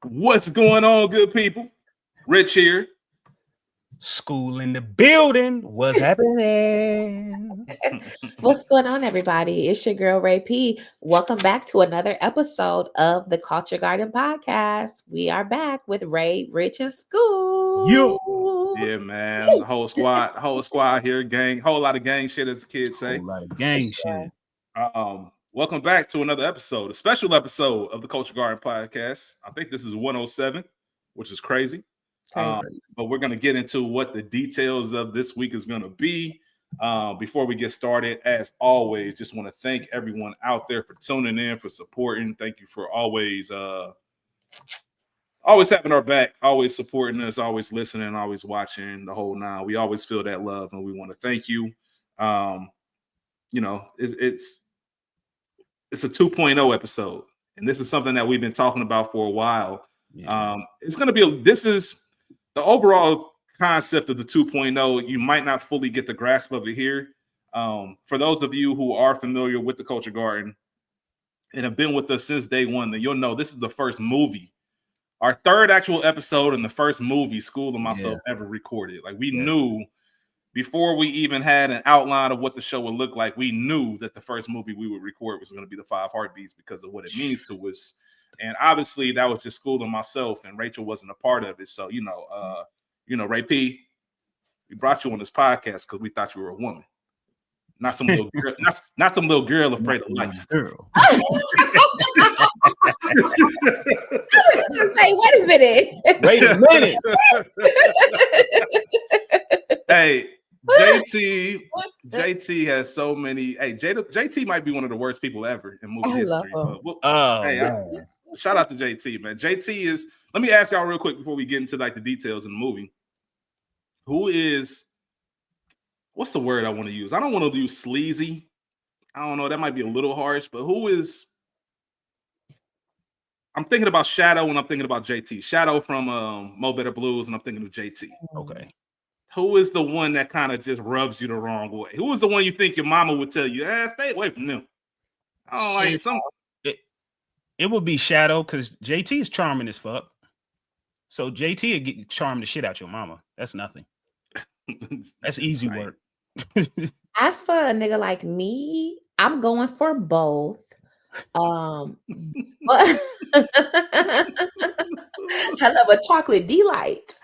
What's going on, good people? Rich here. School in the building. What's happening? What's going on, everybody? It's your girl, Ray P. Welcome back to another episode of the Culture Garden Podcast. We are back with Ray, Rich, and Skool. Yeah, man. The whole squad here, gang. Whole lot of gang shit, as the kids say. Whole lot of gang shit. Welcome back to another episode, a special episode of the Culture Garden Podcast. I think this is 107, which is crazy. But we're going to get into what the details of this week is going to be. Before we get started, as always, just want to thank everyone out there for tuning in, for supporting. Thank you for always having our back, always supporting us, always listening, always watching the whole nine. We always feel that love, and we want to thank you. It's a 2.0 episode, and this is something that we've been talking about for a while. Yeah. It's going to be this is the overall concept of the 2.0. You might not fully get the grasp of it here. For those of you who are familiar with the Culture Garden and have been with us since day one, then you'll know this is the first movie, our third actual episode, and the first movie Skool and myself ever recorded. Like we knew before we even had an outline of what the show would look like, we knew that the first movie we would record was going to be the 5 Heartbeats because of what it means to us. And obviously that was just Skool and myself, and Rachel wasn't a part of it. So, Ray P, we brought you on this podcast because we thought you were a woman. Not some little girl, not some little girl afraid of life. Girl. Just say, wait a minute. Hey, JT has so many. Hey, JT might be one of the worst people ever in movie history. Shout out to JT, man. JT is. Let me ask y'all real quick before we get into like the details in the movie. What's the word I want to use? I don't want to use sleazy. I don't know. That might be a little harsh, but who is? I'm thinking about Shadow when I'm thinking about JT. Shadow from Mo Better Blues, and I'm thinking of JT. Okay. Who is the one that kind of just rubs you the wrong way? Who is the one you think your mama would tell you, stay away from them? I don't like some. It would be Shadow because JT is charming as fuck. So JT would get charm the shit out your mama. That's nothing. That's easy work. As for a nigga like me, I'm going for both. But I love a chocolate delight.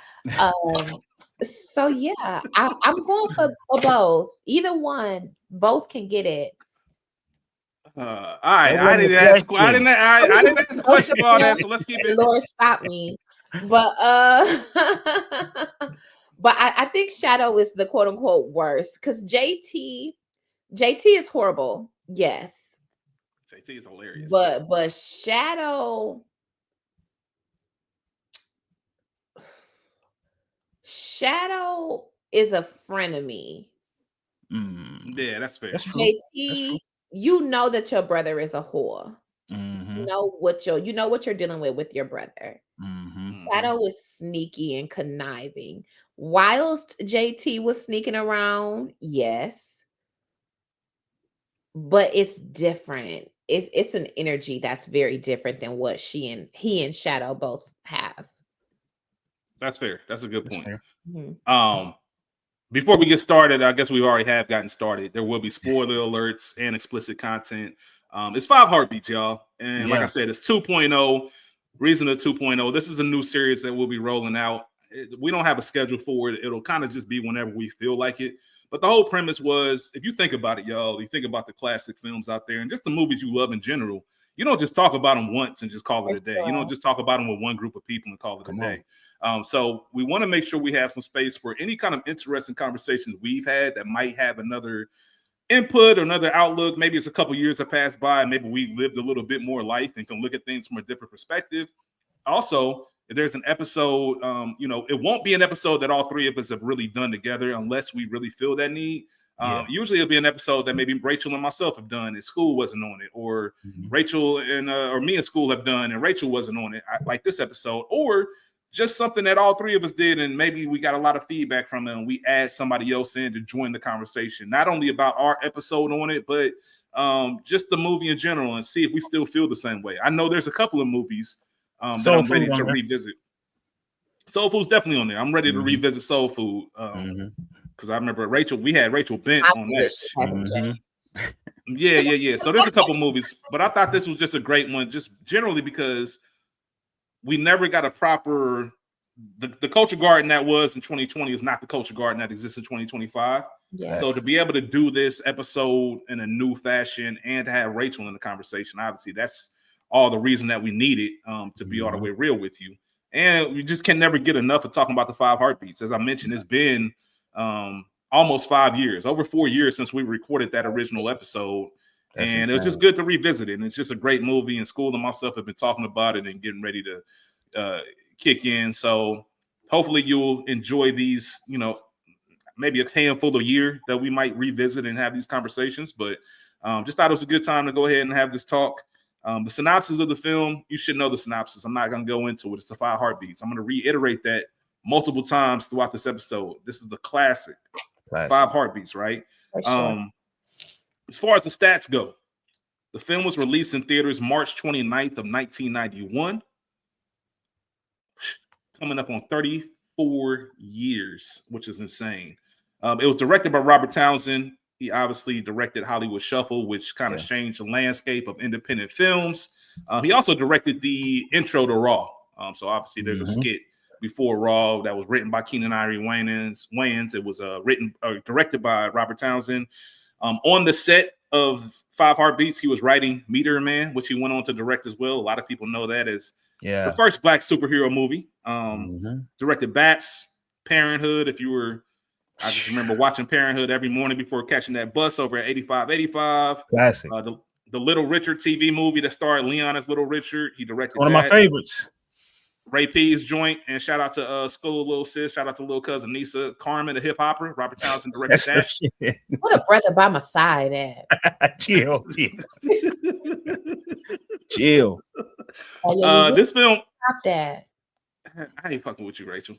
So yeah, I'm going for both. Either one, both can get it. All right, I didn't ask a question about that, so let's keep it. Lord, stop me. But I think Shadow is the quote unquote worst because JT is horrible. Yes, JT is hilarious. But Shadow is a frenemy. Yeah, that's fair. That's JT, you know that your brother is a whore. Mm-hmm. You know what you're dealing with your brother. Mm-hmm. Shadow is sneaky and conniving. Whilst JT was sneaking around, yes, but it's different. It's an energy that's very different than what he and Shadow both have. That's fair. That's a good point. Mm-hmm. Before we get started, I guess we already have gotten started. There will be spoiler alerts and explicit content. It's 5 Heartbeats, y'all. And like I said, it's 2.0. Reason of 2.0. This is a new series that we'll be rolling out. We don't have a schedule for it. It'll kind of just be whenever we feel like it. But the whole premise was, if you think about it, y'all, you think about the classic films out there and just the movies you love in general, you don't just talk about them once and just call it a day. You don't just talk about them with one group of people and call it a day. So we want to make sure we have some space for any kind of interesting conversations we've had that might have another input or another outlook. Maybe it's a couple years that passed by and maybe we lived a little bit more life and can look at things from a different perspective. Also, if there's an episode, it won't be an episode that all three of us have really done together unless we really feel that need. Usually it'll be an episode that maybe Rachel and myself have done and Skool wasn't on it, or Rachel and or me and Skool have done and Rachel wasn't on it, like this episode, or just something that all three of us did and maybe we got a lot of feedback from it and we add somebody else in to join the conversation, not only about our episode on it, but just the movie in general, and see if we still feel the same way. I know there's a couple of movies that I'm ready to revisit. Soul Food's definitely on there. I'm ready to revisit Soul Food because I remember we had Rachel Bent on that. Yeah. So there's a couple movies, but I thought this was just a great one, just generally because we never got a proper the culture garden that was in 2020 is not the culture garden that exists in 2025. Yeah. So to be able to do this episode in a new fashion and to have Rachel in the conversation, obviously that's all the reason that we need it to be all the way real with you. And we just can never get enough of talking about the 5 heartbeats. As I mentioned, it's been almost 5 years, over 4 years since we recorded that original episode. That's and insane. It was just good to revisit it. And it's just a great movie. And Skool and myself have been talking about it and getting ready to kick in. So hopefully you'll enjoy these, maybe a handful a year that we might revisit and have these conversations. But just thought it was a good time to go ahead and have this talk. The synopsis of the film, you should know the synopsis. I'm not going to go into it. It's the 5 heartbeats. I'm going to reiterate that multiple times throughout this episode. This is the classic. 5 heartbeats, right? Sure. As far as the stats go, the film was released in theaters March 29th of 1991. Coming up on 34 years, which is insane. It was directed by Robert Townsend. He obviously directed Hollywood Shuffle, which kind of changed the landscape of independent films. He also directed the intro to Raw. So obviously there's a skit before Raw that was written by Keenen Ivory Wayans. It was directed by Robert Townsend. On the set of 5 Heartbeats, he was writing Meteor Man, which he went on to direct as well. A lot of people know that as the first Black superhero movie. Directed Bats, Parenthood. I just remember watching Parenthood every morning before catching that bus over at 8585. Classic. The Little Richard TV movie that starred Leon as Little Richard. He directed one of my favorites. Ray P's joint, and shout out to Skool, little sis. Shout out to little cousin Nisa Carmen, the hip hopper. Robert Townsend directed that. What a brother by my side at. Chill. This film. Stop that. I ain't fucking with you, Rachel.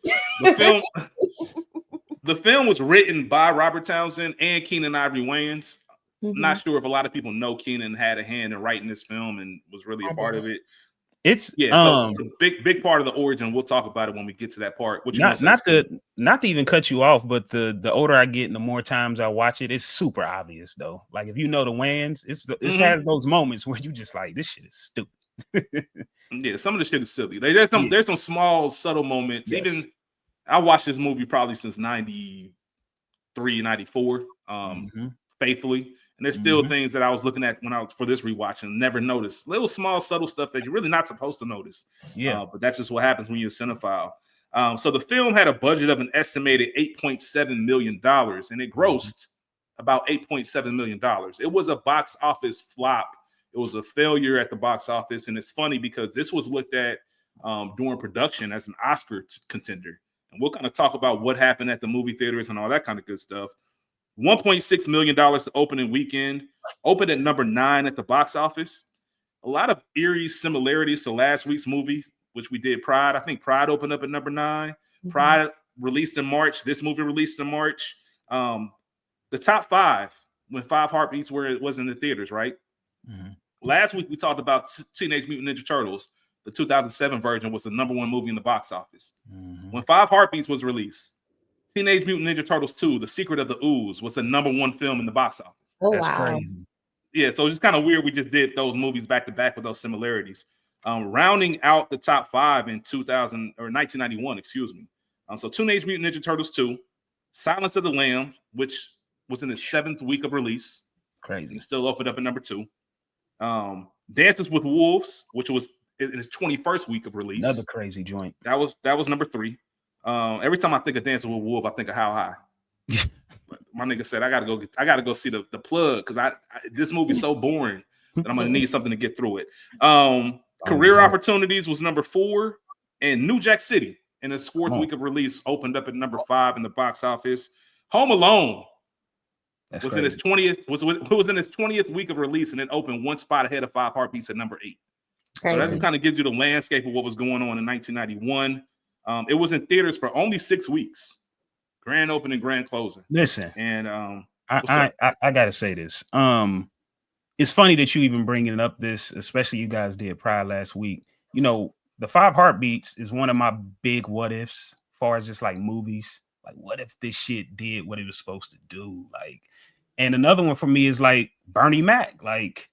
The film was written by Robert Townsend and Keenen Ivory Wayans. Not sure if a lot of people know Keenen had a hand in writing this film and was really a part of it. It's so it's a big part of the origin. We'll talk about it when we get to that part. Not to even cut you off, but the older I get and the more times I watch it, it's super obvious though. Like if you know the Wayans, it has those moments where you just like, this shit is stupid. Yeah, some of the shit is silly. There's some small subtle moments. Yes. Even I watched this movie probably since 93, 94, faithfully. And there's still things that I was looking at when I was for this rewatch and never noticed. Little small subtle stuff that you're really not supposed to notice. Yeah. But that's just what happens when you're a cinephile. So the film had a budget of an estimated $8.7 million, and it grossed about $8.7 million. It was a box office flop. It was a failure at the box office. And it's funny because this was looked at during production as an Oscar contender. And we'll kind of talk about what happened at the movie theaters and all that kind of good stuff. $1.6 million to opening weekend, opened at number 9 at the box office. A lot of eerie similarities to last week's movie, which we did Pride. I think Pride opened up at number 9. Pride released in March. This movie released in March. The top 5 when 5 Heartbeats was in the theaters, right? Last week we talked about Teenage Mutant Ninja Turtles. The 2007 version was the number 1 movie in the box office. When 5 Heartbeats was released, Teenage Mutant Ninja Turtles 2, The Secret of the Ooze, was the number 1 film in the box office. Oh, that's wow. crazy. Yeah, so it's just kind of weird we just did those movies back to back with those similarities. Rounding out the top 5 in 1991, excuse me. So Teenage Mutant Ninja Turtles 2, Silence of the Lambs, which was in its 7th week of release. Crazy. And still opened up at number 2. Dances with Wolves, which was in its 21st week of release. Another crazy joint. That was number 3. Every time I think of Dancing with Wolves, I think of How High. My nigga said I gotta go see the plug because this movie's so boring that I'm gonna need something to get through it. Career Opportunities was number 4, and New Jack City in its 4th week of release opened up at number 5 in the box office. Home Alone was in its 20th week of release, and it opened 1 spot ahead of 5 Heartbeats at number 8. Crazy. So that just kind of gives you the landscape of what was going on in 1991. It was in theaters for only 6 weeks. Grand opening, grand closing. Listen, and I gotta say this. It's funny that you even bringing up this, especially you guys did Pride last week. You know, The 5 Heartbeats is one of my big what ifs, as far as just like movies. Like, what if this shit did what it was supposed to do? Like, and another one for me is like Bernie Mac. Like,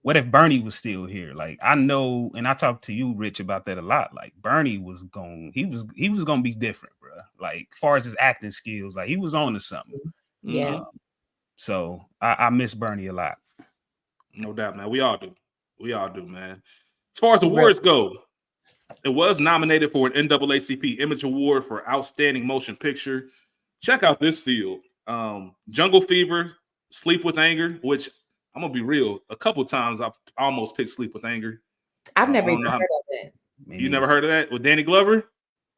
what if Bernie was still here? Like, I know, and I talked to you, Rich, about that a lot. Like, Bernie was he was gonna be different, bro. Like, as far as his acting skills, like he was on to something. Yeah. So I miss Bernie a lot. No doubt, man. We all do. We all do, man. As far as awards go, it was nominated for an NAACP Image Award for Outstanding Motion Picture. Check out this field. Jungle Fever, Sleep with Anger, which I'm going to be real. A couple times I've almost picked Sleep with Anger. I've never even heard of it. You never heard of that with Danny Glover?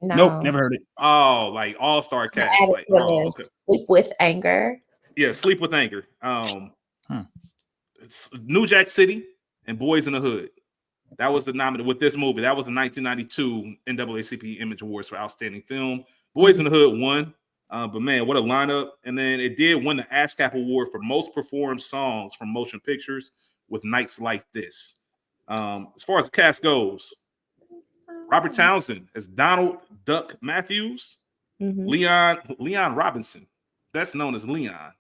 No. Nope, never heard it. Oh, like all-star cast. Like, okay. Sleep with Anger. Yeah, Sleep with Anger. It's New Jack City and Boys in the Hood. That was the nominee with this movie. That was the 1992 NAACP Image Awards for Outstanding Film. Boys in the Hood won. But man, what a lineup. And then it did win the ASCAP Award for Most Performed Songs from Motion Pictures with Nights Like This. As far as the cast goes, Robert Townsend as Donald Duck Matthews, Leon Robinson, best known as Leon.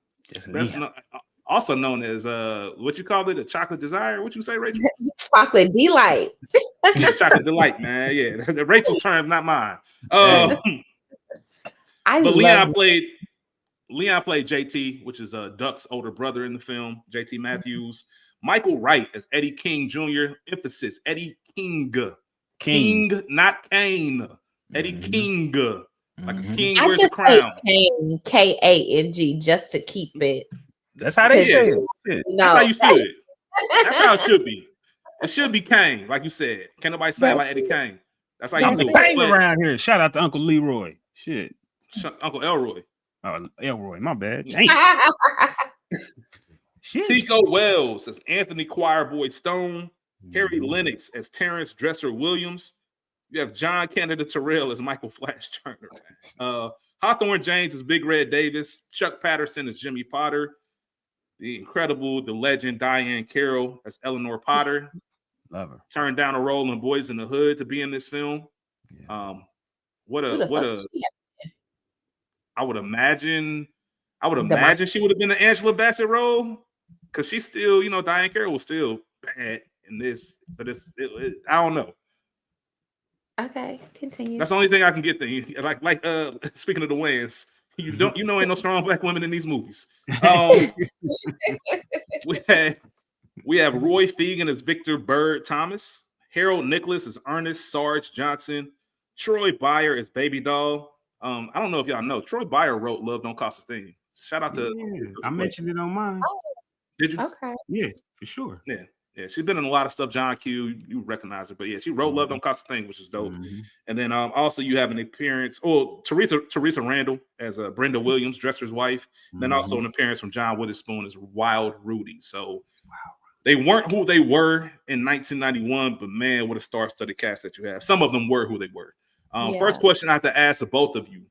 Also known as what you call it, a chocolate desire. What you say, Rachel? Chocolate delight. Chocolate delight, man. Yeah, Rachel's term, not mine. Leon played JT, which is Duck's older brother in the film. JT Matthews. Michael Wright as Eddie King Jr. Emphasis: Eddie King, not Kane. Eddie King, like a king wears a crown. Kane, K-A-N-G, just to keep it. That's how they say it. No, that's how you feel it. That's how it should be. It should be Kane, like you said. Can't nobody say like Eddie Kane. That's how you do it. Around here. Shout out to Uncle Leroy. Shit. Uncle Elroy. Oh, Elroy, my bad. Tico Wells as Anthony Choirboy Stone. Harry Lennox as Terrence Dresser Williams. You have John Canada Terrell as Michael Flash Turner. Hawthorne James as Big Red Davis. Chuck Patterson as Jimmy Potter. The legend Diane Carroll as Eleanor Potter. Love her. Turned down a role in Boys in the Hood to be in this film. Yeah. I would imagine she would have been the Angela Bassett role, because she's still, Diane Carroll was still bad in this, but I don't know. Okay, continue. That's the only thing I can get there. Like speaking of the Wayans, ain't no strong black women in these movies. We have Roy Fegan as Victor Bird Thomas, Harold Nicholas as Ernest Sarge Johnson, Troy Byer as Baby Doll. I don't know if y'all know, Troy Byer wrote "Love Don't Cost a Thing." Shout out to I mentioned it on mine. Oh, did you? Okay. Yeah, for sure. Yeah, she's been in a lot of stuff. John Q, you recognize her, but yeah, she wrote "Love Don't Cost a Thing," which is dope. And then also you have an appearance, Teresa Randall as Brenda Williams, Dresser's wife. Then also an appearance from John Witherspoon as Wild Rudy. So they weren't who they were in 1991, but man, what a star-studded cast that you have. Some of them were who they were. First question I have to ask to both of you.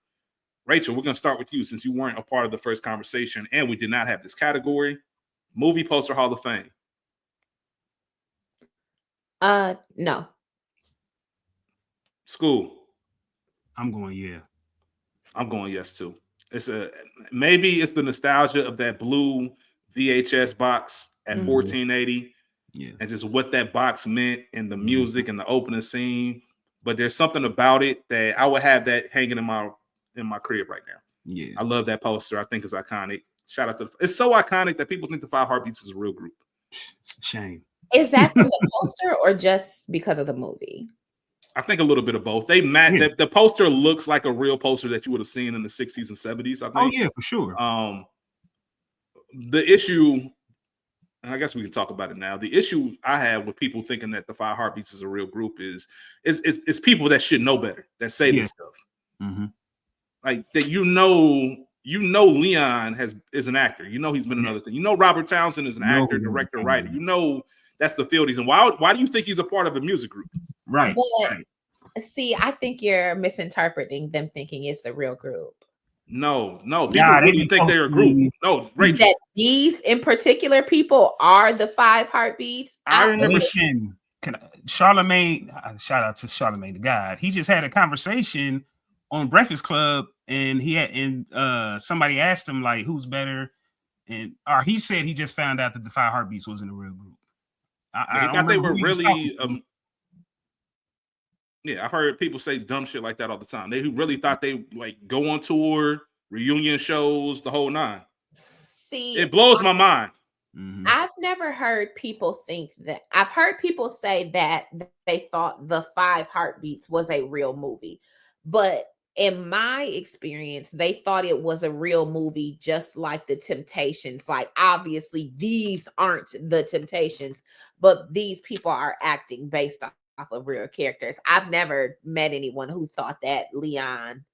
Rachel, we're going to start with you since you weren't a part of the first conversation and we did not have this category. Movie Poster Hall of Fame. No. Skool. I'm going yeah. I'm going yes too. Maybe it's the nostalgia of that blue VHS box at 1480. Yeah. And just what that box meant and the music and the opening scene. But there's something about it that I would have that hanging in my crib right now. Yeah. I love that poster. I think it's iconic. Shout out to it's so iconic that people think the Five Heartbeats is a real group. It's a shame. Is that from the poster or just because of the movie? I think a little bit of both. They match. The poster looks like a real poster that you would have seen in the 60s and 70s. I think. Oh yeah, for sure. The issue, and I guess we can talk about it now. The issue I have with people thinking that the Five Heartbeats is a real group is people that should know better that say this stuff. Mm-hmm. Like that, Leon is an actor. He's been another thing. Robert Townsend is an actor, director, writer. That's the field he's in. Why do you think he's a part of a music group? Right. But, see, I think you're misinterpreting them thinking it's a real group. No. People really think they're a group. No, Rachel. That these in particular people are the Five Heartbeats. I remember. Charlemagne, shout out to Charlemagne the God. He just had a conversation on Breakfast Club, and somebody asked him like, "Who's better?" Or he said he just found out that the Five Heartbeats wasn't a real group. I thought they were who he was really. talking to. Yeah, I've heard people say dumb shit like that all the time. They really thought they like go on tour, reunion shows, the whole nine. See, it blows my mind. I've never heard people think that. I've heard people say that they thought the Five Heartbeats was a real movie, but in my experience, they thought it was a real movie, just like the Temptations. Like, obviously, these aren't the Temptations, but these people are acting based off of real characters. I've never met anyone who thought that Leon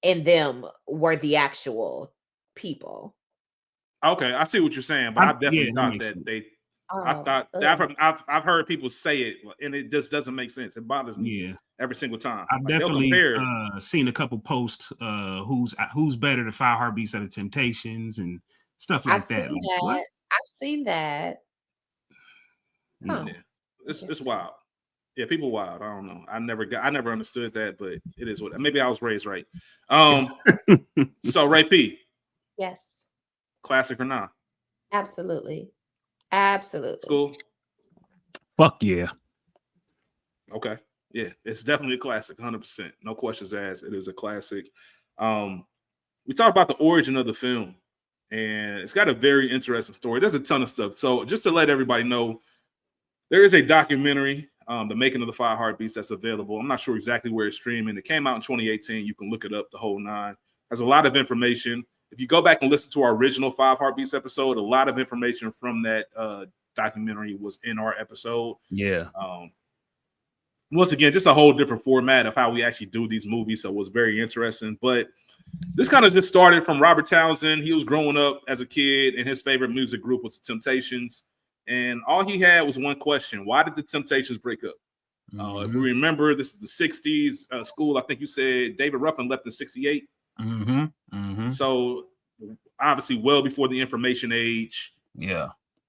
and them were the actual people. Okay, I see what you're saying, but I definitely thought that sense. they. I thought I've heard people say it, and it just doesn't make sense. It bothers me every single time. I've definitely seen a couple posts. Who's better, the Five Heartbeats or the Temptations and stuff like that. I've seen that. Yeah, it's wild. Yeah, people wild. I don't know. I never understood that, but it is what. Maybe I was raised right. So Ray P. Yes. Classic or not? Absolutely. Skool? Fuck yeah. Okay. Yeah, it's definitely a classic, 100%. No questions asked. It is a classic. We talked about the origin of the film, and it's got a very interesting story. There's a ton of stuff. So just to let everybody know, there is a documentary, The Making of the Five Heartbeats, that's available. I'm not sure exactly where it's streaming. It came out in 2018. You can look it up, the whole nine. There's a lot of information. If you go back and listen to our original Five Heartbeats episode, a lot of information from that documentary was in our episode. Yeah. Once again, just a whole different format of how we actually do these movies. So it was very interesting. But this kind of just started from Robert Townsend. He was growing up as a kid, and his favorite music group was the Temptations. And all he had was one question: why did the Temptations break up? If we remember, this is the 60s. Skool, I think you said David Ruffin left in 68. So obviously well before the information age. Yeah.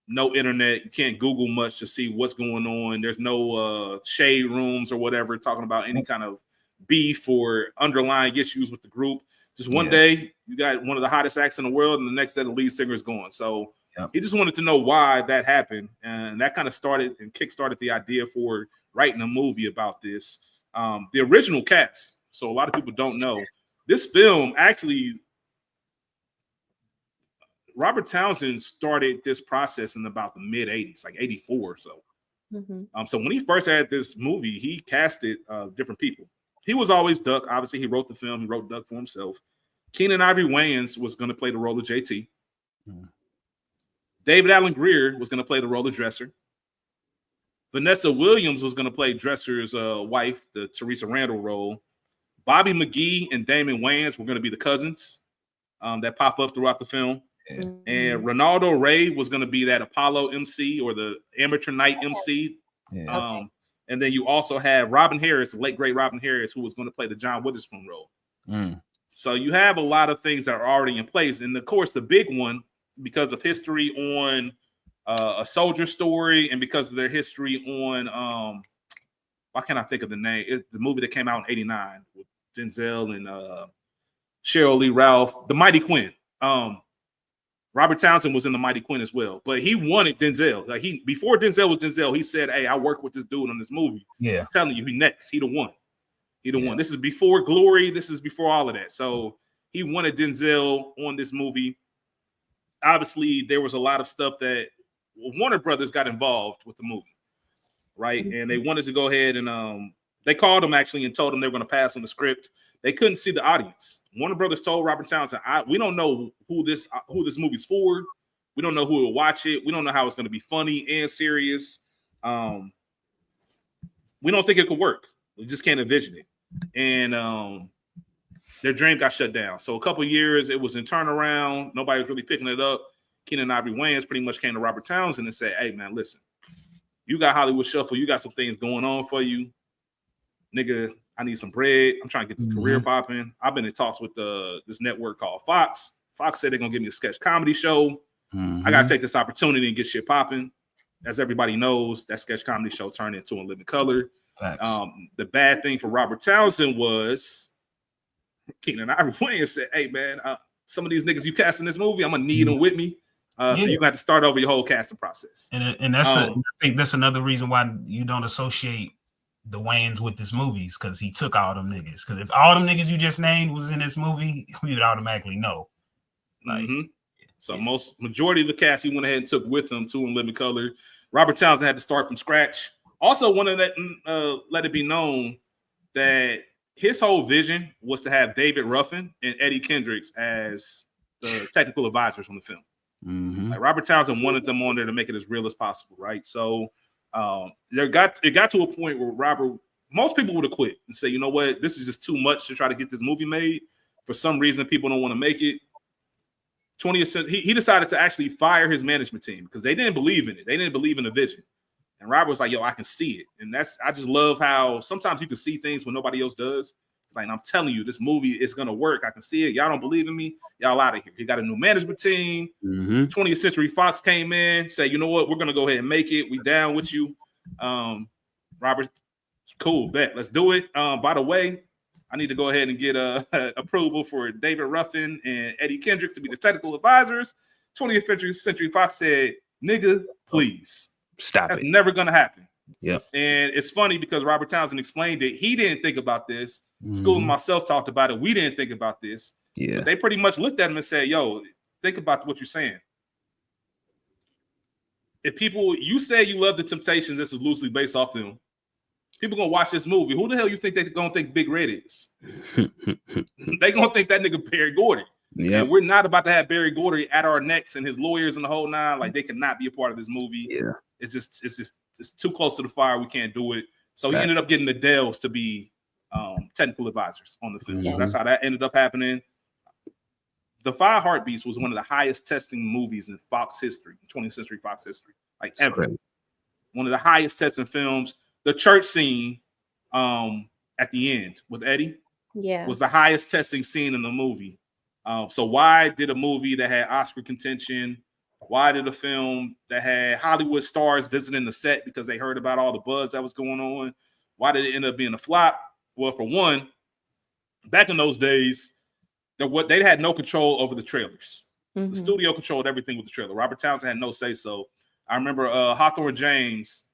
No internet. You can't Google much to see what's going on. There's no shade rooms or whatever talking about any kind of beef or underlying issues with the group. Just one day you got one of the hottest acts in the world, and the next day the lead singer is gone. So he just wanted to know why that happened, and that kind of started and kickstarted the idea for writing a movie about this. The original cast. So a lot of people don't know this film actually. Robert Townsend started this process in about the mid 80s, like 84 or so. So when he first had this movie, he casted different people. He was always Duck. Obviously, he wrote the film. He wrote Duck for himself. Keenen Ivory Wayans was going to play the role of JT. David Allen Greer was going to play the role of Dresser. Vanessa Williams was going to play Dresser's wife, the Teresa Randall role. Bobby McGee and Damon Wayans were going to be the cousins that pop up throughout the film. And Ronaldo Ray was going to be that Apollo MC or the amateur night MC. And then you also have Robin Harris, the late great Robin Harris, who was going to play the John Witherspoon role. So you have a lot of things that are already in place. And of course, the big one, because of history on A Soldier Story and because of their history on, why can't I think of the name? It's the movie that came out in 89 with Denzel and Cheryl Lee Ralph, The Mighty Quinn. Robert Townsend was in The Mighty Quinn as well, but he wanted Denzel. Like before Denzel was Denzel, he said, "Hey, I work with this dude on this movie." Yeah, I'm telling you, he next. He the one. He the one. This is before Glory. This is before all of that. So he wanted Denzel on this movie. Obviously, there was a lot of stuff that Warner Brothers got involved with the movie, right? And they wanted to go ahead and they called him actually and told him they were going to pass on the script. They couldn't see the audience. Warner Brothers told Robert Townsend, "We don't know who this movie's for. We don't know who will watch it. We don't know how it's going to be funny and serious. We don't think it could work. We just can't envision it." And their dream got shut down. So a couple of years, it was in turnaround. Nobody was really picking it up. Keenen Ivory Wayans pretty much came to Robert Townsend and said, "Hey, man, listen, you got Hollywood Shuffle. You got some things going on for you. Nigga, I need some bread. I'm trying to get this career popping. I've been in talks with this network called Fox. Fox said they're going to give me a sketch comedy show. I got to take this opportunity and get shit popping." as everybody knows, that sketch comedy show turned into In Living Color. The bad thing for Robert Townsend was Keenan Ivory Wayans said, "Hey man, some of these niggas you cast in this movie, I'm gonna need them with me. So you're gonna have to start over your whole casting process." And that's I think that's another reason why you don't associate the Wayans with this movies, because he took all them niggas. Because if all them niggas you just named was in this movie, we would automatically know. Like, so majority of the cast he went ahead and took with him to In Living Color. Robert Townsend had to start from scratch. Also, wanted to let it be known that his whole vision was to have David Ruffin and Eddie Kendricks as the technical advisors on the film. Like Robert Townsend wanted them on there to make it as real as possible, right? So it got to a point where most people would have quit and say, you know what, this is just too much to try to get this movie made. For some reason, people don't want to make it. 20th Century, he decided to actually fire his management team because they didn't believe in it. They didn't believe in the vision. And Robert was like, yo, I can see it. And I just love how sometimes you can see things when nobody else does. Like, I'm telling you, this movie is going to work. I can see it. Y'all don't believe in me. Y'all out of here. He got a new management team. 20th Century Fox came in, said, you know what? We're going to go ahead and make it. We down with you. Robert, cool, bet. Let's do it. By the way, I need to go ahead and get approval for David Ruffin and Eddie Kendricks to be the technical advisors. 20th Century Fox said, nigga, please. Stop That's it. never going to happen. Yep. And it's funny because Robert Townsend explained it. He didn't think about this. Skool and myself talked about it. We didn't think about this. Yeah. But they pretty much looked at him and said, yo, think about what you're saying. If you say you love the Temptations, this is loosely based off them. People gonna watch this movie. Who the hell you think they're gonna think Big Red is? They gonna think that nigga Barry Gordy. Yeah, and we're not about to have Barry Gordy at our necks and his lawyers and the whole nine. Like, they cannot be a part of this movie. Yeah, it's too close to the fire. We can't do it. So he ended up getting the Dells to be technical advisors on the film. So that's how that ended up happening. The Five Heartbeats was one of the highest testing movies in Fox history, 20th Century Fox history, like ever. Great. One of the highest testing films. The church scene at the end with Eddie was the highest testing scene in the movie. So why did a movie that had Oscar contention, why did a film that had Hollywood stars visiting the set because they heard about all the buzz that was going on, why did it end up being a flop? Well, for one, back in those days, they had no control over the trailers. The studio controlled everything with the trailer. Robert Townsend had no say-so. I remember Hawthorne James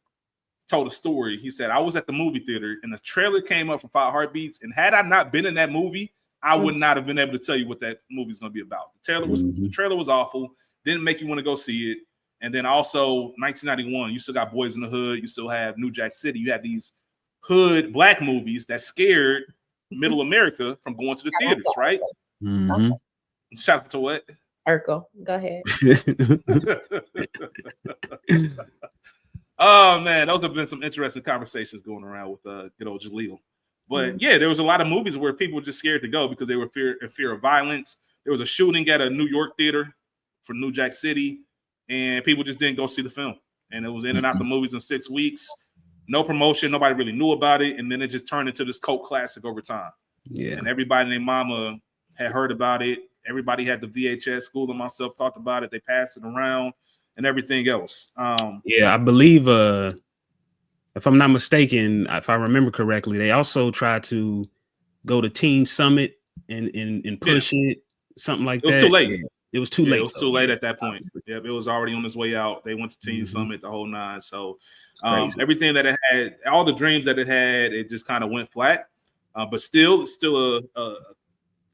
told a story. He said, I was at the movie theater and the trailer came up for Five Heartbeats, and had I not been in that movie, I would not have been able to tell you what that movie's going to be about. The trailer was awful, didn't make you want to go see it. And then also 1991, you still got Boys in the Hood, you still have New Jack City, you have these hood black movies that scared middle America from going to the theaters, right? Shout out to what? Urkel. Go ahead. Oh man, those have been some interesting conversations going around with good old Jaleel. But yeah, there was a lot of movies where people were just scared to go because they were in fear of violence. There was a shooting at a New York theater for New Jack City, and people just didn't go see the film. And it was in and out the movies in 6 weeks. No promotion, nobody really knew about it, and then it just turned into this cult classic over time. Yeah, and everybody and their mama had heard about it. Everybody had the VHS. Skool and myself talked about it. They passed it around and everything else. I believe, if I'm not mistaken, if I remember correctly, they also tried to go to Teen Summit and push it, something like that. It was too late. Yeah. It was too late. It was too late at that point. Yep, it was already on its way out. They went to Teen Summit, the whole nine. So everything that it had, all the dreams that it had, it just kind of went flat. But still, it's still a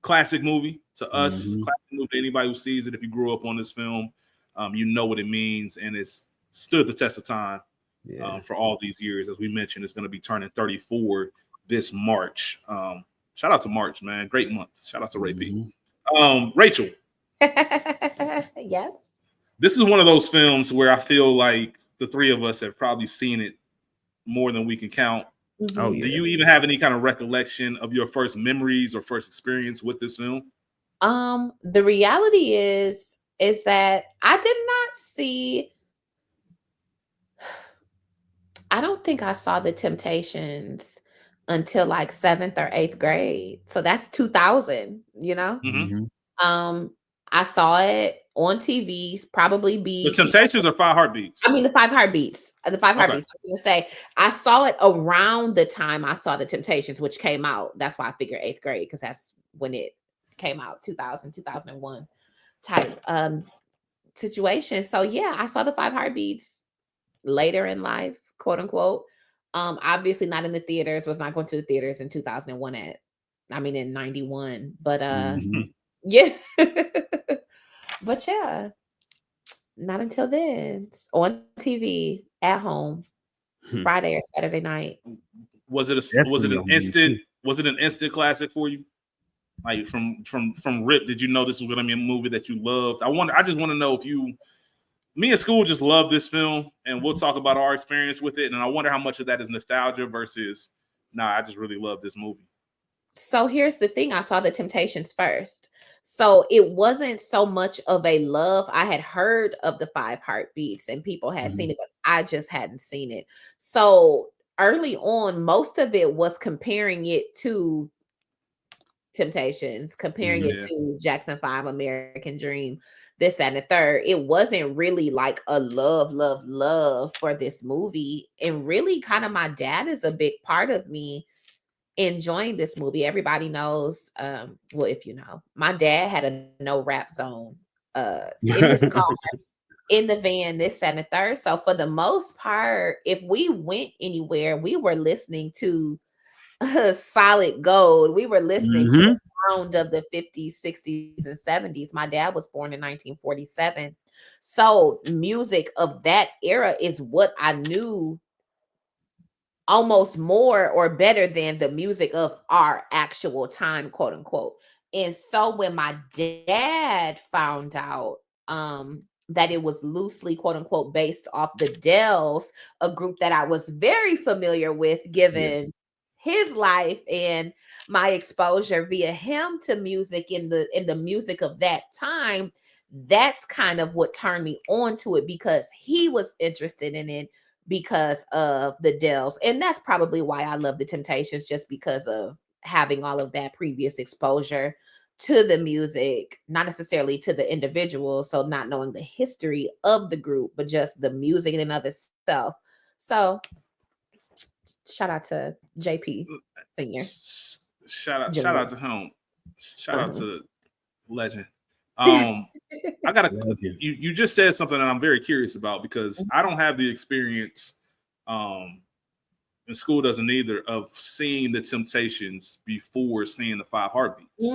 classic movie to us. Classic movie to anybody who sees it. If you grew up on this film, you know what it means, and it's stood the test of time for all these years. As we mentioned, it's going to be turning 34 this March. Shout out to March, man. Great month. Shout out to Ray P. Rachel. Yes. This is one of those films where I feel like the three of us have probably seen it more than we can count. Oh, yeah. Do you even have any kind of recollection of your first memories or first experience with this film? The reality is that I did not see. I don't think I saw The Temptations until like 7th or 8th grade. So that's 2000, you know? I saw it on TV, probably The BET. Temptations or Five Heartbeats? I mean, the Five Heartbeats. The Five Okay. Heartbeats. I was going to say, I saw it around the time I saw the Temptations, which came out. That's why I figured 8th grade, because that's when it came out, 2000, 2001 type situation. So yeah, I saw the Five Heartbeats later in life, quote unquote. Obviously not in the theaters, was not going to the theaters in 2001 in 91. But yeah. But yeah, not until then. It's on TV at home, Friday or Saturday night. Was it an instant classic for you? Like from Rip, did you know this was going to be a movie that you loved? I just want to know if me and Skool just love this film, and we'll talk about our experience with it. And I wonder how much of that is nostalgia versus, I just really love this movie. So here's the thing. I saw the Temptations first. So it wasn't so much of a love. I had heard of the Five Heartbeats and people had seen it, but I just hadn't seen it. So early on, most of it was comparing it to Temptations, comparing it to Jackson 5, American Dream, this and the third. It wasn't really like a love for this movie. And really kind of my dad is a big part of me enjoying this movie. Everybody knows, well, if you know, my dad had a no rap zone in his car, in the van, this and the third. So for the most part, if we went anywhere, we were listening to solid gold. We were listening to the sound of the 50s, 60s, and 70s. My dad was born in 1947. So music of that era is what I knew almost more or better than the music of our actual time, quote unquote. And so when my dad found out that it was loosely, quote unquote, based off the Dells, a group that I was very familiar with given his life and my exposure via him to music in the music of that time, that's kind of what turned me on to it, because he was interested in it because of the Dells. And that's probably why I love the Temptations, just because of having all of that previous exposure to the music, not necessarily to the individual, so not knowing the history of the group, but just the music in and of itself. So shout out to JP Senior. Shout out to him. Shout out to legend. I got you just said something that I'm very curious about, because I don't have the experience, and Skool doesn't either, of seeing the Temptations before seeing the Five Heartbeats.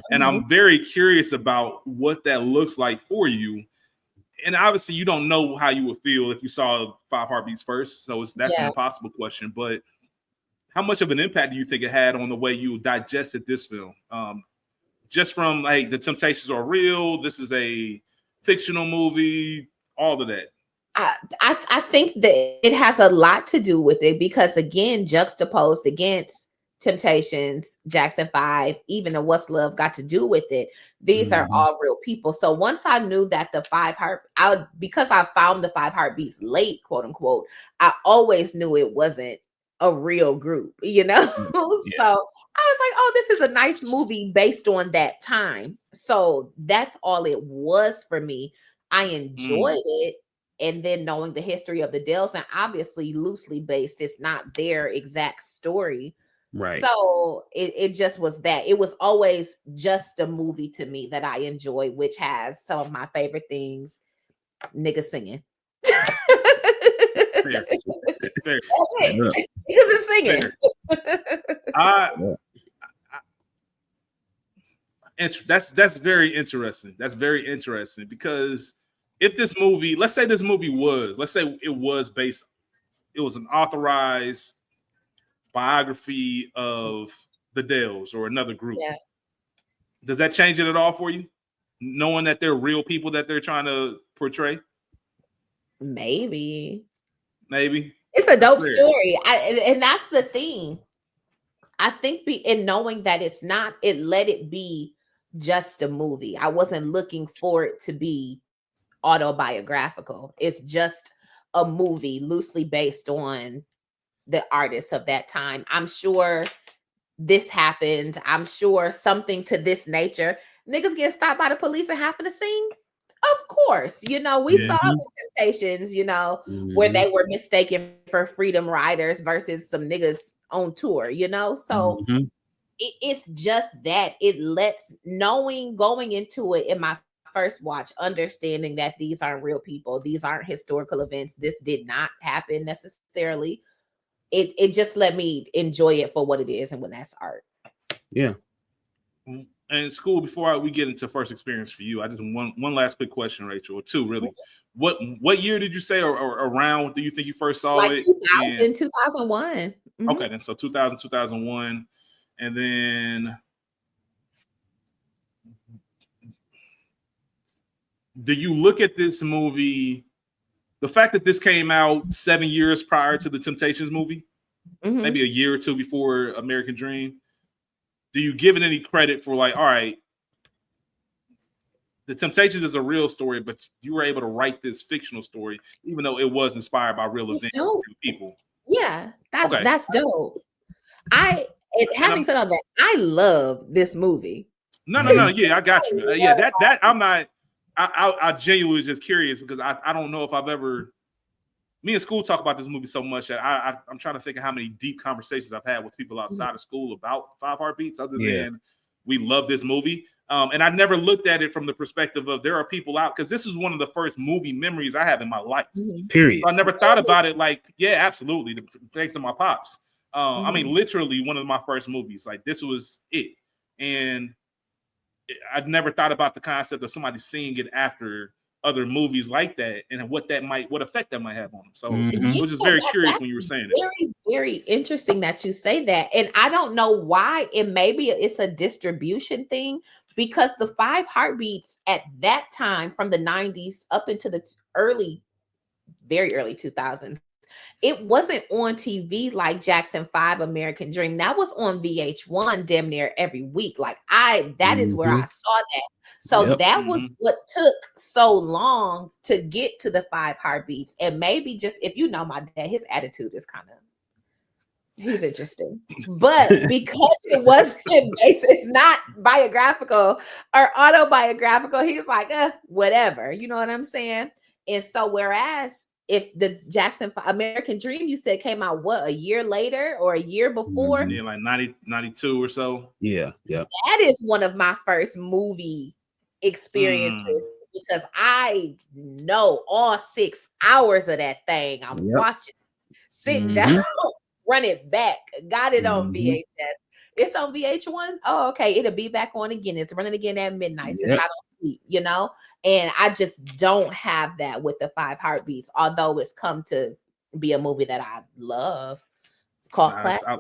And I'm very curious about what that looks like for you. And obviously you don't know how you would feel if you saw Five Heartbeats first. So that's an impossible question. But how much of an impact do you think it had on the way you digested this film? Just from like the Temptations are real, this is a fictional movie, all of that. I think that it has a lot to do with it, because again, juxtaposed against Temptations, Jackson 5, even the What's Love got to do with it. These are all real people. So once I knew that because I found the Five Heartbeats late, quote unquote, I always knew it wasn't a real group, you know? So I was like, oh, this is a nice movie based on that time. So that's all it was for me. I enjoyed it. And then knowing the history of the Dells, and obviously loosely based, it's not their exact story. Right. So it just was that. It was always just a movie to me that I enjoy, which has some of my favorite things. Niggas singing. Fair. Fair. That's it. Niggas are singing. That's very interesting. That's very interesting, because if this movie, let's say it was an authorized biography of the Dells or another group. Does that change it at all for you? Knowing that they're real people that they're trying to portray? Maybe. It's a dope story. And that's the thing. I think in knowing that let it be just a movie. I wasn't looking for it to be autobiographical. It's just a movie loosely based on the artists of that time. I'm sure this happened. I'm sure something to this nature. Niggas get stopped by the police and happen to scene. Of course, we saw the Temptations, where they were mistaken for freedom riders versus some niggas on tour, So it's just that it lets going into it in my first watch, understanding that these aren't real people, these aren't historical events, this did not happen necessarily. It just let me enjoy it for what it is and when that's art. Yeah. And Skool, before we get into first experience for you, I just one last quick question, Rachel, or two really. What year did you say or around do you think you first saw like it? 2000, 2001. Mm-hmm. Okay, then so 2000, 2001. And then do you look at this movie, the fact that this came out 7 years prior to the Temptations movie, maybe a year or two before American Dream, do you give it any credit for like, all right, the Temptations is a real story, but you were able to write this fictional story, even though it was inspired by real events and people. Yeah, that's dope. Having said all that, I love this movie. No, yeah, I got you. Yeah, that I'm not. I genuinely was just curious because I don't know if I've ever. Me and Skool talk about this movie so much that I'm trying to think of how many deep conversations I've had with people outside of school about Five Heartbeats, other than we love this movie. And I never looked at it from the perspective of there are people out, because this is one of the first movie memories I have in my life. Period. So I never thought about it like, yeah, absolutely. Thanks to my pops. I mean, literally one of my first movies. Like this was it. And I'd never thought about the concept of somebody seeing it after other movies like that and what effect that might have on them. So it was just very curious when you were saying it. Very, very interesting that you say that. And I don't know why. Maybe it's a distribution thing, because the Five Heartbeats at that time, from the 90s up into the very early 2000s, it wasn't on TV like Jackson 5, American Dream. That was on VH1 damn near every week. Like that is where I saw that. So that was what took so long to get to the Five Heartbeats. And maybe just, if you know my dad, his attitude is he's interesting. But because it wasn't it's not biographical or autobiographical, he's like, whatever. You know what I'm saying? And so whereas if the Jackson American Dream, you said, came out a year later or a year before? Yeah, like 90, 92 or so. Yeah. That is one of my first movie experiences, because I know all 6 hours of that thing. I'm watching, sitting down, run it back, got it on VHS. It's on VH1. Oh, okay. It'll be back on again. It's running again at midnight since I don't sleep, and I just don't have that with the Five Heartbeats, although it's come to be a movie that I love, called classic.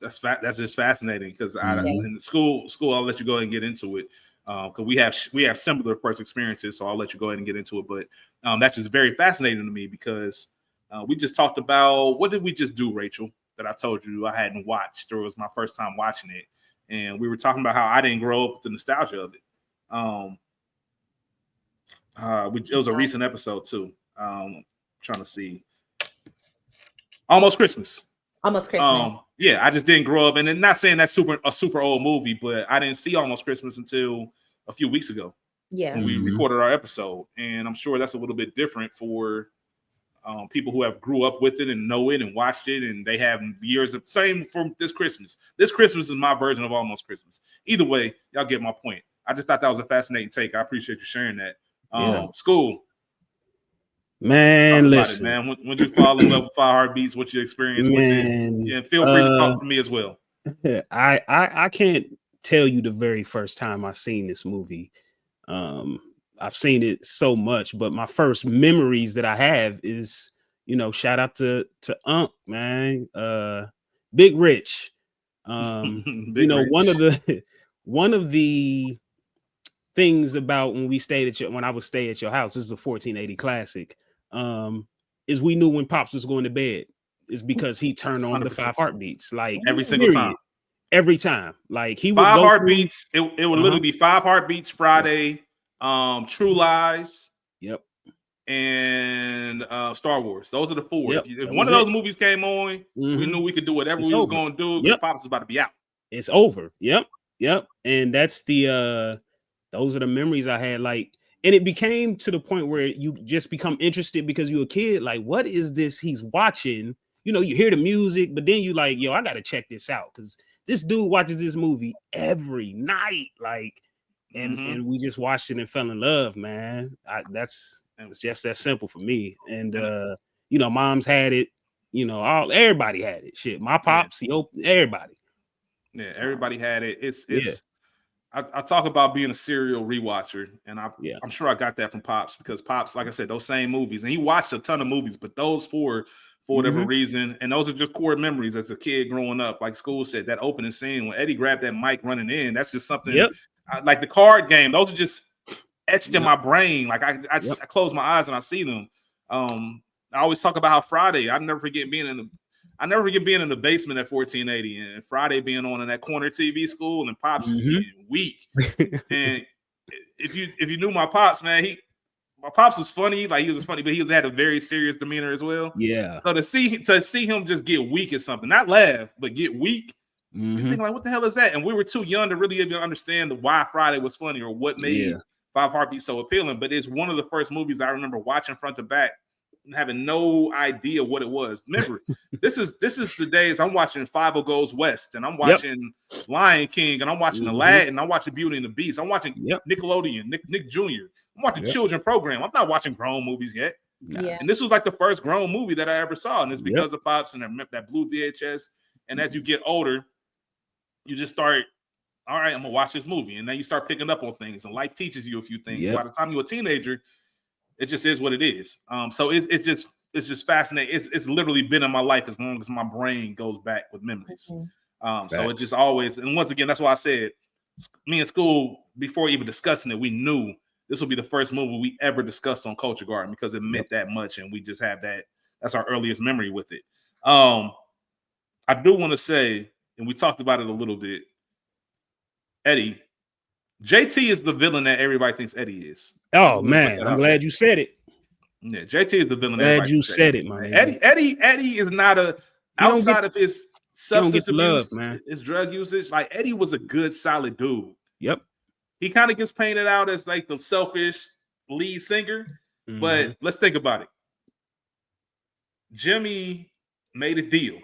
That's just fascinating, because in the school, I'll let you go ahead and get into it, because we have similar first experiences, so I'll let you go ahead and get into it. But that's just very fascinating to me, because we just talked about, what did we just do, Rachel, that I told you I hadn't watched, or it was my first time watching it, and we were talking about how I didn't grow up with the nostalgia of it. It was a recent episode too. Trying to see, Almost Christmas. Yeah, I just didn't grow up, and then not saying that's a super old movie, but I didn't see Almost Christmas until a few weeks ago. Yeah, when we recorded our episode, and I'm sure that's a little bit different for people who have grew up with it and know it and watched it, and they have years of same from this Christmas. This Christmas is my version of Almost Christmas. Either way, y'all get my point. I just thought that was a fascinating take. I appreciate you sharing that. Skool. Man, listen. Man, when you fall in love with Five Heartbeats, what's your experience with it? Yeah, feel free to talk for me as well. I can't tell you the very first time I seen this movie. I've seen it so much, but my first memories that I have is, shout out to Unc, man, Big Rich. Big Rich. one of the things about when I would stay at your house, this is a 1480 classic, is we knew when Pops was going to bed, is because he turned on 100%. The Five Heartbeats, like every single time. Every time, like he would Five Heartbeats. It would literally be Five Heartbeats Friday. True Lies. Yep. and Star Wars. Those are the four. Yep, If one of those movies came on, we knew we could do whatever we was going to do because Pops was about to be out. It's over. Yep. And that's the those are the memories I had. Like, and it became to the point where you just become interested because you're a kid. Like, what is this he's watching? You know, you hear the music, but then you like, yo, I gotta check this out because this dude watches this movie every night. Like, and we just watched it and fell in love, man. It's just that simple for me. And you know, moms had it. You know, everybody had it. Shit, my pops, everybody. Yeah, everybody had it. It's. I talk about being a serial rewatcher, and I'm sure I got that from Pops because Pops, like I said, those same movies, and he watched a ton of movies, but those four, for whatever reason, and those are just core memories as a kid growing up. Like Skool said, that opening scene when Eddie grabbed that mic running in, that's just something. Like the card game, those are just etched in my brain. Like I close my eyes and I see them. I always talk about how Friday. I never forget being in the basement at 1480 and Friday being on in that corner TV school and Pops was getting weak. And if you knew my Pops, man, my Pops was funny. Like he was funny, but he had a very serious demeanor as well. Yeah. So to see him just get weak at something, not laugh, but get weak, you think like, what the hell is that? And we were too young to really even understand why Friday was funny or what made Five Heartbeats so appealing. But it's one of the first movies I remember watching front to back and having no idea what it was. Remember, this is the days I'm watching Five Goes West, and I'm watching Lion King, and I'm watching Aladdin, I'm watching Beauty and the Beast, I'm watching Nickelodeon, Nick Jr. I'm watching children program. I'm not watching grown movies yet. And this was like the first grown movie that I ever saw, and it's because of Pops and that blue VHS. And as you get older, you just start, all right, I'm gonna watch this movie, and then you start picking up on things, and life teaches you a few things. By the time you're a teenager, it just is what it is. So it's just fascinating. It's literally been in my life as long as my brain goes back with memories. So it just always, and once again, that's why I said, me and Skool, before even discussing it, we knew this will be the first movie we ever discussed on Culture Garden because it meant that much, and we just have that. That's our earliest memory with it. I do want to say, and we talked about it a little bit, Eddie. JT is the villain that everybody thinks Eddie is. Oh man, I'm glad you said it. Yeah, JT is the villain. Glad you said it, man. Eddie is not outside of his substance abuse, man. His drug usage. Like Eddie was a good, solid dude. Yep. He kind of gets painted out as like the selfish lead singer, but let's think about it. Jimmy made a deal.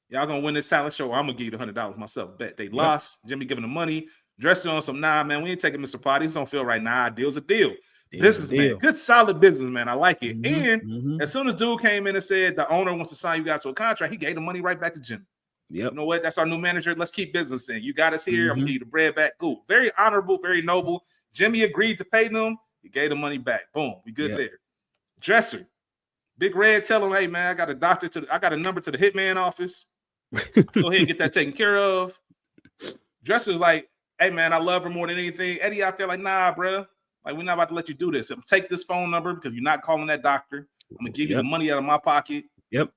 Y'all gonna win this talent show. I'm gonna give you $100 myself. Bet they lost. Jimmy giving the money. Dressing on some, nah, man, we ain't taking Mr. Potty. This don't feel right. Nah, deal's a deal. Businessman, good solid businessman. I like it. And as soon as dude came in and said the owner wants to sign you guys to a contract, he gave the money right back to Jimmy. Yep. You know what? That's our new manager. Let's keep business in. You got us here. I'm gonna give you the bread back. Cool. Very honorable, very noble. Jimmy agreed to pay them. He gave the money back. Boom. We good there. Dresser, Big Red, tell him, hey man, I got a number to the hitman office. Go ahead and get that taken care of. Dresser's like, hey man, I love her more than anything. Eddie out there like, nah, bro. Like, we're not about to let you do this. Take this phone number because you're not calling that doctor. I'm gonna give you the money out of my pocket. Yep.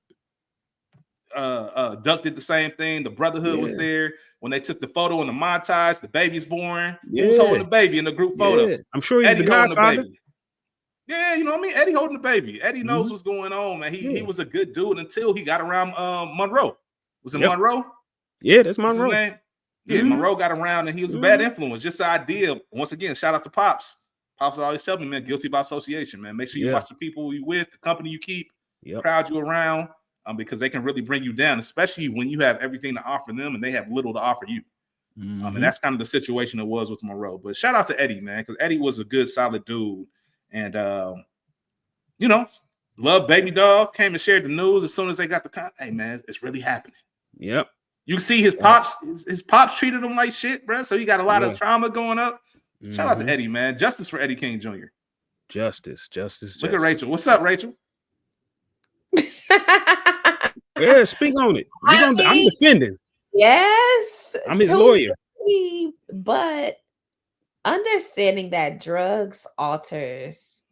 Duck did the same thing. The Brotherhood was there when they took the photo in the montage. The baby's born. Who was holding the baby in the group photo? I'm sure he's Eddie the holding godfather. the baby. Yeah, you know what I mean? Eddie holding the baby. Eddie knows what's going on, man. He was a good dude until he got around Monroe. Was it Monroe? Yeah, that's Monroe. His name? Yeah, Monroe got around and he was a bad influence. Just the idea. Once again, shout out to Pops. Pops would always tell me, man, guilty by association, man. Make sure you watch the people you with, the company you keep, crowd you around, because they can really bring you down, especially when you have everything to offer them and they have little to offer you. And that's kind of the situation it was with Monroe. But shout out to Eddie, man, because Eddie was a good, solid dude. And, you know, love Baby Dog, came and shared the news as soon as they got the hey, man, it's really happening. Yep. You see his pops, his pops treated him like shit, bro. So he got a lot of trauma going up. Shout out to Eddie, man. Justice for Eddie King Jr. Justice. Look at Rachel. What's up, Rachel? Yeah, speak on it. I'm defending. Yes. I'm his lawyer. But understanding that drugs alters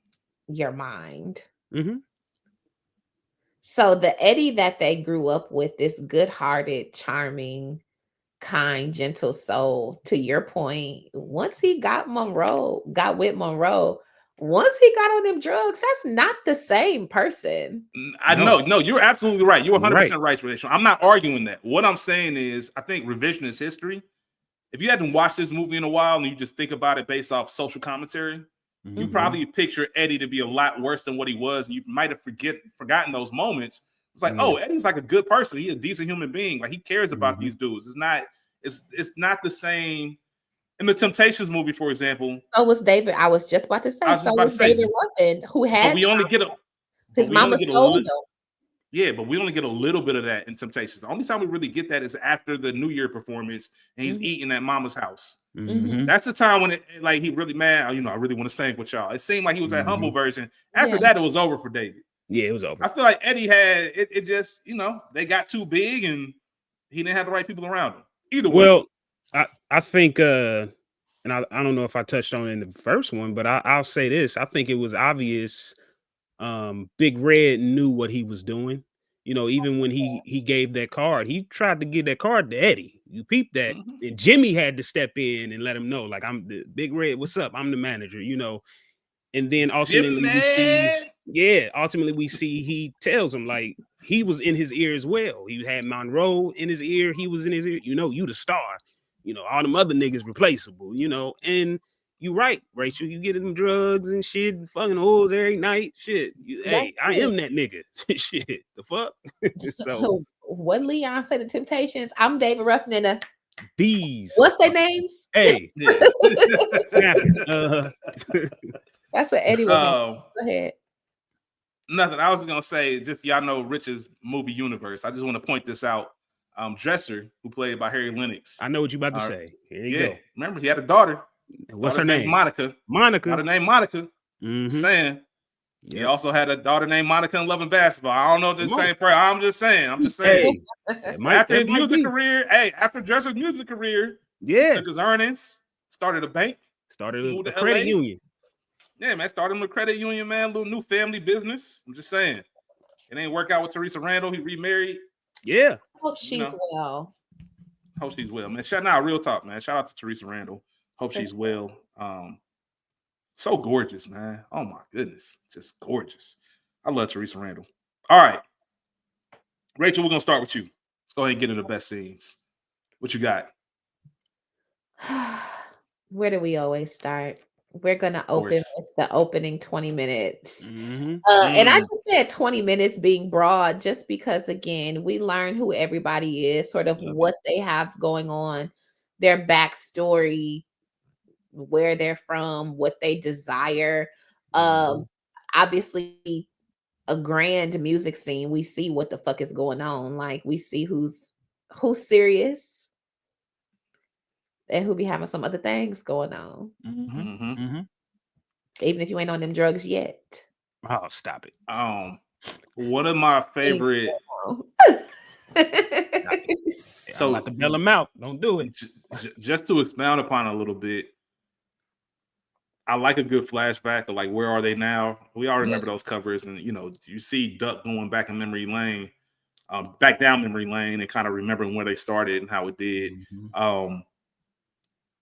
your mind. So the Eddie that they grew up with, this good-hearted, charming, kind, gentle soul, to your point, once he got with Monroe, once he got on them drugs, that's not the same person. I know. No, you're absolutely right. You're 100% right, Rachel. I'm not arguing that. What I'm saying is, I think revisionist history, if you hadn't watched this movie in a while and you just think about it based off social commentary, you probably picture Eddie to be a lot worse than what he was. And you might have forgotten those moments. It's like, oh, Eddie's like a good person. He's a decent human being. Like, he cares about these dudes. It's not the same. In the Temptations movie, for example. So was David. I was just about to say. So was David Ruffin, who had we only get his mama sold him. Yeah, but we only get a little bit of that in Temptations. The only time we really get that is after the New Year performance and he's eating at mama's house. That's the time when he really mad. You know, I really want to sing with y'all. It seemed like he was that humble version. After that, it was over for David. Yeah, it was over. I feel like Eddie had it just, you know, they got too big and he didn't have the right people around him. Either way. Well, I think and I don't know if I touched on it in the first one, but I'll say this. I think it was obvious Big Red knew what he was doing. You know, even when he gave that card, he tried to give that card to Eddie. You peeped that. And Jimmy had to step in and let him know, like, I'm the Big Red, what's up? I'm the manager, you know. And then ultimately we see he tells him, like, he was in his ear as well. He had Monroe in his ear, he was in his ear, you know, you the star. You know, all them other niggas replaceable, you know. And you right, Rachel. You get them drugs and shit, fucking hoes every night. Shit. Hey, I am that nigga. Shit. The fuck? Just so. What Leon said, the Temptations. I'm David Ruffin and the Bees. What's their names? Hey. That's what Eddie was. Go ahead. Nothing. I was gonna say, just y'all know Rich's movie universe. I just want to point this out. Dresser, who played by Harry Lennox. I know what you about to say. Here you go. Remember, he had a daughter. What's her name? Monica. Daughter named Monica. Saying. He also had a daughter named Monica in Love and Basketball. I don't know if this same prayer. I'm just saying. Hey, after his music career, after Dresser's music career, he took his earnings, started a bank, started a credit union. Yeah, man, started him a credit union, man, little new family business. I'm just saying. It ain't work out with Teresa Randall. He remarried. Yeah. Hope she's well. Hope she's well, man. Shout out, real talk, man. Shout out to Teresa Randall. Hope she's well. So gorgeous, man. Oh my goodness. Just gorgeous. I love Teresa Randall. All right. Rachel, we're gonna start with you. Let's go ahead and get into the best scenes. What you got? Where do we always start? We're gonna open with the opening 20 minutes. And I just said 20 minutes being broad just because, again, we learn who everybody is, sort of what they have going on, their backstory, where they're from, what they desire. Obviously, a grand music scene. We see what the fuck is going on. Like, we see who's serious and who be having some other things going on. Even if you ain't on them drugs yet. Oh, stop it. One of my favorite. So I'm about to bail them out. Don't do it. Just to expound upon it a little bit, I like a good flashback of, like, where are they now? We all remember those covers, and you know, you see Duck going back in memory lane, back down memory lane, and kind of remembering where they started and how it did.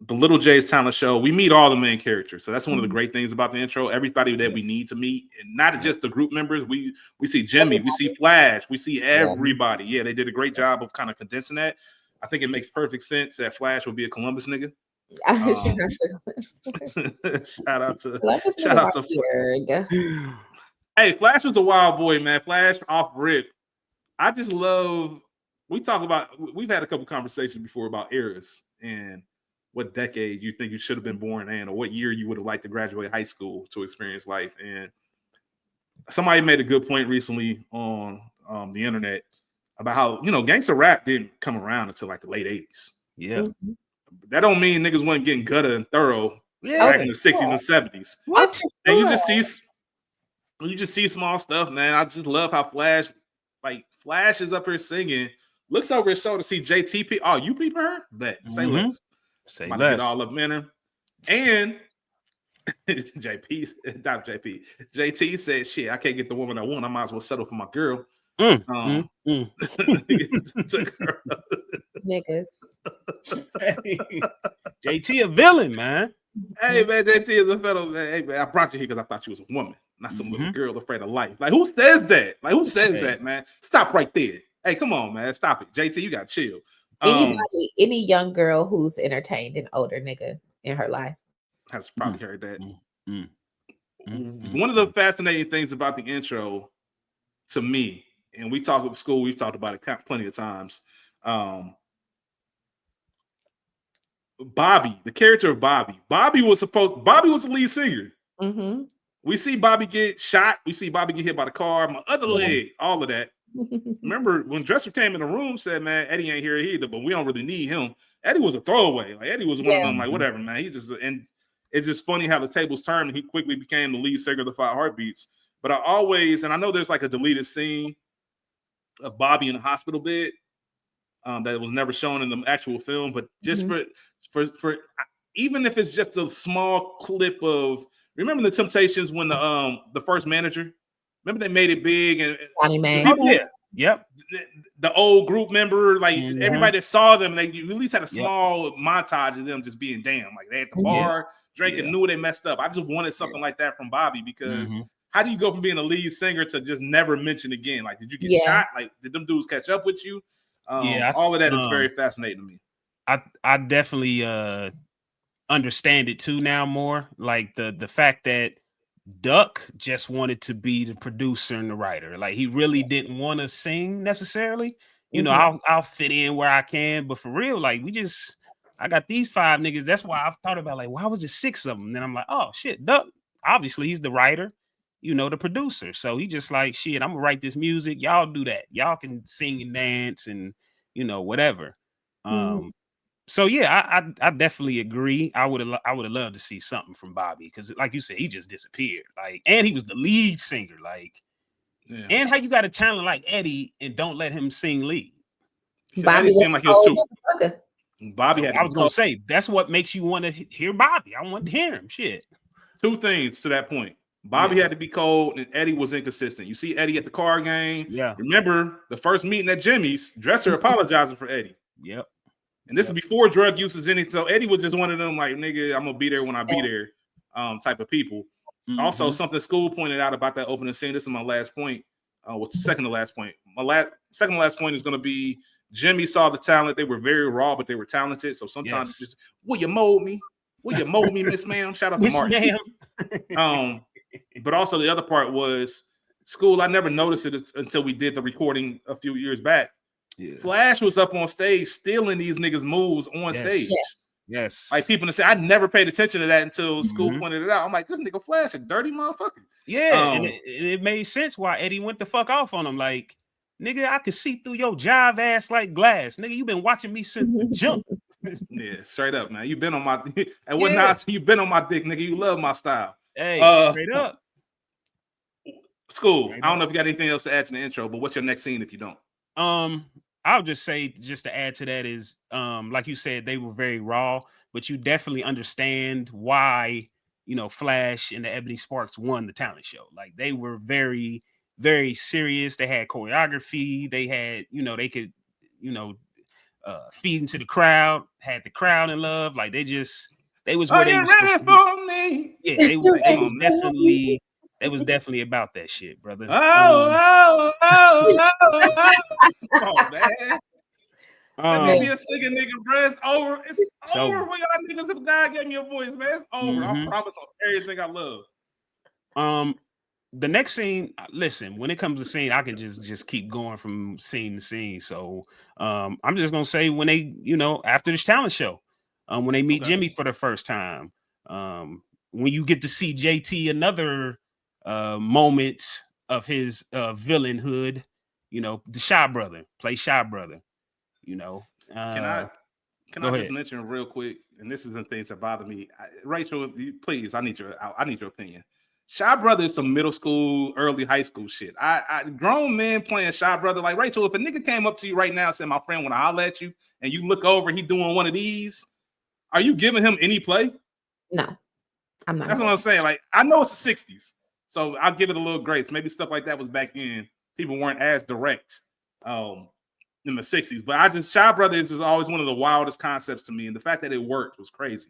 The Little J's talent show, we meet all the main characters. So that's one of the great things about the intro. Everybody that we need to meet, and not just the group members. We see Jimmy, we see Flash, we see everybody. Yeah, they did a great job of kind of condensing that. I think it makes perfect sense that Flash would be a Columbus nigga. Shout out to Flash. Hey, Flash was a wild boy, man. Flash off rip. I just love. We've had a couple conversations before about eras and what decade you think you should have been born in, or what year you would have liked to graduate high school to experience life. And somebody made a good point recently on the internet about how, you know, gangster rap didn't come around until like the late 80s. Yeah. That don't mean niggas wasn't getting gutter and thorough back in the 60s and 70s. What? And you just see small stuff, man. I just love how Flash is up here singing, looks over his shoulder, see JT. Oh, you peeping her? Bet. Say less. Say less. Get all up in her. And JT said, shit, I can't get the woman I want. I might as well settle for my girl. Niggas. JT a villain, man. Hey man, JT is a fellow man. Hey man, I brought you here because I thought you was a woman, not some little girl afraid of life. Like who says that? Like who says that, man? Stop right there. Hey, come on, man. Stop it. JT, you got chill. Any young girl who's entertained an older nigga in her life has probably heard that. One of the fascinating things about the intro to me, and we talked with school, we've talked about it plenty of times. Bobby, the character of Bobby was the lead singer. Mm-hmm. We see Bobby get shot. We see Bobby get hit by the car. My other leg, all of that. Remember when Dresser came in the room, said, "Man, Eddie ain't here either, but we don't really need him." Eddie was a throwaway. Like Eddie was one of them. Like whatever, man. He just and it's just funny how the tables turned. And he quickly became the lead singer of the Five Heartbeats. But I always, and I know there's like a deleted scene of Bobby in the hospital bed that was never shown in the actual film. But just for even if it's just a small clip of, remember the Temptations when the first manager, remember they made it big and the old group member, like everybody that saw them, they at least had a small montage of them just being damn, like they at the bar drinking, knew they messed up. I just wanted something like that from Bobby because how do you go from being a lead singer to just never mention again? Like, did you get shot? Like, did them dudes catch up with you? All of that is very fascinating to me. I definitely understand it too now more. Like the fact that Duck just wanted to be the producer and the writer. Like he really didn't want to sing necessarily. You know, I'll fit in where I can, but for real, like I got these 5 niggas. That's why I've thought about like, why was it 6 of them? Then I'm like, oh shit, Duck. Obviously, he's the writer, you know, the producer. So he just like, shit, I'm gonna write this music. Y'all do that. Y'all can sing and dance and whatever. So yeah, I definitely agree. I would have loved to see something from Bobby because, like you said, he just disappeared. Like, and he was the lead singer. Like, and how you got a talent like Eddie and don't let him sing lead? Bobby seemed like he was too. Bobby I was gonna say that's what makes you want to hear Bobby. I want to hear him. Shit. 2 things to that point. Bobby had to be cold, and Eddie was inconsistent. You see Eddie at the car game. Yeah. Remember the first meeting at Jimmy's, Dresser apologizing for Eddie. Yep. And this is before drug use is anything. So Eddie was just one of them, like, nigga, I'm gonna be there when I be there, type of people. Also, something Skool pointed out about that opening scene. This is my last point. What's second to last point? Second to last point is gonna be Jimmy saw the talent. They were very raw, but they were talented. So sometimes it's just, will you mold me? Will you mold me, Miss Ma'am? Shout out to Martin. But also the other part was Skool. I never noticed it until we did the recording a few years back. Flash was up on stage stealing these niggas' moves on stage. Yes. Like people to say, I never paid attention to that until Skool pointed it out. I'm like, this nigga Flash a dirty motherfucker. Yeah, and it made sense why Eddie went the fuck off on him. Like, nigga, I could see through your jive ass like glass. Nigga, you been watching me since the jump. Yeah, straight up, man. You've been on my and what not you've been on my dick, nigga. You love my style. Hey, straight up. Skool. I don't know if you got anything else to add to the intro, but what's your next scene if you don't? I'll just say, just to add to that is, like you said, they were very raw, but you definitely understand why, Flash and the Ebony Sparks won the talent show. Like they were very, very serious. They had choreography. They had, they could, feed into the crowd, had the crowd in love. Like they was where they were ready for me. Yeah, they was definitely about that shit, brother. Oh, man. Let me be a singing nigga, bro. It's over. It's over for y'all niggas. If God gave me a voice, man, it's over. I promise on everything I love. The next scene, listen, when it comes to scene, I can just keep going from scene to scene. So I'm just gonna say when they, after this talent show, when they meet Jimmy for the first time, when you get to see JT another moment of his villainhood, the Shy Brother, play Shy Brother, Can I just mention real quick, and this is the things that bother me. Rachel, please, I need your opinion. Shy Brother is some middle school, early high school shit. I grown men playing Shy Brother. Like, Rachel, if a nigga came up to you right now and said, my friend want to holler at you, and you look over, he doing one of these, are you giving him any play? No, I'm not. That's what I'm saying. Like, I know it's the 60s, so I'll give it a little grace. Maybe stuff like that was back in. People weren't as direct in the 60s. But Shy Brothers is always one of the wildest concepts to me. And the fact that it worked was crazy.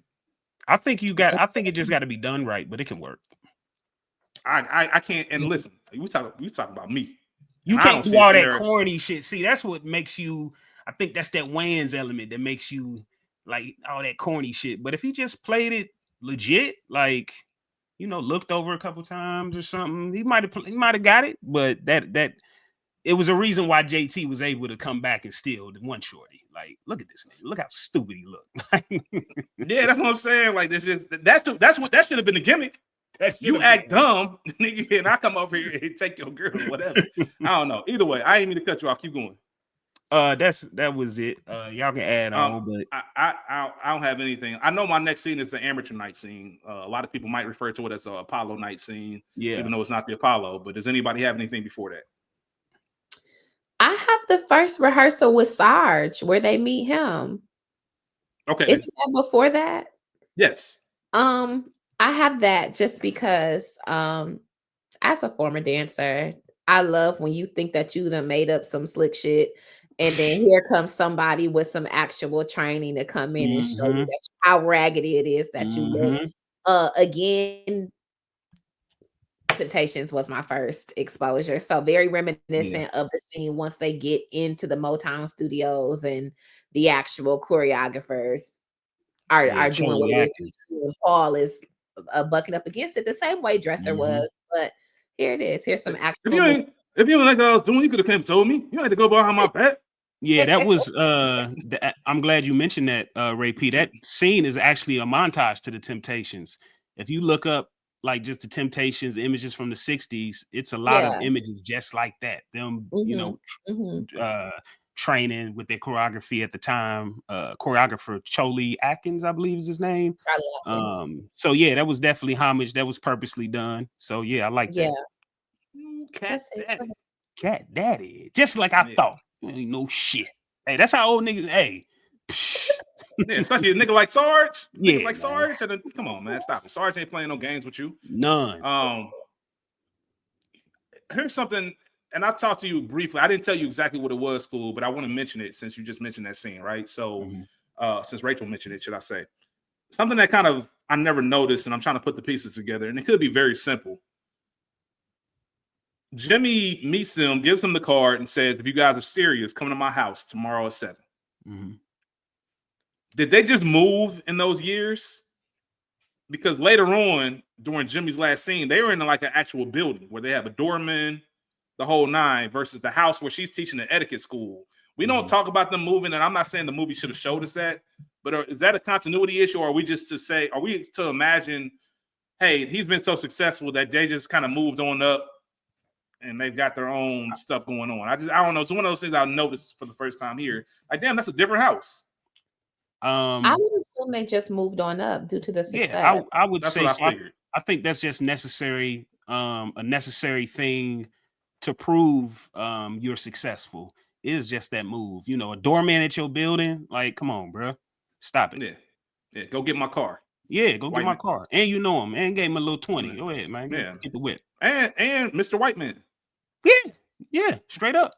I think it just got to be done right, but it can work. I can't. And listen, we talk about me. You can't do all that corny shit. See, that's what makes you. I think that's that Wayans element that makes you like all that corny shit. But if he just played it legit, like looked over a couple times or something, he might have got it. But that it was a reason why JT was able to come back and steal the one shorty. Like, look at this nigga. Look how stupid he looked. Yeah, that's what I'm saying. Like, that's what that should have been the gimmick. You act dumb, nigga, and I come over here and take your girl or whatever. I don't know. Either way, I ain't mean to cut you off. Keep going. That was it. Y'all can add on, but I don't have anything. I know my next scene is the amateur night scene. A lot of people might refer to it as the Apollo night scene, even though it's not the Apollo. But does anybody have anything before that? I have the first rehearsal with Sarge where they meet him. Okay, isn't that before that? Yes. I have that just because as a former dancer, I love when you think that you done made up some slick shit, and then here comes somebody with some actual training to come in and show you how raggedy it is that you look. Again, Temptations was my first exposure, so very reminiscent of the scene once they get into the Motown studios and the actual choreographers are doing what it is. And Paul is bucking up against it the same way Dresser was, but here it is. Here's some actual. If you like what I was doing, you could have came and told me. You had to go behind my back. Yeah, that was. I'm glad you mentioned that, Ray P. That scene is actually a montage to the Temptations. If you look up like just the Temptations images from the 60s, it's a lot of images just like that. Them, training with their choreography at the time. Choreographer Charlie Atkins, I believe is his name. So yeah, that was definitely homage. That was purposely done. So yeah, I like that. Cat Daddy. Just like I thought. Ain't no shit. Hey, that's how old niggas. Hey. Yeah, especially a nigga like Sarge. Yeah, like Sarge. And come on, man, stop it. Sarge ain't playing no games with you. None. Here's something, and I talked to you briefly. I didn't tell you exactly what it was, Skool, but I want to mention it since you just mentioned that scene, right? So, since Rachel mentioned it, should I say something that kind of I never noticed, and I'm trying to put the pieces together, and it could be very simple. Jimmy meets them, gives them the card, and says, "If you guys are serious, come to my house tomorrow at 7." Did they just move in those years? Because later on, during Jimmy's last scene, they were in like an actual building where they have a doorman, the whole nine, versus the house where she's teaching the etiquette school. We don't talk about them moving, and I'm not saying the movie should have showed us that, but is that a continuity issue, or are we to imagine, hey, he's been so successful that they just kind of moved on up and they've got their own stuff going on? I don't know. It's one of those things I noticed for the first time here. Like, damn, that's a different house. I would assume they just moved on up due to the success. Yeah, I would say so. I think that's just necessary, a necessary thing to prove you're successful is just that move. A doorman at your building, like, come on, bro. Stop it. Yeah, go get my car. Yeah, go get my car. And you know him, and gave him a little 20. Go ahead, man. Get the whip. And Mr. White Man. Yeah, straight up.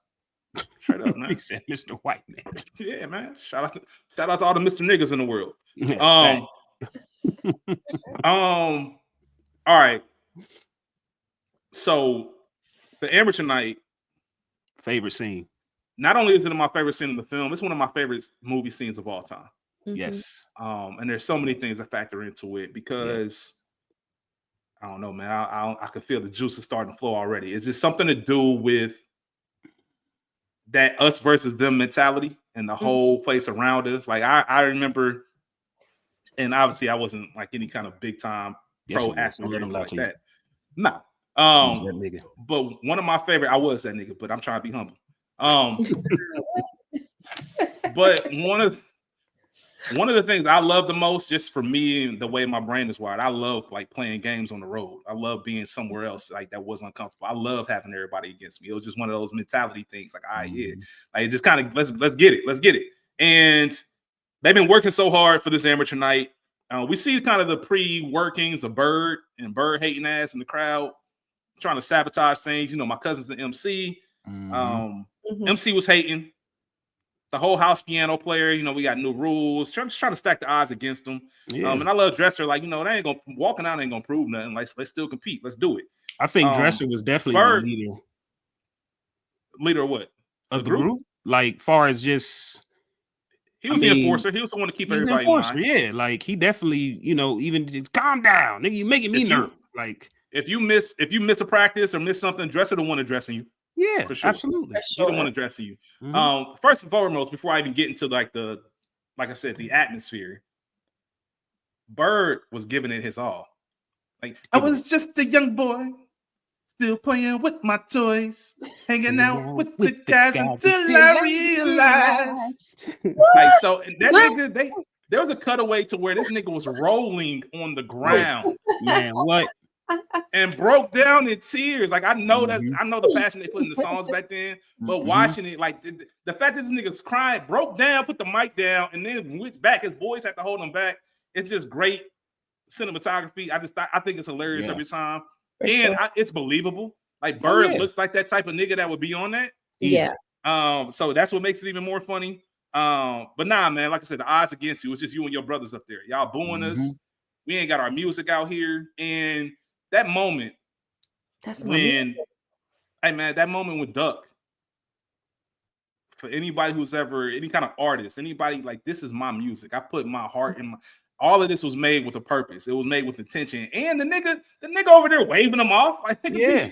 Straight up, man. He said Mr. White Man. Yeah, man. Shout out to all the Mr. Niggas in the world. All right. So the amateur night. Favorite scene. Not only is it my favorite scene in the film, it's one of my favorite movie scenes of all time. Yes. And there's so many things that factor into it because I don't know, man. I can feel the juices starting to flow already. Is this something to do with that us versus them mentality and the whole place around us? Like I remember, and obviously I wasn't like any kind of big time pro athlete or anything like that. No. That nigga. But one of my favorite, I was that nigga, but I'm trying to be humble. But one of the things I love the most, just for me and the way my brain is wired, I love like playing games on the road. I love being somewhere else like that was uncomfortable. I love having everybody against me. It was just one of those mentality things. Like, like just kind of let's get it. And they've been working so hard for this amateur night. We see kind of the pre-workings of Bird and Bird hating ass in the crowd, trying to sabotage things. My cousin's the MC. MC was hating. the whole house piano player. You know, we got new rules. Just trying to stack the odds against them. Yeah. And I love Dresser. Like, you know, they ain't gonna walking out ain't gonna prove nothing. Like, let's still compete. Let's do it. I think Dresser was definitely Bird, the leader. Leader of what? Of the group? Like, far as just. He was the enforcer. He was the one to keep everybody in line. Yeah, like he definitely, you know, even just calm down, nigga. You making me nervous. Like if you miss a practice or miss something, Dresser the one addressing you. Yeah, for sure. Absolutely. He the one addressing you. First and foremost, before I even get into like I said, the atmosphere, Bird was giving it his all. Like, I was just a young boy, still playing with my toys, hanging out with the guys until I realized. Like, so that nigga, there was a cutaway to where this nigga was rolling on the ground. Man, what? And broke down in tears. Like, I know that I know the passion they put in the songs back then, but watching it, like the fact that this nigga's crying, broke down, put the mic down, and then went back. His boys had to hold him back. It's just great cinematography. I think it's hilarious every time. And it's believable. Like, Bird looks like that type of nigga that would be on that. Yeah. So that's what makes it even more funny. But nah, man, like I said, the odds against you. It's just you and your brothers up there. Y'all booing us. We ain't got our music out here. And that moment, that's when, hey man, that moment with Duck, for anybody who's ever any kind of artist, anybody like, this is my music. I put my heart in all of this was made with a purpose. It was made with intention. And the nigga over there waving them off, like,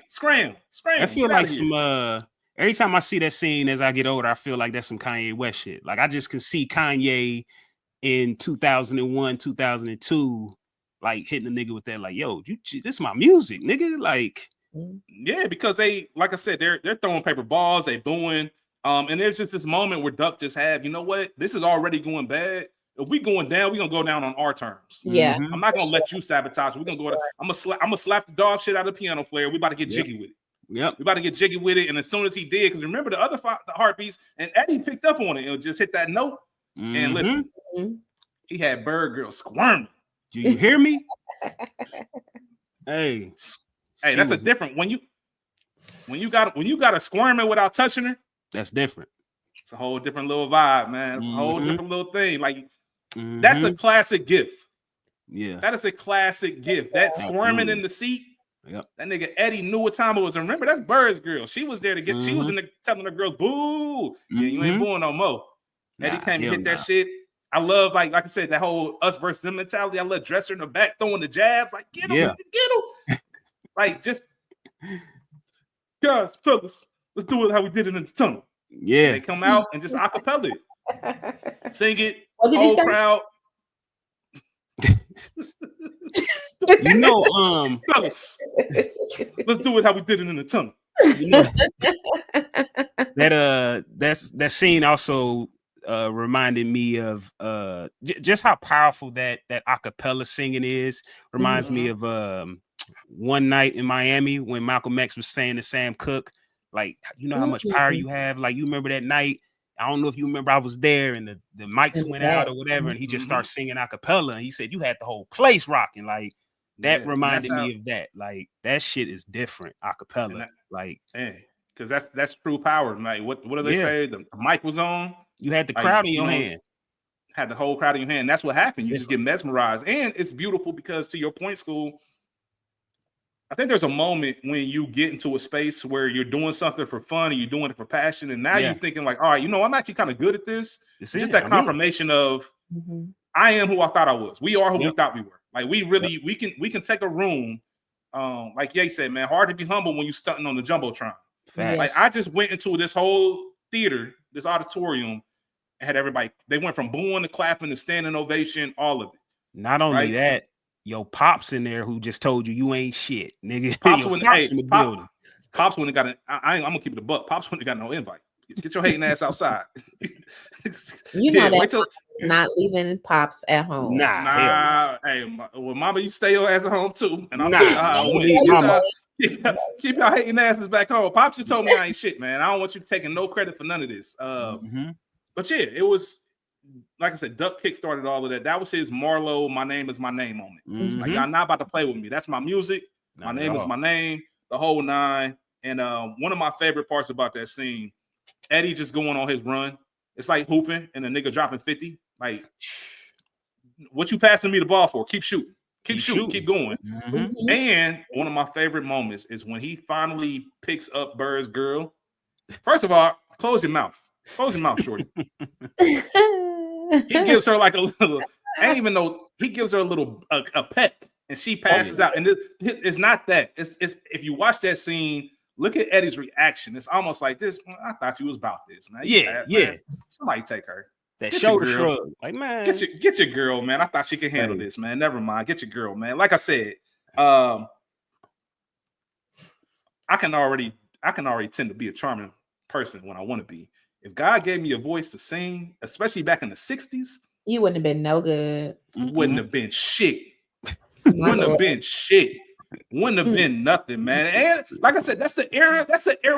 scram. I feel like some every time I see that scene as I get older, I feel like that's some Kanye West shit. Like, I just can see Kanye in 2001, 2002. Like, hitting the nigga with that, like, yo, this is my music, nigga. Like, yeah, because they, like I said, they're throwing paper balls, they booing. And there's just this moment where Duck just had, you know what? This is already going bad. If we going down, we're gonna go down on our terms. Yeah. I'm not gonna let you sabotage. We're gonna go. I'm gonna slap the dog shit out of the piano player. We about to get jiggy with it. Yep. We about to get jiggy with it. And as soon as he did, because remember the other the heartbeats, and Eddie picked up on it and just hit that note. And listen, he had Bird Girl squirming. Do you hear me? Hey, that's a different when you got a squirming without touching her. That's different. It's a whole different little vibe, man. It's a whole different little thing. Like, that's a classic gift. Yeah, that is a classic gift. That squirming in the seat. Yep. That nigga Eddie knew what time it was. And remember, that's Bird's girl. She was there to get. She was in the telling the girls, "Boo! Yeah, you ain't booing no more." Eddie came and hit that shit. I love, like I said, that whole us versus them mentality. I love Dresser in the back throwing the jabs, like, get him, get him. Like, just, guys, fellas, let's do it how we did it in the tunnel. Yeah. And they come out and just acapella it. Sing it, what did whole crowd. You know, fellas, let's do it how we did it in the tunnel. You know, that scene also reminded me of just how powerful that acapella singing is. Reminds me of One Night in Miami when Malcolm X was saying to Sam Cooke, like, you know how much power you have. Like, you remember that night? I don't know if you remember, I was there and the mics went out or whatever, and he just started singing acapella, and he said you had the whole place rocking. Like, that reminded me of that. Like, that shit is different, acapella. Like, because that's true power. Like, what do they say? The mic was on. You had the crowd in your hand. Had the whole crowd in your hand. That's what happened. You just get mesmerized. And it's beautiful because, to your point, Skool, I think there's a moment when you get into a space where you're doing something for fun and you're doing it for passion. And now you're thinking like, all right, you know, I'm actually kind of good at this. It's just that confirmation of I am who I thought I was. We are who we thought we were. Like, we really, we can take a room. Like Ye said, man, hard to be humble when you're stunting on the Jumbotron. Like, I just went into this whole theater, this auditorium, and had everybody, they went from booing to clapping to standing ovation, all of it. Not only that, your pops in there who just told you ain't shit, nigga. Pops in the building. Pops wouldn't got I'm gonna keep it a buck. Pops wouldn't got no invite. Get your hating ass outside. You know that not leaving Pops at home. Nah. Hey, well, Mama, you stay your ass at home too. And I'm Mama. Keep y'all hating asses back home. Pops just told me I ain't shit, man. I don't want you taking no credit for none of this. But yeah, it was, like I said, Duck kickstarted all of that. That was his Marlo, my name is my name moment. Like, y'all not about to play with me. That's my music. My name is my name. The whole nine. And one of my favorite parts about that scene, Eddie just going on his run. It's like hooping and a nigga dropping 50. Like, what you passing me the ball for? Keep shooting. Keep shooting. Keep going. Mm-hmm. And one of my favorite moments is when he finally picks up Bird's girl. First of all, close your mouth. Close your mouth, shorty. He gives her like a little, I ain't even know, he gives her a little a peck and she passes out. And it's not that. It's if you watch that scene, look at Eddie's reaction. It's almost like this. I thought you was about this, man. Man. Somebody take her. That shoulder shrug. Like, man. Get your girl, man. I thought she could handle this, man. Never mind. Get your girl, man. Like I said, I can already tend to be a charming person when I want to be. If God gave me a voice to sing, especially back in the 60s, you wouldn't have been no good. Wouldn't have been shit. Wouldn't have been shit. Wouldn't have been nothing, man. And like I said, that's the era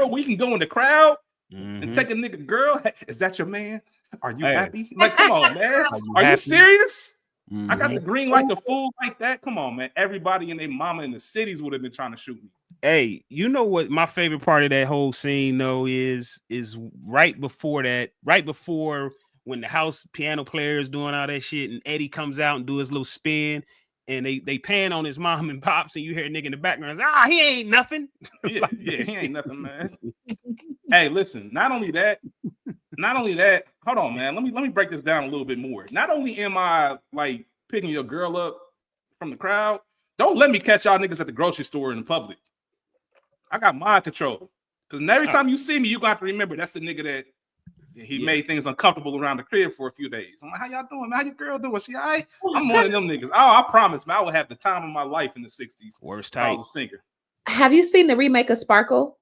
where you can go in the crowd and take a nigga girl. Hey, is that your man? Are you happy? Like, come on, man. Are you serious? I got the green like a fool like that. Come on, man. Everybody and their mama in the cities would have been trying to shoot me. Hey, you know what my favorite part of that whole scene though is right before when the house piano player is doing all that shit and Eddie comes out and do his little spin and they pan on his mom and pops and you hear a nigga in the background, he ain't nothing. Yeah, he ain't nothing, man. Hey, listen, not only that, hold on, man. Let me break this down a little bit more. Not only am I like picking your girl up from the crowd, don't let me catch y'all niggas at the grocery store in the public. I got mind control. Because every time you see me, you got to remember that's the nigga that he made things uncomfortable around the crib for a few days. I'm like, how y'all doing, man? How your girl doing? She all right? I'm one of them niggas. Oh, I promise, man. I would have the time of my life in the 60s. Worst type. I was a singer. Have you seen the remake of Sparkle?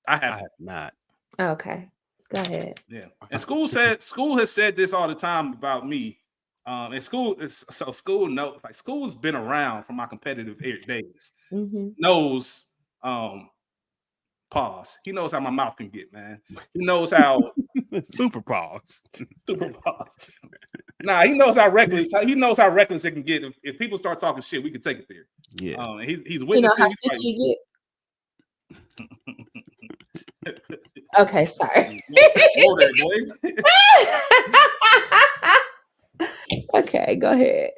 I have not. Okay. Go ahead. Yeah. And Skool has said this all the time about me. And Skool knows, like, Skool's been around from my competitive days. Knows pause. He knows how my mouth can get, man. He knows how super pause. Nah, he knows how reckless it can get. If people start talking shit, we can take it there. Yeah. He's witnessing. Okay, sorry. Okay, go ahead.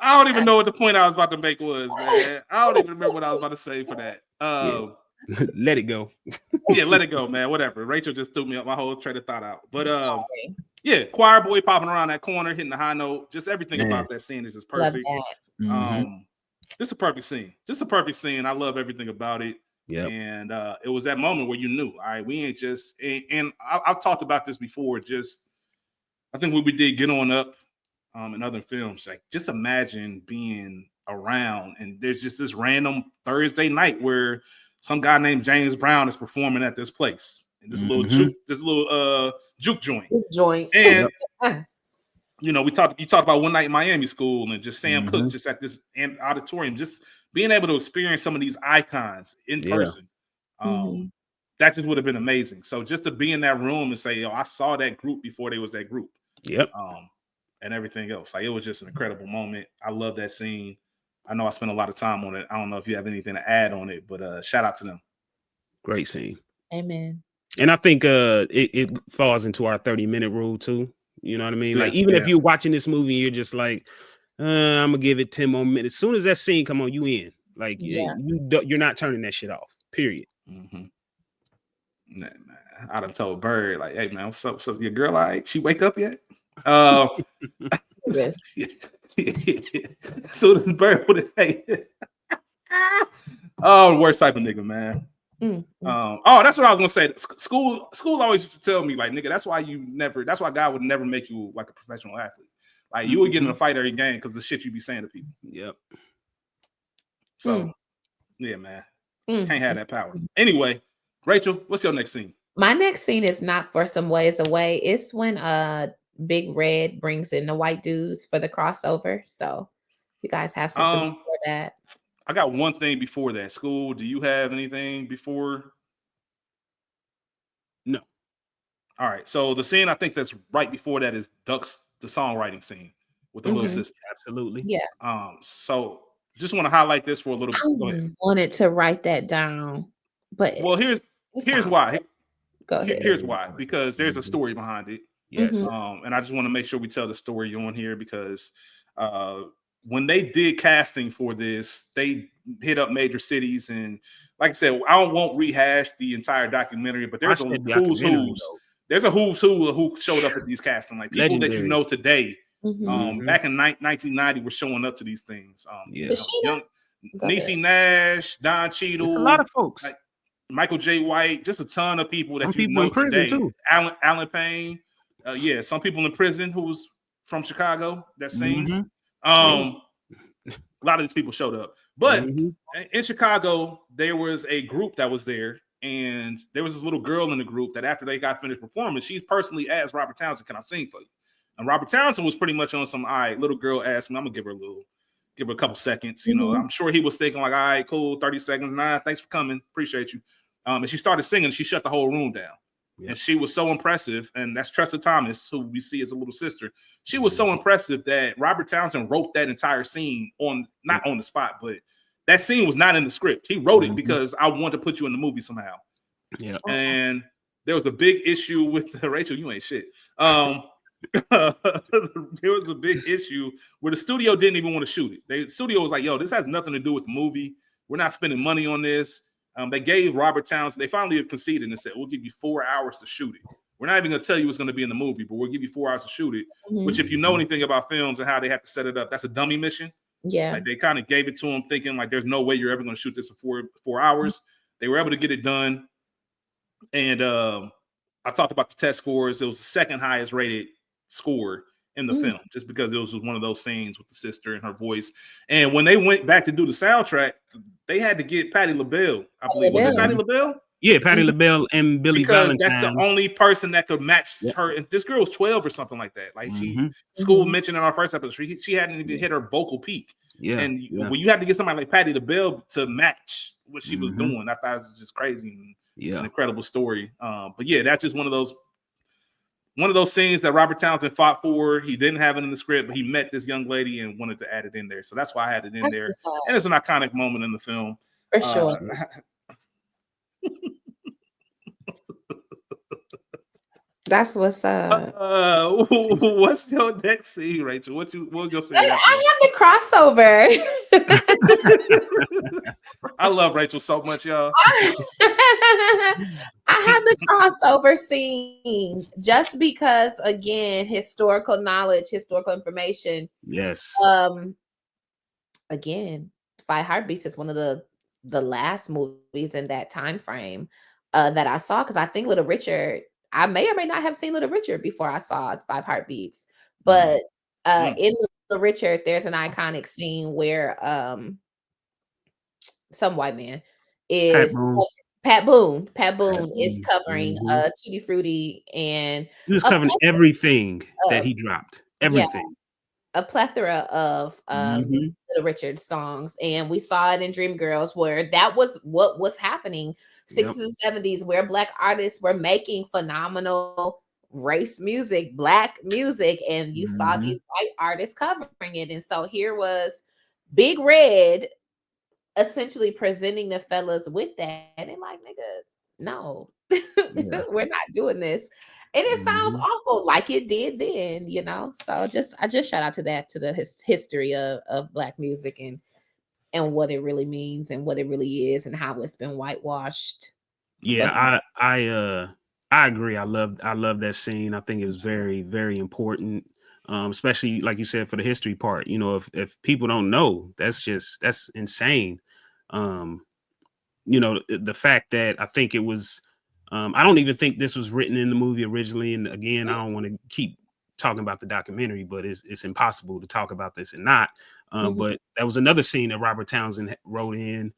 I don't even know what the point I was about to make was, man. I don't even remember what I was about to say for that. Let it go. Yeah, let it go, man. Whatever. Rachel just threw me up my whole train of thought out. But yeah, choir boy popping around that corner, hitting the high note. Just everything about that scene is just perfect. Just a perfect scene. Just a perfect scene. I love everything about it. Yeah. And it was that moment where you knew, all right, we ain't just and I've talked about this before. Just I think when we did Get On Up in other films, like just imagine being around and there's just this random Thursday night where some guy named James Brown is performing at this place. And this little juke joint. And you know, you talked about One Night in Miami School and just Sam Cooke just at this auditorium, just being able to experience some of these icons in person. That just would have been amazing. So just to be in that room and say, yo, I saw that group before they was that group. Yep. And everything else. Like it was just an incredible moment. I love that scene. I know I spent a lot of time on it. I don't know if you have anything to add on it, but shout out to them. Great scene. Amen. And I think it falls into our 30-minute rule too. You know what I mean? Like even if you're watching this movie, you're just like, I'm gonna give it 10 more minutes. As soon as that scene come on, you in. Like you're not turning that shit off. Period. Nah, man. I done told Bird like, hey man, what's up? So your girl, all right? She wake up yet? As soon as Bird would have, hey. Oh, worst type of nigga, man. That's what I was gonna say. School always used to tell me, like, nigga, that's why God would never make you like a professional athlete. Like you would get in a fight every game because the shit you be saying to people. Yep. So yeah, man. Can't have that power. Anyway, Rachel, what's your next scene? My next scene is not for some ways away. It's when Big Red brings in the white dudes for the crossover. So you guys have something before that. I got one thing before that. Skool, do you have anything before? No. All right. So the scene I think that's right before that is Duck's the songwriting scene with the little sister. Absolutely. Yeah. So just want to highlight this for a little bit. Go ahead. I wanted to write that down, but well, here's why. Go ahead. Here's why. Because there's a story behind it. Yes. And I just want to make sure we tell the story on here because when they did casting for this, they hit up major cities and, like I said, I won't rehash the entire documentary, but there's a who's who showed up at these casting, like people that you know today. Back in 1990, were showing up to these things. Young Niecy Nash, Don Cheadle, a lot of folks, like Michael J. White, just a ton of people that you know today. Too. Alan Payne, some people in prison who was from Chicago that sings. A lot of these people showed up, but in Chicago, there was a group that was there, and there was this little girl in the group that after they got finished performing, she personally asked Robert Townsend, "Can I sing for you?" And Robert Townsend was pretty much on some, all right, little girl asked me, I'm gonna give her a couple seconds. You know, I'm sure he was thinking like, all right, cool, 30 seconds. Nah, thanks for coming. Appreciate you. And she started singing. She shut the whole room down. And she was so impressive. And that's Tressa Thomas, who we see as a little sister. She was so impressive that Robert Townsend wrote that entire scene not on the spot, but that scene was not in the script. He wrote it because I want to put you in the movie somehow. Yeah. And there was a big issue with Rachel. You ain't shit. There was a big issue where the studio didn't even want to shoot it. The studio was like, yo, this has nothing to do with the movie. We're not spending money on this. They gave Robert Townsend, they finally conceded and said, we'll give you 4 hours to shoot it. We're not even going to tell you what's going to be in the movie, but we'll give you 4 hours to shoot it, which if you know anything about films and how they have to set it up, that's a dummy mission. Yeah. Like they kind of gave it to him thinking like there's no way you're ever going to shoot this in 4 hours. They were able to get it done. And I talked about the test scores. It was the second highest rated score in the film, just because it was one of those scenes with the sister and her voice. And when they went back to do the soundtrack, they had to get Patti LaBelle. I believe was it Patti LaBelle? Yeah, Patti LaBelle and Billy Valentine. That's the only person that could match her. And this girl was 12 or something like that. Like Skool mentioned in our first episode, she hadn't even hit her vocal peak. Yeah. And when you have to get somebody like Patti LaBelle to match what she was doing, I thought it was just crazy and an incredible story. But yeah, that's just one of those scenes that Robert Townsend fought for. He didn't have it in the script, but he met this young lady and wanted to add it in there. So that's why I had it in there. And it's an iconic moment in the film. For sure. That's what's up. What's your next scene, Rachel? What was your scene? I have the crossover. I love Rachel so much, y'all. I had the crossover scene just because, again, historical knowledge, historical information. Yes. Again, 5 Heartbeats is one of the last movies in that time frame that I saw, because I think Little Richard, I may or may not have seen Little Richard before I saw 5 Heartbeats. But in Little Richard, there's an iconic scene where some white man is Pat Boone is covering Tutti Frutti, and he was covering everything that he dropped. Everything. A plethora of Little Richard songs, and we saw it in Dreamgirls, where that was what was happening 60s and 70s, where Black artists were making phenomenal race music, Black music, and you saw these white artists covering it. And so here was Big Red essentially presenting the fellas with that, and like, nigga, no, we're not doing this. And it sounds awful, like it did then, you know. So I just shout out to that, to the history of Black music and what it really means and what it really is and how it's been whitewashed. Yeah, I agree. I love that scene. I think it was very, very important, especially like you said, for the history part. You know, if people don't know, that's insane. You know, the fact that I think it was. I don't even think this was written in the movie originally. And again, I don't want to keep talking about the documentary, but it's impossible to talk about this and not. But that was another scene that Robert Townsend wrote in,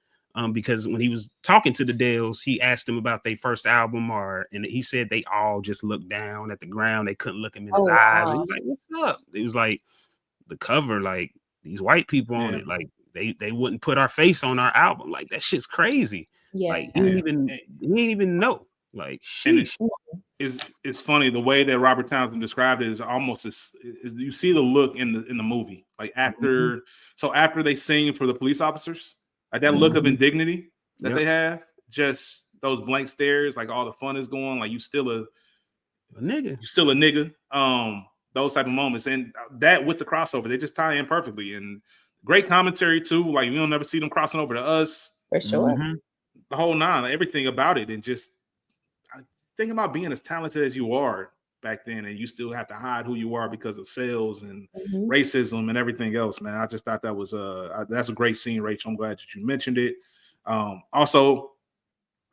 because when he was talking to the Dales, he asked them about their first album, and he said they all just looked down at the ground. They couldn't look him in his eyes. And he was like, "What's up?" It was like the cover, like these white people on it, like they wouldn't put our face on our album. Like that shit's crazy. Yeah, like he didn't even know. Like, it's funny the way that Robert Townsend described it is almost is you see the look in the movie, like after they sing for the police officers, like that look of indignity that they have, just those blank stares, like all the fun is going, like you still a nigga. You still a nigga. Those type of moments, and that with the crossover, they just tie in perfectly. And great commentary too. Like we don't never see them crossing over to us. For sure. The whole nine, everything about it, and just think about being as talented as you are back then, and you still have to hide who you are because of sales and racism and everything else. Man, I just thought that was that's a great scene, Rachel. I'm glad that you mentioned it. Also,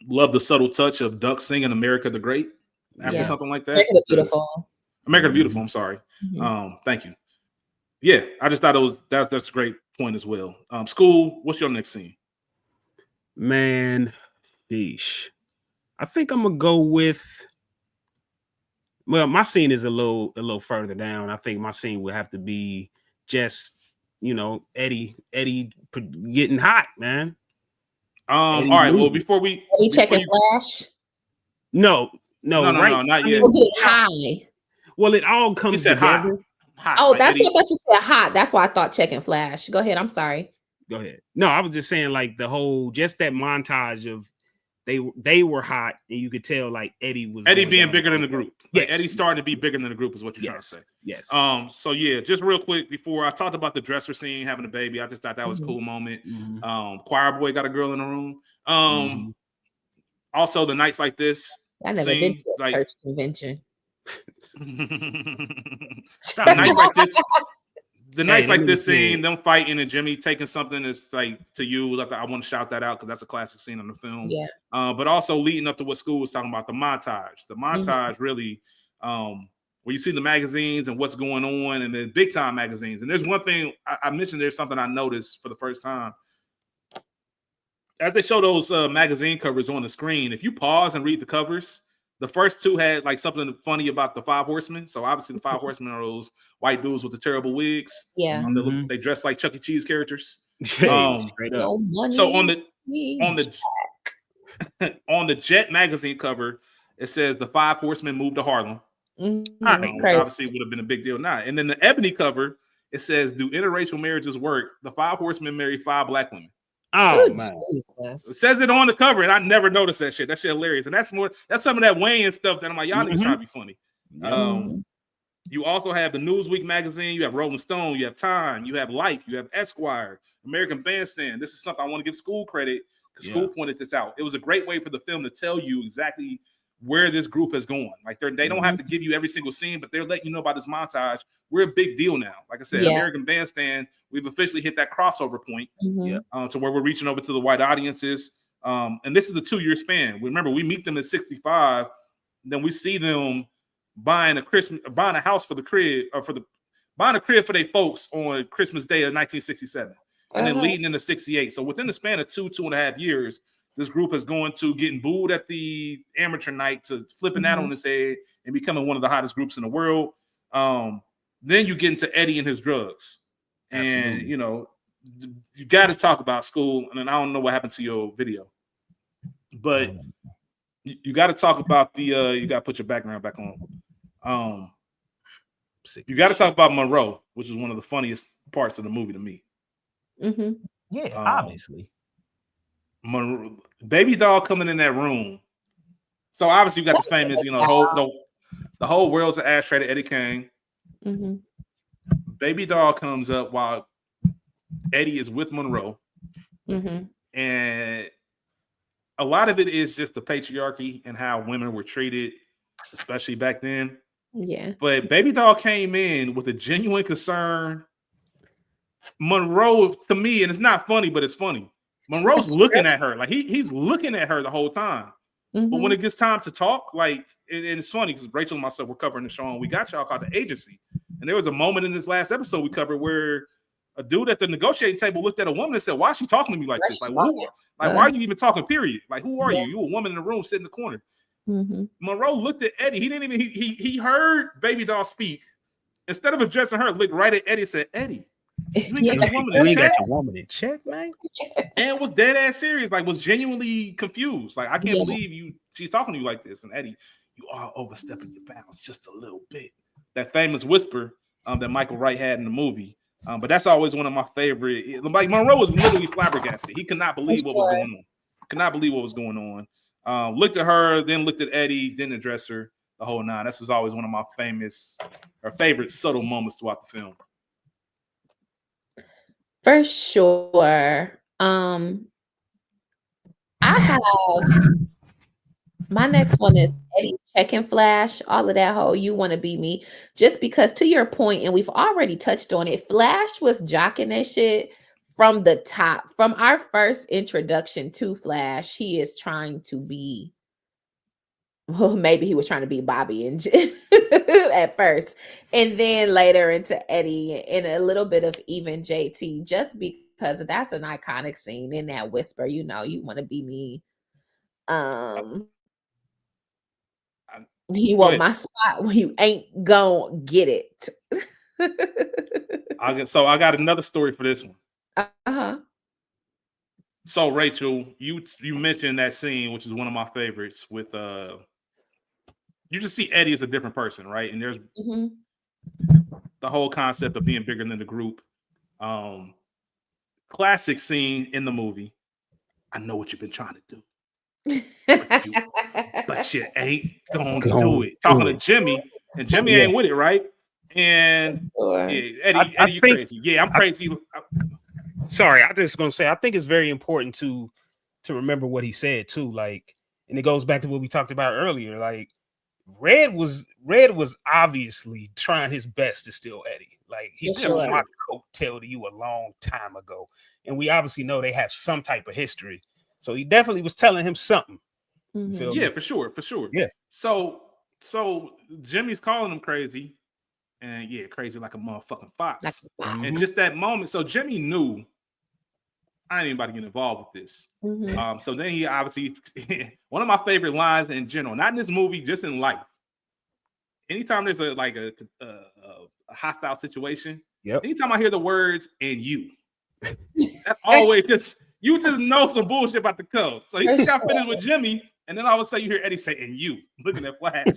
love the subtle touch of Duck singing "America the Great" after something like that. America the Beautiful. America the Beautiful. I'm sorry. Thank you. Yeah, I just thought it was that's a great point as well. Skool, what's your next scene? Man, sheesh. I think I'm gonna go with. Well, my scene is a little further down. I think my scene would have to be just, Eddie getting hot, man. All right. Well, before we checking Flash. No, not yet. Getting high. Well, it all comes together. Hot, oh, that's Eddie. What I thought you said. Hot. That's why I thought checking Flash. Go ahead. I'm sorry. Go ahead. No, I was just saying like the whole, just that montage of they were hot, and you could tell like Eddie being bigger than the group. Yes. Like Eddie starting to be bigger than the group is what you're trying to say. Yes. So yeah, just real quick before I talked about the dresser scene, having a baby, I just thought that was a cool moment. Choir boy got a girl in the room. Also the nights like this. I never been to a church convention. The nights like this scene, them fighting and Jimmy taking something that's like to you. Like I want to shout that out because that's a classic scene in the film. Yeah. But also leading up to what Skool was talking about, the montage. The montage really, where you see the magazines and what's going on, and the big time magazines. And there's one thing I mentioned. There's something I noticed for the first time. As they show those magazine covers on the screen, if you pause and read the covers, the first two had like something funny about the Five Horsemen. So obviously the Five Horsemen are those white dudes with the terrible wigs. Yeah. They dress like Chuck E. Cheese characters. Straight up. So on the Jet magazine cover, it says the Five Horsemen moved to Harlem. Which obviously would have been a big deal now. And then the Ebony cover, it says, "Do interracial marriages work? The Five Horsemen married 5 black women." Oh man, it says it on the cover, and I never noticed that shit. That shit hilarious, and that's some of that Wayne stuff that I'm like, y'all niggas trying to be funny. You also have the Newsweek magazine, you have Rolling Stone, you have Time, you have Life, you have Esquire, American Bandstand. This is something I want to give Skool credit because Skool pointed this out. It was a great way for the film to tell you exactly where this group is going. Like they don't have to give you every single scene, but they're letting you know about this montage. We're a big deal now. Like I said, American Bandstand, we've officially hit that crossover point to where we're reaching over to the white audiences. And this is a 2-year span. Remember, we meet them at 65, then we see them buying a house for the crib, or buying a crib for their folks on Christmas Day of 1967, and then leading into 68. So within the span of 2.5 years, this group is going to getting booed at the amateur night to flipping that on his head and becoming one of the hottest groups in the world. Then you get into Eddie and his drugs. And, you got to talk about Skool. And I don't know what happened to your video. But you got to talk about you got to put your background back on. You got to talk about Monroe, which is one of the funniest parts of the movie to me. Yeah, obviously. Baby doll coming in that room. So obviously you got the famous, the whole world's an ashtray to Eddie Kane. Baby doll comes up while Eddie is with Monroe. And a lot of it is just the patriarchy and how women were treated, especially back then. Yeah. But Baby doll came in with a genuine concern. Monroe, to me, and it's not funny, but it's funny. Monroe's looking at her like he's looking at her the whole time. But when it gets time to talk, like, and it's funny because Rachel and myself were covering the show and we got y'all called The Agency. And there was a moment in this last episode we covered where a dude at the negotiating table looked at a woman and said, "Why is she talking to me like this? Like, why are you even talking? Period. Like, who are you? You a woman in the room sitting in the corner." Monroe looked at Eddie. He didn't even he heard Baby doll speak. Instead of addressing her, looked right at Eddie and said, "Eddie, you ain't got your woman in check, man." And was dead ass serious, like was genuinely confused. Like, I can't believe she's talking to you like this. And Eddie, "You are overstepping your bounds just a little bit." That famous whisper that Michael Wright had in the movie. But that's always one of my favorite. Like, Monroe was literally flabbergasted. He could not believe what was going on. Looked at her, then looked at Eddie, didn't address her the whole nine. This is always one of my favorite subtle moments throughout the film. For sure. I have my next one is Eddie checking Flash, all of that whole you want to be me. Just because to your point, and we've already touched on it, Flash was jocking that shit from the top. From our first introduction to Flash, he is trying to be, well, maybe he was trying to be Bobby and at first, and then later into Eddie and a little bit of even JT, just because that's an iconic scene in that whisper, you want to be me. You want my spot when you ain't gonna get it. I got another story for this one. So Rachel, you mentioned that scene, which is one of my favorites, with you just see Eddie as a different person, right? And there's the whole concept of being bigger than the group. Classic scene in the movie. I know what you've been trying to do. But you ain't gonna do it. Talking to Jimmy, and Jimmy ain't with it, right? And Eddie, you crazy. Yeah, I'm crazy. Sorry, I'm just gonna say I think it's very important to remember what he said too. Like, and it goes back to what we talked about earlier. Like, Red was obviously trying his best to steal Eddie. Like, he pulled my coattail to you a long time ago, and we obviously know they have some type of history. So he definitely was telling him something. Yeah, for sure. Yeah. So Jimmy's calling him crazy, and crazy like a motherfucking fox. And just that moment, so Jimmy knew I ain't anybody get involved with this. So then he obviously one of my favorite lines in general, not in this movie, just in life. Anytime there's a hostile situation, anytime I hear the words "and you," that's always just. You just know some bullshit about the come. So he just got finished with Jimmy, and then all of a sudden you hear Eddie say, "and you," looking at Flash.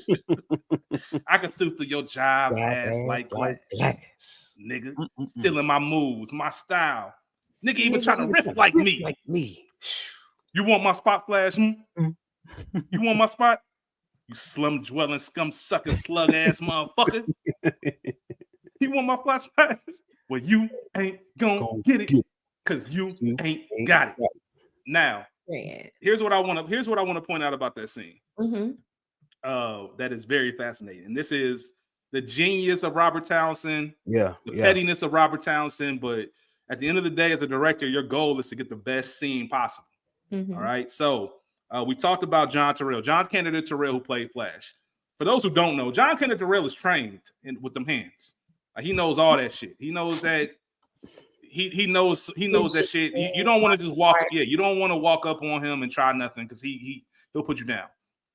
I can see through your job ass like glass. Nigga. Stealing my moves, my style. Nigga even trying to riff like me. You want my spot, Flash? You want my spot? You slum dwelling, scum sucking, slug ass motherfucker. You want my flash spot? Well, you ain't gonna get it. Because you ain't got it. Now, here's what I want to point out about that scene. That is very fascinating. And this is the genius of Robert Townsend, the pettiness of Robert Townsend. But at the end of the day, as a director, your goal is to get the best scene possible. All right. So we talked about John Terrell, John Kennedy Terrell, who played Flash. For those who don't know, John Kennedy Terrell is trained with them hands. He knows all that shit. He knows that. He knows that shit. You don't want to just walk. Yeah, you don't want to walk up on him and try nothing because he'll put you down.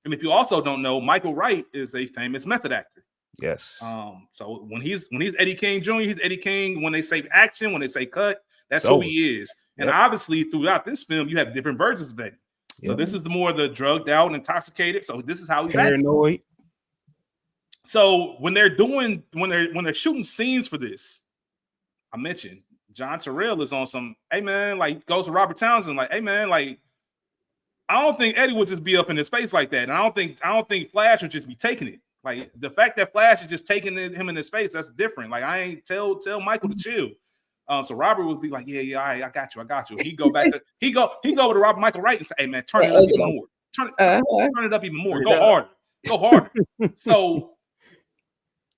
And if you also don't know, Michael Wright is a famous method actor. Yes. So when he's Eddie King Jr., he's Eddie King. When they say action, when they say cut, that's who he is. And obviously throughout this film, you have different versions of Eddie. So this is the drugged out and intoxicated. So this is how he's paranoid. Acting. So when they're shooting scenes for this, I mentioned John Terrell is on some, hey man, like goes to Robert Townsend, like, hey man, like I don't think Eddie would just be up in his face like that. And I don't think Flash would just be taking it. Like the fact that Flash is just taking him in his face, that's different. Like I ain't tell Michael to chill. So Robert would be like, yeah, all right, I got you. He go back to he go to Robert Michael Wright and say, hey man, turn it up even more. Turn it up even more. Go harder. So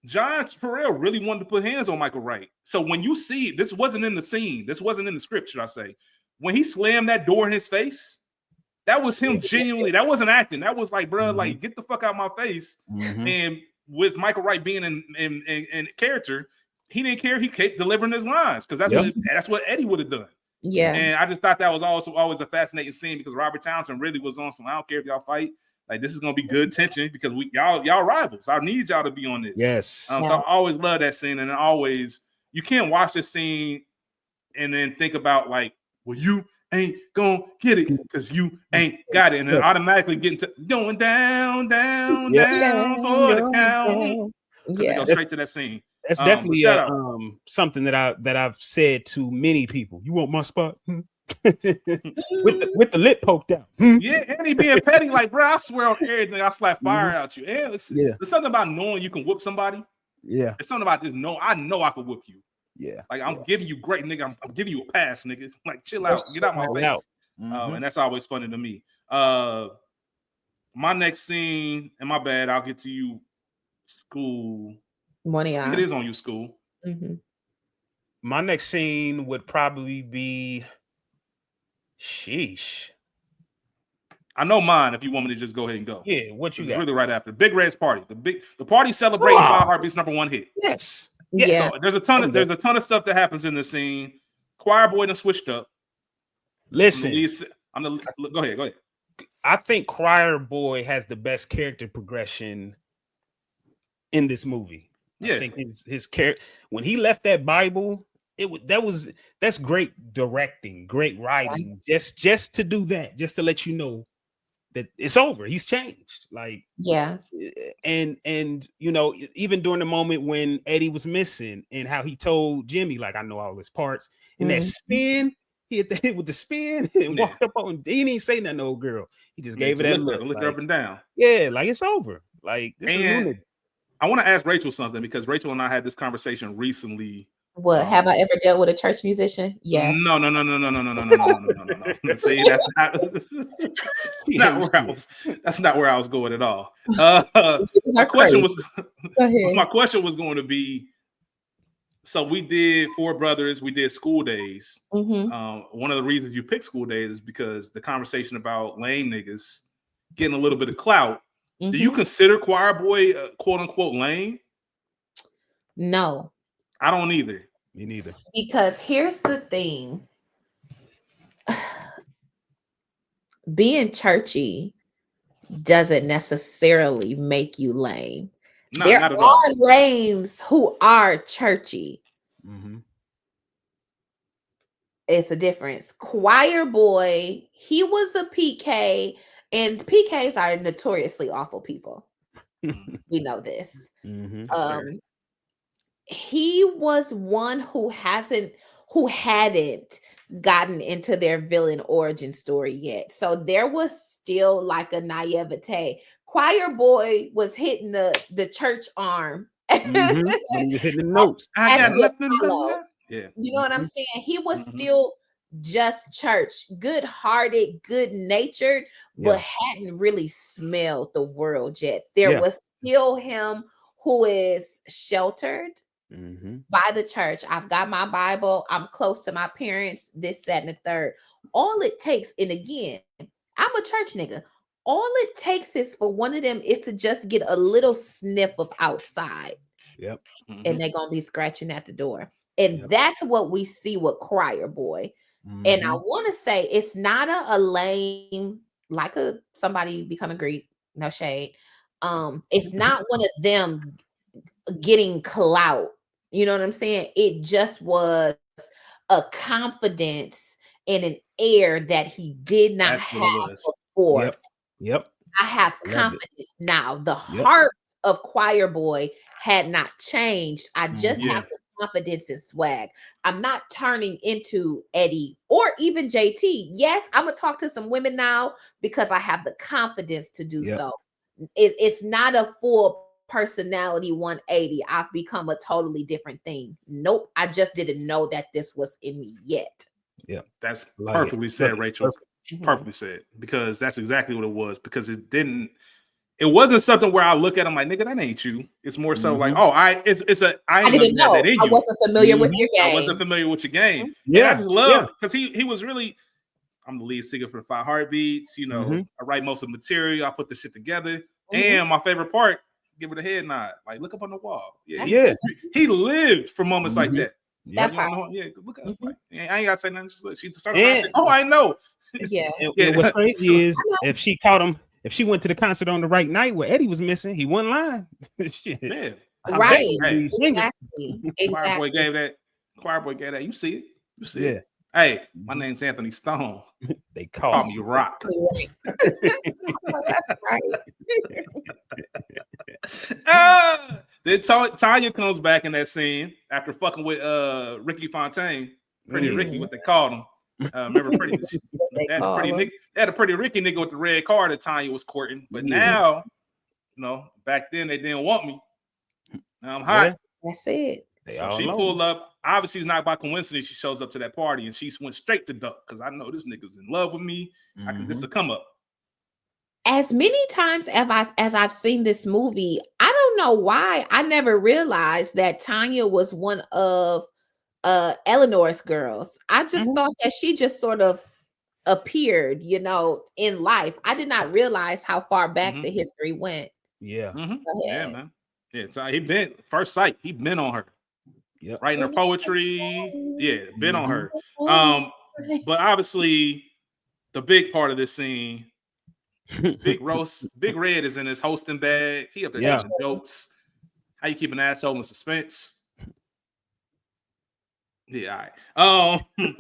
John Terrell really wanted to put hands on Michael Wright. So when you see, this wasn't in the scene, this wasn't in the script, should I say, when he slammed that door in his face, that was him genuinely, that wasn't acting. That was like, bro, like get the fuck out of my face. And with Michael Wright being in character, he didn't care. He kept delivering his lines because that's what Eddie would have done. Yeah. And I just thought that was also always a fascinating scene because Robert Townsend really was on some, I don't care if y'all fight. Like this is gonna be good tension because y'all rivals. I need y'all to be on this. Yes. So I always love that scene, and always you can't watch this scene and then think about like, well, you ain't gonna get it because you ain't got it, and then automatically get into going down for the count. Yeah, go straight to that scene. That's definitely something that I've said to many people. You want my spot? with the lip poked out. Yeah, and he being petty, like, bro, I swear on everything, I slap fire out you. And there's something about knowing you can whoop somebody. Yeah. It's something about just I know I can whoop you. Yeah. Like, I'm giving you great, nigga. I'm giving you a pass, nigga. Like, chill out. Get out my face. And that's always funny to me. My next scene, and my bad, I'll get to you, Skool. It is on you, Skool. My next scene would probably be, sheesh. I know mine. If you want me to just go ahead and go. Yeah, what you got? Really right after Big Red's party. The party celebrating Five Heartbeats #1 hit. Yes. So there's a ton of stuff that happens in the scene. Choir Boy done switched up. Listen, go ahead. I think Choir Boy has the best character progression in this movie. Yeah. I think his character, when he left that Bible, that's great directing, great writing. Just to do that, just to let you know that it's over. He's changed. Like, yeah. And you know, even during the moment when Eddie was missing and how he told Jimmy, like, I know all his parts, and that spin, he hit the hit with the spin and walked up on. He didn't say nothing to old girl. He just gave her that look, like, her up and down. Yeah, like it's over. Like, this is lunatic. I want to ask Rachel something, because Rachel and I had this conversation recently. What, have I ever dealt with a church musician? Yes. No. See, that's not where I was going at all. My question was going to be, so we did Four Brothers, we did School Days. One of the reasons you picked School Days is because the conversation about lame niggas getting a little bit of clout. Do you consider Choir Boy quote unquote lame? No. I don't either. Me neither. Because here's the thing. Being churchy doesn't necessarily make you lame. There are lames who are churchy. It's a difference. Choir Boy, he was a PK, and PKs are notoriously awful people. We know this. He was one who hadn't gotten into their villain origin story yet. So there was still like a naivete. Choir Boy was hitting the church arm. He was hitting the notes. I got nothing. Yeah. You know what I'm saying? He was still just church, good-hearted, good-natured, but hadn't really smelled the world yet. There was still him who is sheltered by the church. I've got my Bible. I'm close to my parents, this, that, and the third. All it takes, and again, I'm a church nigga. All it takes is for one of them is to just get a little sniff of outside. And they're going to be scratching at the door. And that's what we see with Choir Boy. And I want to say it's not a lame, like somebody becoming Greek, no shade. It's not one of them getting clout. You know what I'm saying? It just was a confidence and an air that he did not have before. I have confidence now. The heart of Choir Boy had not changed. I just have the confidence and swag. I'm not turning into Eddie or even JT. Yes, I'm gonna talk to some women now because I have the confidence to do so. It's not a full personality 180. I've become a totally different thing. Nope, I just didn't know that this was in me yet. That's perfectly said, Rachel. Perfectly said, because that's exactly what it was. Because it wasn't something where I look at him like, nigga, that ain't you. It's more so like, I didn't know that in you. I wasn't familiar with your game. I wasn't familiar with your game. I just love because he was really. I'm the lead singer for the Five Heartbeats. You know, I write most of the material. I put the shit together. And my favorite part, give it a head nod. Like, look up on the wall. He lived for moments like that. That part. Look up. Like, I ain't gotta say nothing. She started saying, I know. And what's crazy is if she caught him. If she went to the concert on the right night where Eddie was missing, he wasn't lying. Shit. Yeah. Right. Exactly. Choir Boy gave that. You see it. Hey, my name's Anthony Stone. They call me Rock. That's right. Then Tanya comes back in that scene after fucking with Ricky Fontaine, Pretty Ricky, what they called him. Remember, they had a pretty Ricky nigga with the red car that Tanya was courting. But now, back then they didn't want me. Now I'm hot. Yeah. That's it. So she pulled up. Obviously, it's not by coincidence she shows up to that party and she went straight to duck because I know this nigga's in love with me. This will come up. As many times as I've seen this movie, I don't know why I never realized that Tanya was one of Eleanor's girls. I just thought that she just sort of appeared, in life. I did not realize how far back the history went. Yeah. Yeah, man. Yeah, so he been first sight. He been on her. Yeah, writing her poetry. Yeah, been on her. But obviously, the big part of this scene, Big Red is in his hosting bag. He up there telling jokes. How you keep an asshole in suspense? Yeah, all right.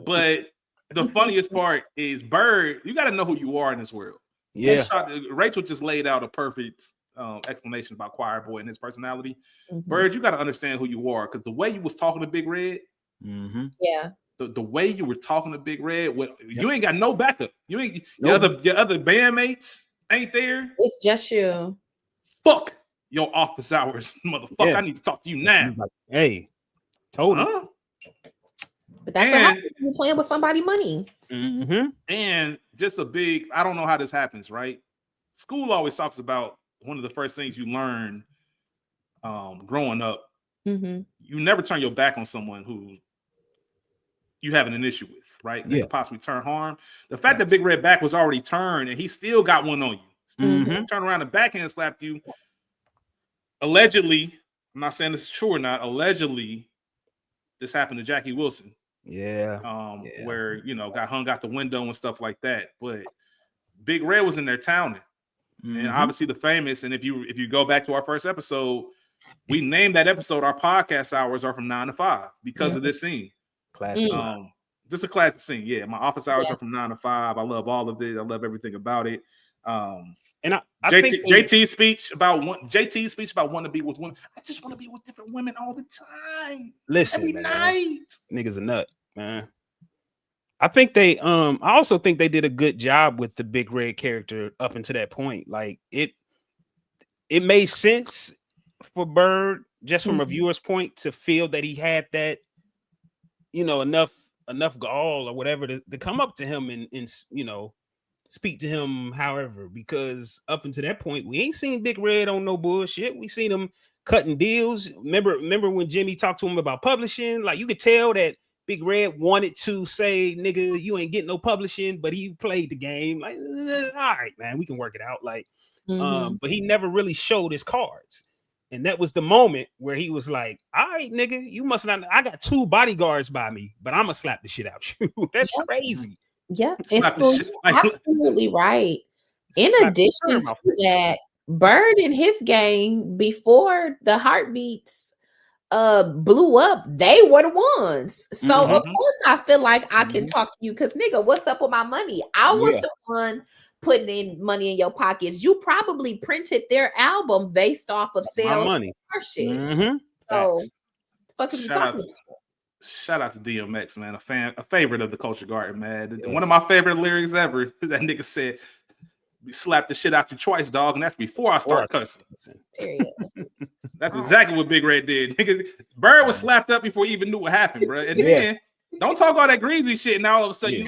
But the funniest part is Bird. You got to know who you are in this world. Yeah, Rachel just laid out a perfect explanation about Choir Boy and his personality. Bird, you got to understand who you are because the way you was talking to Big Red, yeah, the way you were talking to Big Red, you ain't got no backup. You ain't your other bandmates ain't there. It's just you. Fuck your office hours, motherfucker. I need to talk to you now. Hey, told him. But that's what happens when you're playing with somebody's money. And just a big, I don't know how this happens, right? School always talks about one of the first things you learn growing up. You never turn your back on someone who you having an issue with, right? They could possibly turn harm. The fact that Big Red back was already turned and he still got one on you. Turn around and backhand slapped you. Allegedly, I'm not saying this is true or not. Allegedly, this happened to Jackie Wilson. Where got hung out the window and stuff like that. But Big Red was in there towning. And obviously the famous, and if you go back to our first episode, we named that episode our podcast hours are from 9 to 5 because of this scene. Classic. Just a classic scene. Yeah, my office hours are from 9 to 5. I love all of it. I love everything about it. And I think JT's speech about wanting to be with women. I just want to be with different women all the time. Listen, every night. Niggas a nut, man. I think I also think they did a good job with the Big Red character up until that point. Like it made sense for Bird just from a viewer's point to feel that he had that, enough gall or whatever to come up to him and speak to him however, because up until that point we ain't seen Big Red on no bullshit. We seen him cutting deals. Remember when Jimmy talked to him about publishing? Like you could tell that Big Red wanted to say, nigga, you ain't getting no publishing, but he played the game. Like, all right, man, we can work it out. Like, but he never really showed his cards. And that was the moment where he was like, all right, nigga, you must not. I got 2 bodyguards by me, but I'm going to slap the shit out you. That's crazy. Yeah, it's absolutely right. In addition to that, Bird in his game before the Heartbeats blew up, they were the ones. So of course I feel like I can talk to you because nigga, what's up with my money? I was the one putting in money in your pockets. You probably printed their album based off of sales money. Shit. So fuck is you talking about? Shout out to DMX, man, a favorite of the Culture Garden, man. One of my favorite lyrics ever. That nigga said, "We slapped the shit out you twice, dog," and that's before I start cussing. Period. That's exactly what Big Red did. Nigga, Bird was slapped up before he even knew what happened, bro. And then don't talk all that greasy shit, and now all of a sudden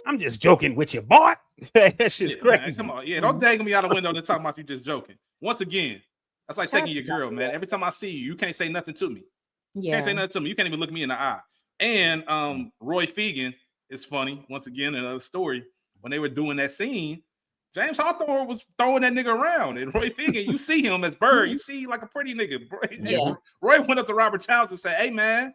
I'm just joking with you, boy. That shit's crazy. Man, come on, don't dang me out the window and talk about you just joking. Once again, that's like taking your girl, man. Every time I see you, you can't say nothing to me. You can't say nothing to me. You can't even look me in the eye. And Roy Fegan is funny. Once again, another story. When they were doing that scene, James Hawthorne was throwing that nigga around. And Roy Fegan, you see him as Bird. You see like a pretty nigga. Roy went up to Robert Towns and said, "Hey, man,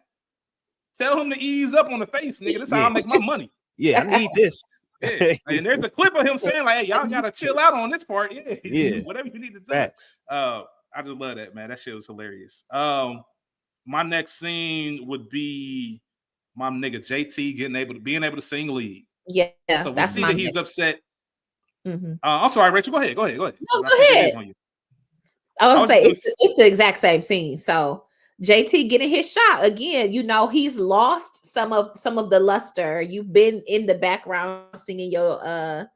tell him to ease up on the face, nigga. This is how I make my money." Yeah, I need this. And there's a clip of him saying, like, "Hey, y'all gotta chill out on this part." Whatever you need to do. Facts. I just love that, man. That shit was hilarious. My next scene would be my nigga JT being able to sing lead. Yeah, so we see that he's upset. I'm sorry, Rachel. Go ahead. No, go ahead. I was say it's the exact same scene. So JT getting his shot again. You know, he's lost some of the luster. You've been in the background singing your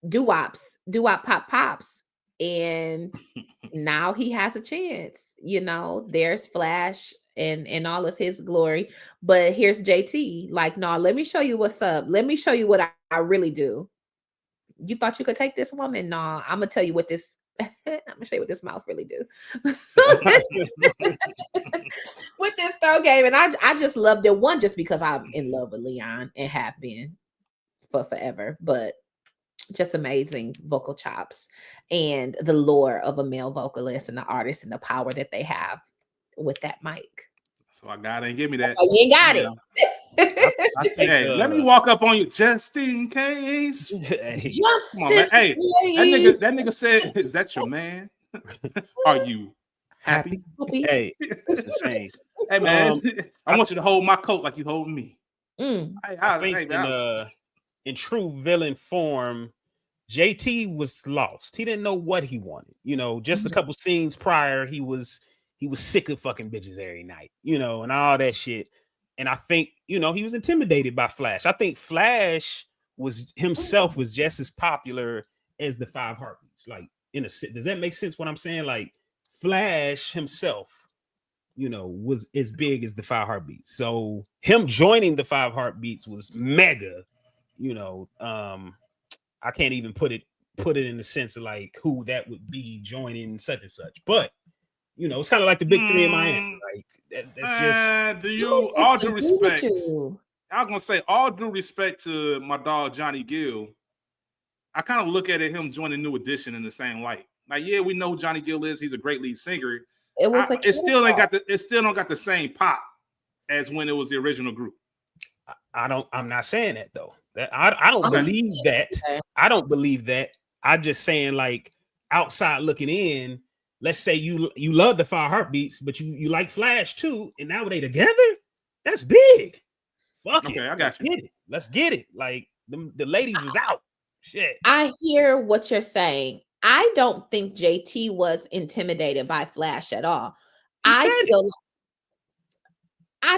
doo-wop pop pops, and now he has a chance. You know, there's Flash and all of his glory, but here's JT like, no, let me show you what's up. Let me show you what I really do. You thought you could take this woman? Nah, I'm gonna tell you what this I'm gonna show you what this mouth really do. With this throw game. And I just loved it. One, just because I'm in love with Leon and have been for forever, but just amazing vocal chops and the lore of a male vocalist and the artist and the power that they have with that mic. So God ain't give me that. So you ain't got it. I think, hey, let me walk up on you just in case. Just come on, man. Hey, that nigga said, "Is that your man? Are you happy?" Hey, that's insane. Hey man, I want you to hold my coat like you hold me. I think in true villain form, JT was lost. He didn't know what he wanted. You know, just a couple scenes prior, he was sick of fucking bitches every night, you know, and all that shit. And I think, you know, he was intimidated by Flash. I think Flash was just as popular as the Five Heartbeats. Like, does that make sense what I'm saying? Like, Flash himself, you know, was as big as the Five Heartbeats. So him joining the Five Heartbeats was mega, you know. I can't even put it in the sense of like who that would be joining such and such, but you know, it's kind of like the big three in Miami. Like that's just. Do you all due respect? I was gonna say all due respect to my dog Johnny Gill. I kind of look at him joining New Edition in the same light. Like, yeah, we know who Johnny Gill is. He's a great lead singer. It still don't got the same pop as when it was the original group. I'm not saying that though. I don't believe that. I don't believe that. I'm just saying, like, outside looking in, let's say you love the Five Heartbeats, but you like Flash too, and now they together. That's big. Fuck it. I got you. Let's get it. Like the ladies was out. Shit. I hear what you're saying. I don't think JT was intimidated by Flash at all. I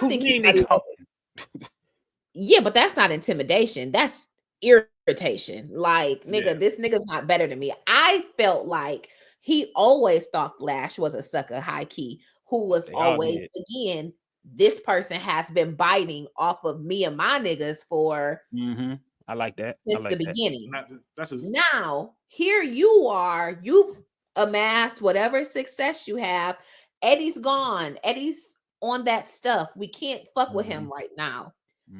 think yeah, but that's not intimidation. That's irritation. Like, nigga, this nigga's not better than me. I felt like he always thought Flash was a sucker, high key, who was always, again, this person has been biting off of me and my niggas for I like that. Since the beginning. That's now, here you are, you've amassed whatever success you have. Eddie's gone. Eddie's on that stuff. We can't fuck with him right now.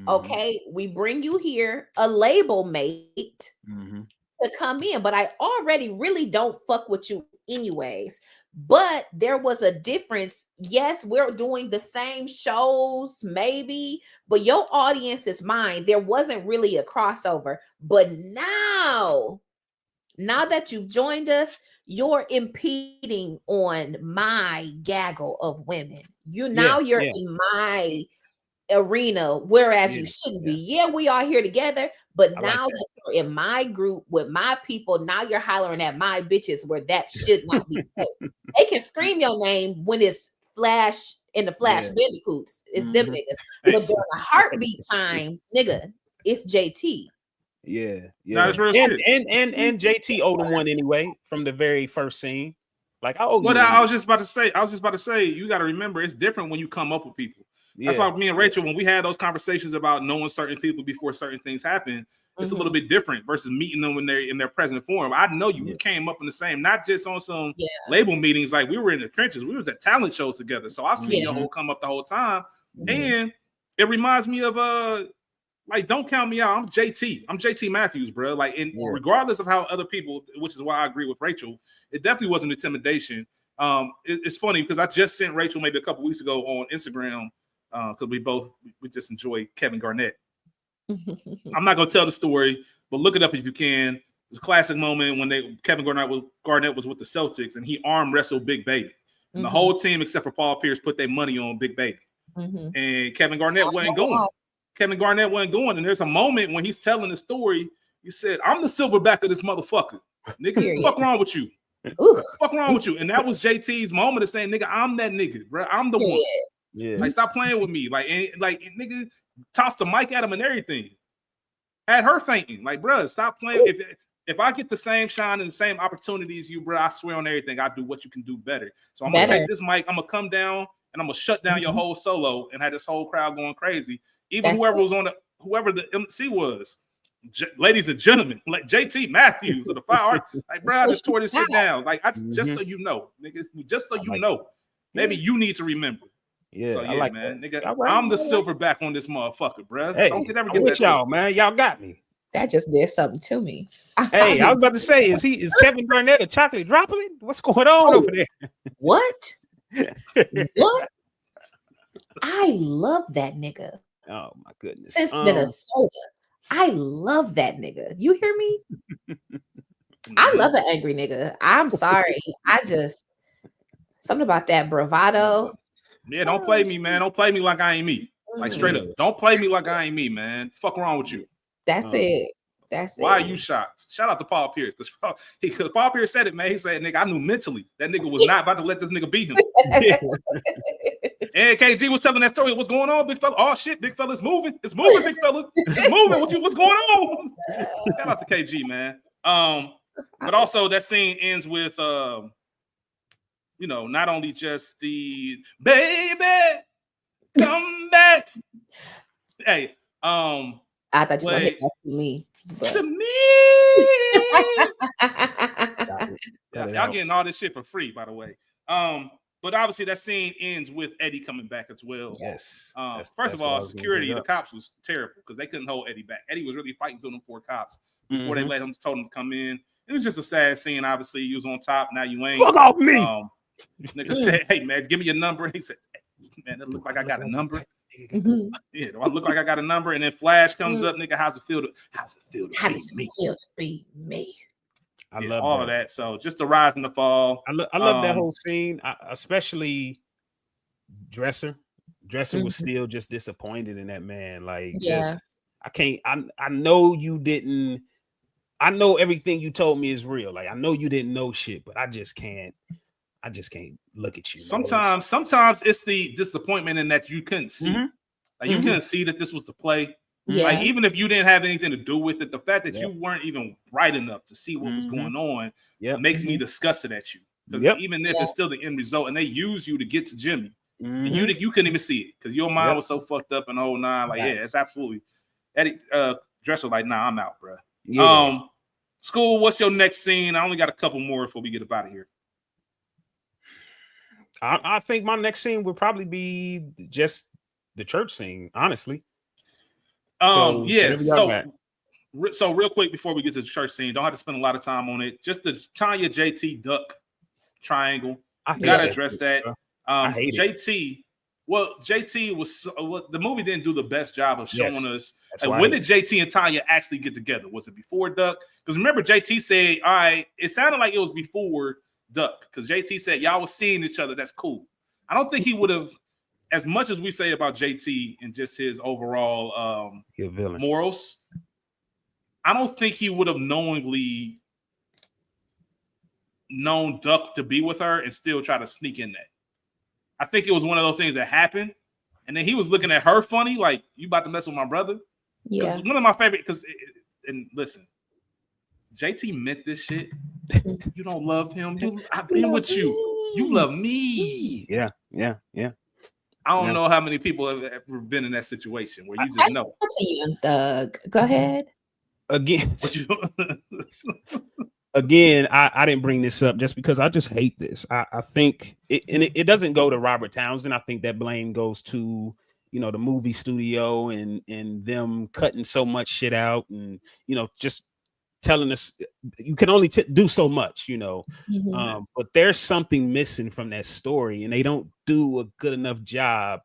Okay, we bring you here, a label mate to come in, but I already really don't fuck with you anyways. But there was a difference. Yes, we're doing the same shows, maybe, but your audience is mine. There wasn't really a crossover. But now that you've joined us, you're impeding on my gaggle of women. You're in my arena, whereas you shouldn't be. Yeah, we are here together, but now that you're in my group with my people, now you're hollering at my bitches where that should not be the case. They can scream your name when it's Flash and the Flash Bandicoots. It's them niggas. But during a heartbeat time, nigga, it's JT. Yeah. No, and JT owed him one anyway from the very first scene. Like, I was just about to say, you got to remember, it's different when you come up with people. That's why me and Rachel, when we had those conversations about knowing certain people before certain things happen, it's a little bit different versus meeting them when they're in their present form. I know you came up in the same, not just on some label meetings. Like, we were in the trenches. We was at talent shows together. So I've seen your whole come up the whole time. And it reminds me of like, don't count me out. I'm JT Matthews, bro. Like, regardless of how other people, which is why I agree with Rachel, it definitely wasn't intimidation. It's funny because I just sent Rachel maybe a couple weeks ago on Instagram because we just enjoy Kevin Garnett. I'm not gonna tell the story, but look it up if you can. It's a classic moment when Kevin Garnett was with the Celtics and he arm wrestled Big Baby, and the whole team except for Paul Pierce put their money on Big Baby, and Kevin Garnett wasn't going. And there's a moment when he's telling the story. He said, "I'm the silverback of this motherfucker, nigga. What the fuck wrong with you?" Fuck wrong with you? And that was JT's moment of saying, nigga, I'm that nigga, bro. I'm the one. Yeah. Like, stop playing with me. Like, nigga, tossed the mic at him and everything. Had her fainting. Like, bro, stop playing. If I get the same shine and the same opportunities you, bro, I swear on everything, I do what you can do better. So I'm gonna take this mic, I'm gonna come down and I'm gonna shut down your whole solo and have this whole crowd going crazy. Even whoever the MC was. Ladies and gentlemen, like JT Matthews of the Fire Art, like, bro, I just tore this shit down. Like, just so you know, nigga, just so you know, maybe you need to remember. Yeah, so I like man, that. nigga, I'm the silverback on this motherfucker, bro. Hey, don't ever I'm get with that y'all, man. Y'all got me. That just did something to me. Hey, I was about to say, is Kevin Burnett a chocolate droplet? What's going on over there? What? What? I love that nigga. Oh my goodness. Since Minnesota. I love that nigga. You hear me? I love an angry nigga. I'm sorry. Something about that bravado. Yeah, don't play me, man. Don't play me like I ain't me. Like, straight up. Don't play me like I ain't me, man. Fuck wrong with you. That's it. That's Why are you shocked? Shout out to Paul Pierce. Because Paul Pierce said it, man. He said, nigga, I knew mentally that nigga was not about to let this nigga beat him. And KG was telling that story. What's going on, big fella? Oh shit, big fella's moving. It's moving, big fella. It's moving. What's going on? Shout out to KG, man. But also that scene ends with not only just the baby come back. Hey, I thought you were hit that to me. But. To me. Y'all getting all this shit for free, by the way. But obviously that scene ends with Eddie coming back as well. Yes. First of all, security, the cops was terrible because they couldn't hold Eddie back. Eddie was really fighting through them 4 cops before they told him to come in. It was just a sad scene. Obviously, you was on top. Now you ain't. Fuck off me. Nigga said, "Hey man, give me your number." He said, hey, "Man, it look like I got a number." Yeah, do I look like I got a number? And then Flash comes up, nigga. How's it feel to be me? I love all of that. So just the rise and the fall. I love that whole scene, especially Dresser. Dresser was still just disappointed in that man. Like, I know you didn't. I know everything you told me is real. Like, I know you didn't know shit, but I just can't look at you. Sometimes it's the disappointment in that you couldn't see. Like, you couldn't see that this was the play. Yeah. Like, even if you didn't have anything to do with it, the fact that you weren't even bright enough to see what was going on makes me disgusted at you. Because even if it's still the end result and they use you to get to Jimmy, and you couldn't even see it because your mind was so fucked up and the whole nine. Like, it's absolutely. Eddie Dresser, like, nah, I'm out, bro. Yeah. Skool, what's your next scene? I only got a couple more before we get up out of here. I think my next scene would probably be just the church scene, honestly. So real quick before we get to the church scene, don't have to spend a lot of time on it. Just the Tanya JT Duck triangle. I gotta address that. I hate JT. Well, JT was the movie didn't do the best job of showing us. Like, when did JT and Tanya actually get together? Was it before Duck? Because remember, JT said, "All right," it sounded like it was before Duck because JT said y'all was seeing each other. That's cool. I don't think he would have, as much as we say about JT and just his overall morals. I don't think he would have knowingly known Duck to be with her and still try to sneak in that. I think it was one of those things that happened, and then he was looking at her funny, like, you about to mess with my brother? Yeah. One of my favorite, and listen, JT meant this shit. You don't love him. I've been with you. You love me. Yeah. I don't know how many people have ever been in that situation where you just know. That's a young thug. Go ahead. Again, I didn't bring this up just because I just hate this. I think it doesn't go to Robert Townsend. I think that blame goes to, the movie studio and them cutting so much shit out and, just telling us you can only do so much, but there's something missing from that story and they don't do a good enough job.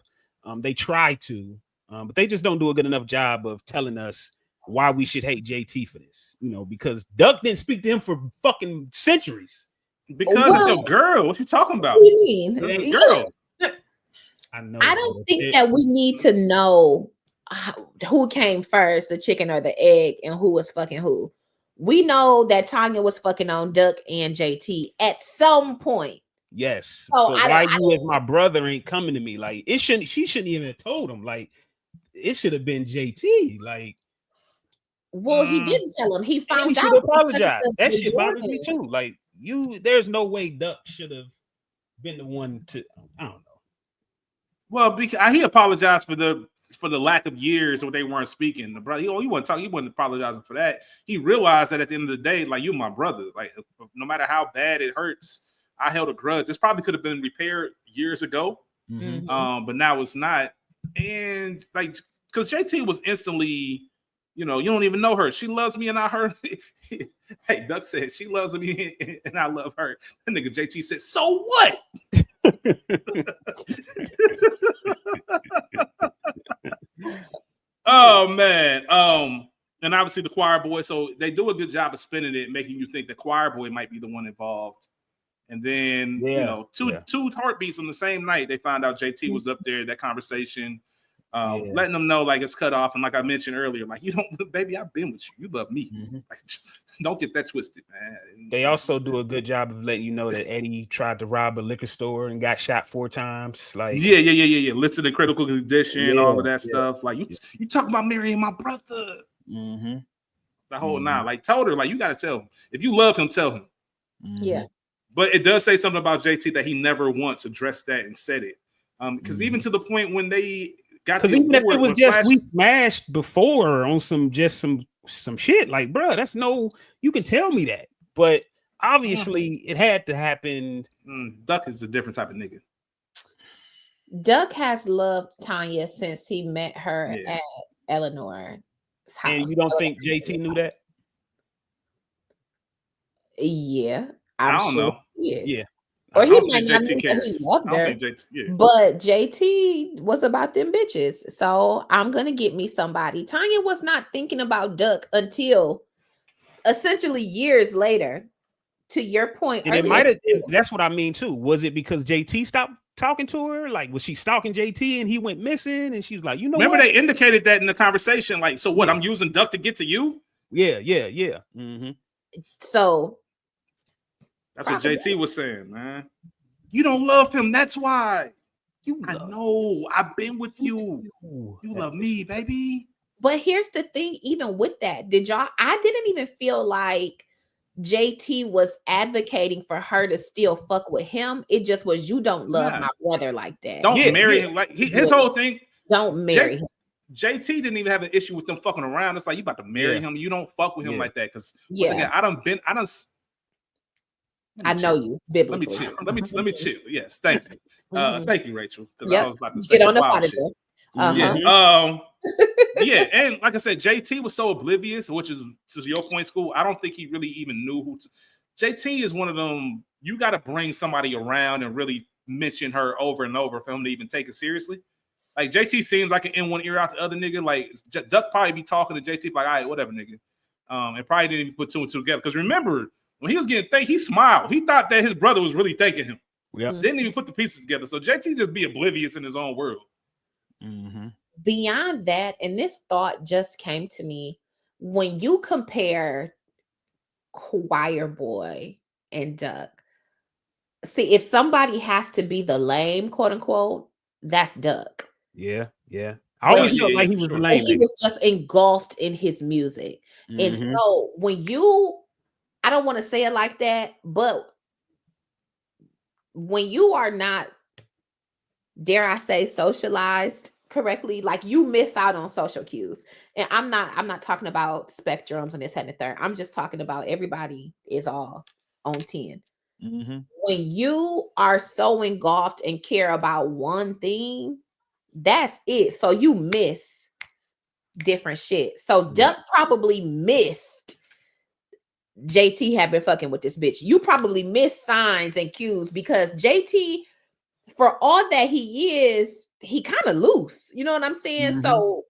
They try to, but they just don't do a good enough job of telling us why we should hate JT for this, because Duck didn't speak to him for fucking centuries. Because it's your girl. What you talking about? What do you mean? It's your girl. I know. I don't think that we need to know who came first, the chicken or the egg, and who was fucking who. we know that Tanya was fucking on Duck and JT at some point. Yes, So but why you with my brother ain't coming to me? Like it shouldn't. She shouldn't even have told him. Like it should have been JT. Like, well, he didn't tell him. He and found he out. should apologize. That The shit bothers me Jordan. too. Like there's no way Duck should have been the one to. I don't know. Well, because he apologized for the lack of years where they weren't speaking. The brother, he wasn't talking. He wasn't apologizing for that. He realized that at the end of the day, like, you my brother. Like, no matter how bad it hurts, I held a grudge. This probably could have been repaired years ago, but now it's not. And like, because JT was instantly, you don't even know her. She loves me and I her. Hey, Duck said she loves me and I love her. That nigga JT said, so what? Oh man. And obviously the choir boy, so they do a good job of spinning it, making you think the choir boy might be the one involved. And then two heartbeats on the same night, they found out JT was up there, that conversation, letting them know like it's cut off. And like I mentioned earlier, like, you don't, baby, I've been with you. You love me. Like, don't get that twisted, man. They also do a good job of letting you know that Eddie tried to rob a liquor store and got shot 4 times. Like, yeah. Listed in critical condition, all of that stuff. Like, you talk about marrying my brother. The whole nine. Like, told her, like, you gotta tell him. If you love him, tell him. Yeah. But it does say something about JT that he never once addressed that and said it. Because even to the point when they got, because even if it was just we smashed before on some shit, like, bro, that's no, you can tell me that, but obviously it had to happen. Duck is a different type of nigga. Duck has loved Tanya since he met her at Eleanor's house. And you don't think JT knew that? Yeah, I don't know. Yeah. Or he might not know that he loved her. But JT was about them bitches. So I'm gonna get me somebody. Tanya was not thinking about Duck until essentially years later. To your point, and it might have. That's what I mean too. Was it because JT stopped talking to her? Like, was she stalking JT and he went missing? And she was like, remember what? They indicated that in the conversation. Like, so what? I'm using Duck to get to you? Yeah. So that's what JT was saying, man. You don't love him. That's why. I know. I've been with you. You love me, baby. But here's the thing. Even with that, I didn't even feel like JT was advocating for her to still fuck with him. It just was, you don't love my brother like that. Don't marry him. Like, his whole thing. Don't marry him. JT didn't even have an issue with them fucking around. It's like, you about to marry him. You don't fuck with him like that. Because once again, I know you biblically. Let me chill. Yes, thank you. Thank you, Rachel. Because I was about to say get on the yeah, and like I said, JT was so oblivious, which is to your point, Skool. I don't think he really even knew who. JT is one of them. You got to bring somebody around and really mention her over and over for him to even take it seriously. Like, JT seems like an in one ear out the other nigga. Like, Duck probably be talking to JT like, all right, whatever, nigga. And probably didn't even put 2 and 2 together. Because remember, when he was getting thanked, he smiled. He thought that his brother was really thanking him. Didn't even put the pieces together. So JT just be oblivious in his own world. Beyond that, and this thought just came to me, when you compare Choir Boy and Duck, see, if somebody has to be the lame, quote unquote, that's Duck. Yeah. I always felt like he was lame. He was just engulfed in his music. And so I don't want to say it like that, but when you are not, dare I say, socialized correctly, like, you miss out on social cues. And I'm not talking about spectrums and this and the third. I'm just talking about everybody is all on 10. When you are so engulfed and care about one thing, that's it. So you miss different shit. So Duck probably missed JT had been fucking with this bitch. You probably missed signs and cues, because JT, for all that he is, he kind of loose. You know what I'm saying? So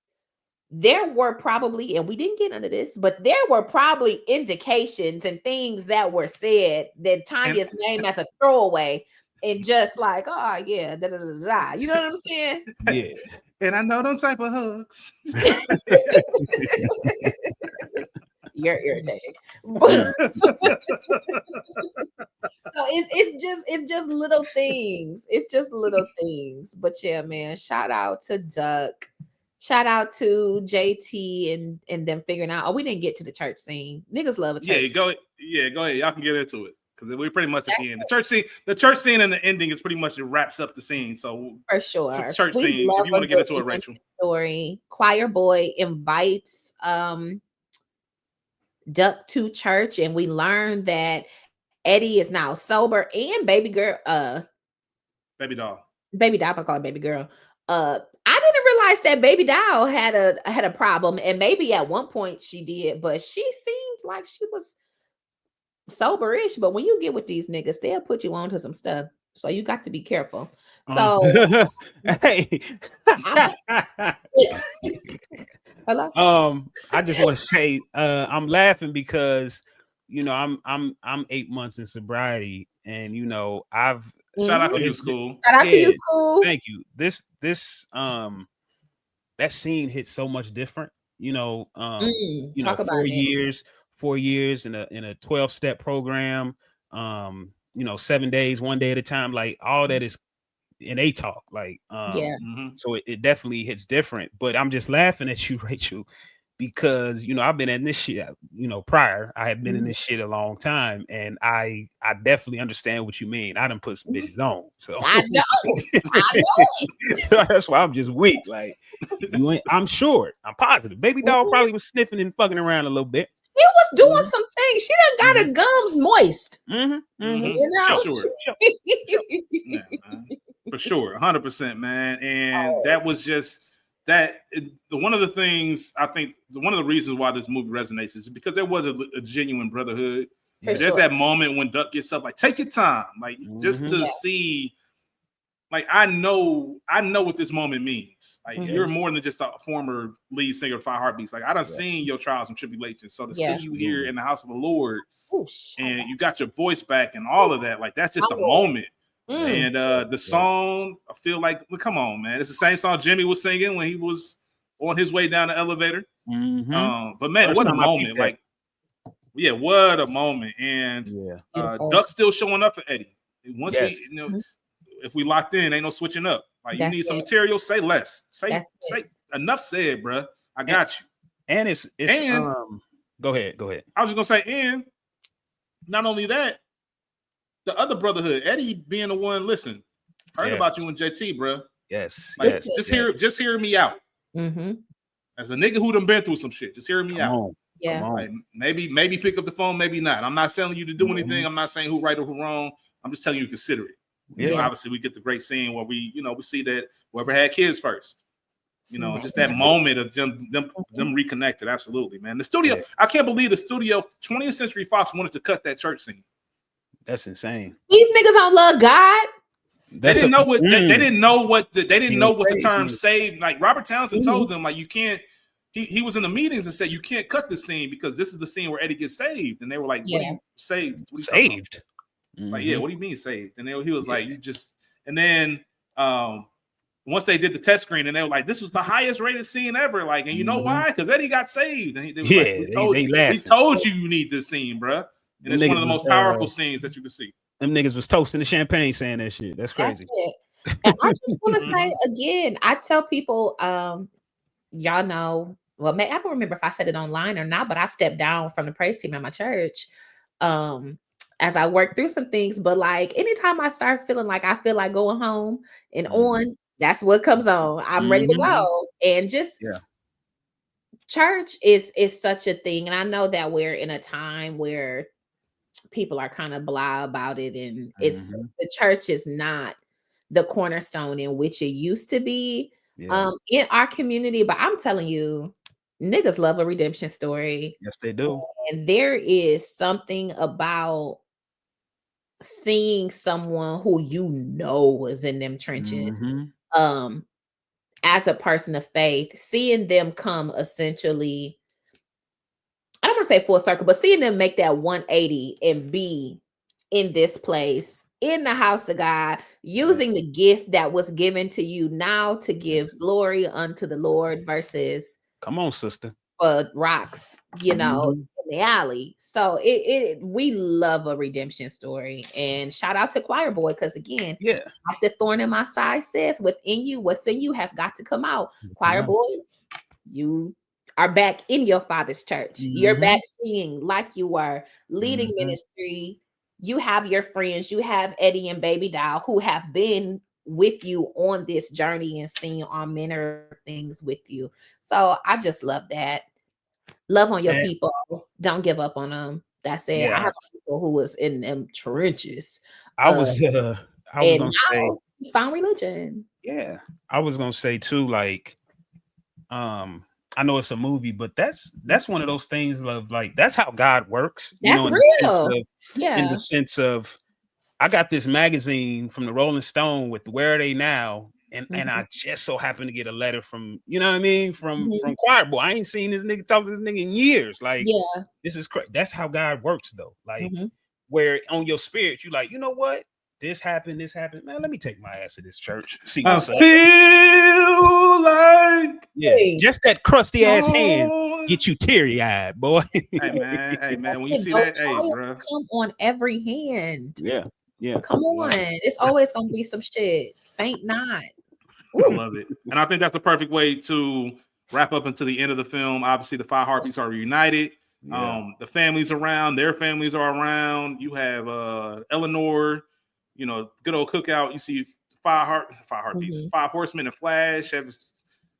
there were probably, and we didn't get into this, but there were probably indications and things that were said that Tanya's name as a throwaway, and just like, oh yeah, da, da, da, da. You know what I'm saying? Yeah. And I know them type of hugs. You're irritating. So it's just little things. It's just little things. But yeah, man, shout out to Duck. Shout out to JT and them figuring out. Oh, we didn't get to the church scene. Niggas love a church. Go ahead. Y'all can get into it because we're pretty much at the end. The church scene and the ending is pretty much it wraps up the scene. So for sure, church scene. If you want to get into it, Rachel. Story. Choir boy invites Duck to church, and we learn that Eddie is now sober and baby doll. I call it baby girl. I didn't realize that baby doll had a problem, and maybe at one point she did, but she seemed like she was soberish. But when you get with these niggas, they'll put you onto some stuff, so you got to be careful. So, hey, hello. I just want to say, I'm laughing because I'm 8 months in sobriety, and I've shout out to you, Skool. Shout out to you, Skool. Thank you. This that scene hits so much different. 4 years in a 12-step program. 7 days, 1 day at a time. Like all that is in a talk. Like so it definitely hits different. But I'm just laughing at you, Rachel, because I've been in this shit, prior. I had been in this shit a long time, and I definitely understand what you mean. I done put some bitches on. So I know. So that's why I'm just weak. Like I'm sure. I'm positive. Baby doll probably was sniffing and fucking around a little bit. He was doing some things. She done got her gums moist. For sure. 100%, man. And that was just one of the things I think one of the reasons why this movie resonates is because there was a genuine brotherhood. There's that moment when Duck gets up, like, take your time, like just to see, like, I know what this moment means. Like, you're more than just a former lead singer of Five Heartbeats. Like, I done seen your trials and tribulations. So to see you here in the house of the Lord, and you got your voice back and all of that, like, that's just a moment. And the song, I feel like, well, come on, man, it's the same song Jimmy was singing when he was on his way down the elevator. But man, what a moment! Like, what a moment! And Duck still showing up for Eddie. Once we, if we locked in, ain't no switching up. Like, you need some material, say less. Say enough said, bro. I got you. And it's go ahead. I was just gonna say, and not only that, the other brotherhood, Eddie being the one, listen, heard about you and JT, bro. Yes. Like, just hear me out. As a nigga who done been through some shit, just hear me out. Like, maybe pick up the phone, maybe not. I'm not telling you to do anything. I'm not saying who right or who wrong. I'm just telling you to consider it. Obviously, we get the great scene where we see that whoever had kids first, just that moment of them reconnected. Absolutely, man. The studio, I can't believe the studio, 20th Century Fox wanted to cut that church scene. That's insane. These niggas don't love God. They didn't know what the term saved. Like, Robert Townsend told them, like, you can't. He was in the meetings and said you can't cut this scene because this is the scene where Eddie gets saved, and they were like, "What do you saved? What are you saved?" Like, what do you mean saved? And he was like, "You just." And then once they did the test screen, and they were like, "This was the highest rated scene ever." Like, and you know why? Because Eddie got saved, and we told you need this scene, bro. And it's one of the most powerful scenes that you can see. Them niggas was toasting the champagne saying that shit. That's crazy. And I just want to say again, I tell people, y'all know, well, I don't remember if I said it online or not, but I stepped down from the praise team at my church as I worked through some things. But like, anytime I start feeling like I feel like going home and on, that's what comes on. I'm ready to go. And just church is such a thing. And I know that we're in a time where people are kind of blah about it, and it's the church is not the cornerstone in which it used to be in our community. But I'm telling you, niggas love a redemption story. Yes, they do. And there is something about seeing someone who was in them trenches as a person of faith, seeing them come essentially, I don't want to say full circle, but seeing them make that 180 and be in this place, in the house of God, using the gift that was given to you now to give glory unto the Lord versus, come on, sister, rocks, in the alley. So we love a redemption story. And shout out to Choir Boy, because again, like the thorn in my side says, within you, what's in you has got to come out. Choir Boy, you are back in your father's church. You're back singing like you were, leading ministry. You have your friends. You have Eddie and Baby Doll, who have been with you on this journey and seen on many things with you. So I just love that. Love on your people. Don't give up on them. That's it. I have people who was in them trenches. I was gonna say it's found religion. Yeah. I was gonna say too, like, I know it's a movie, but that's one of those things of like, that's how God works. That's real. In the sense of, I got this magazine from the Rolling Stone with Where Are They Now? And I just so happened to get a letter from, you know what I mean? From Choir Boy. I ain't seen this nigga talk to this nigga in years. Like, this is crazy. That's how God works though. Like, where on your spirit, you like, you know what? This happened. Man, let me take my ass to this church. See what's up. Feel like just that crusty ass hand get you teary eyed, boy. Hey man, when you see that, hey, bro, come on every hand. Yeah. Come on, it's always gonna be some shit. Faint not. I love it, and I think that's the perfect way to wrap up into the end of the film. Obviously, the 5 heartbeats are reunited. The families around, their families are around. You have Eleanor. You know, good old cookout. You see 5 heartbeats, 5 horsemen and Flash.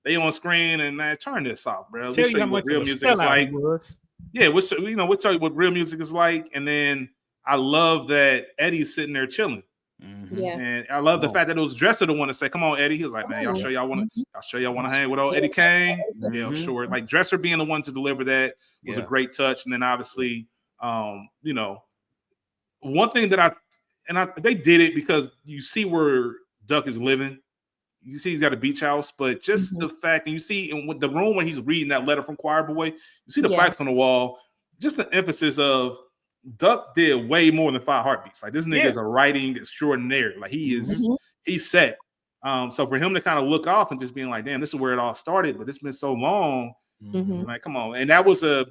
They on screen, and man, turn this off, bro. Tell you how much real music is like. Yeah, we'll tell you what real music is like, and then I love that Eddie's sitting there chilling. And I love the fact that it was Dresser the one to say, "Come on, Eddie." He was like, "Man, y'all sure y'all want to hang with old Eddie Kane?" Yeah, I'm sure. Like Dresser being the one to deliver that was a great touch, and then obviously, you know, one thing that they did it because you see where Duck is living. You see he's got a beach house, but just the fact, and you see in the room when he's reading that letter from Choir Boy, you see the plaques on the wall, just the emphasis of Duck did way more than 5 heartbeats. Like, this nigga is a writing extraordinaire. Like, he's set. So for him to kind of look off and just being like, damn, this is where it all started, but it's been so long. Like, come on. And that was a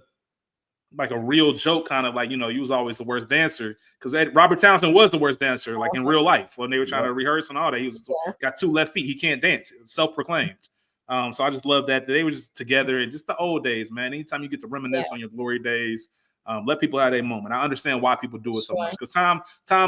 real joke, kind of like, you know, he was always the worst dancer, because Robert Townsend was the worst dancer, like in real life, when they were trying to rehearse and all that. He was got 2 left feet. He can't dance. Self-proclaimed. So I just love that they were just together, and just the old days, man. Anytime you get to reminisce on your glory days, let people have a moment. I understand why people do it so much, because time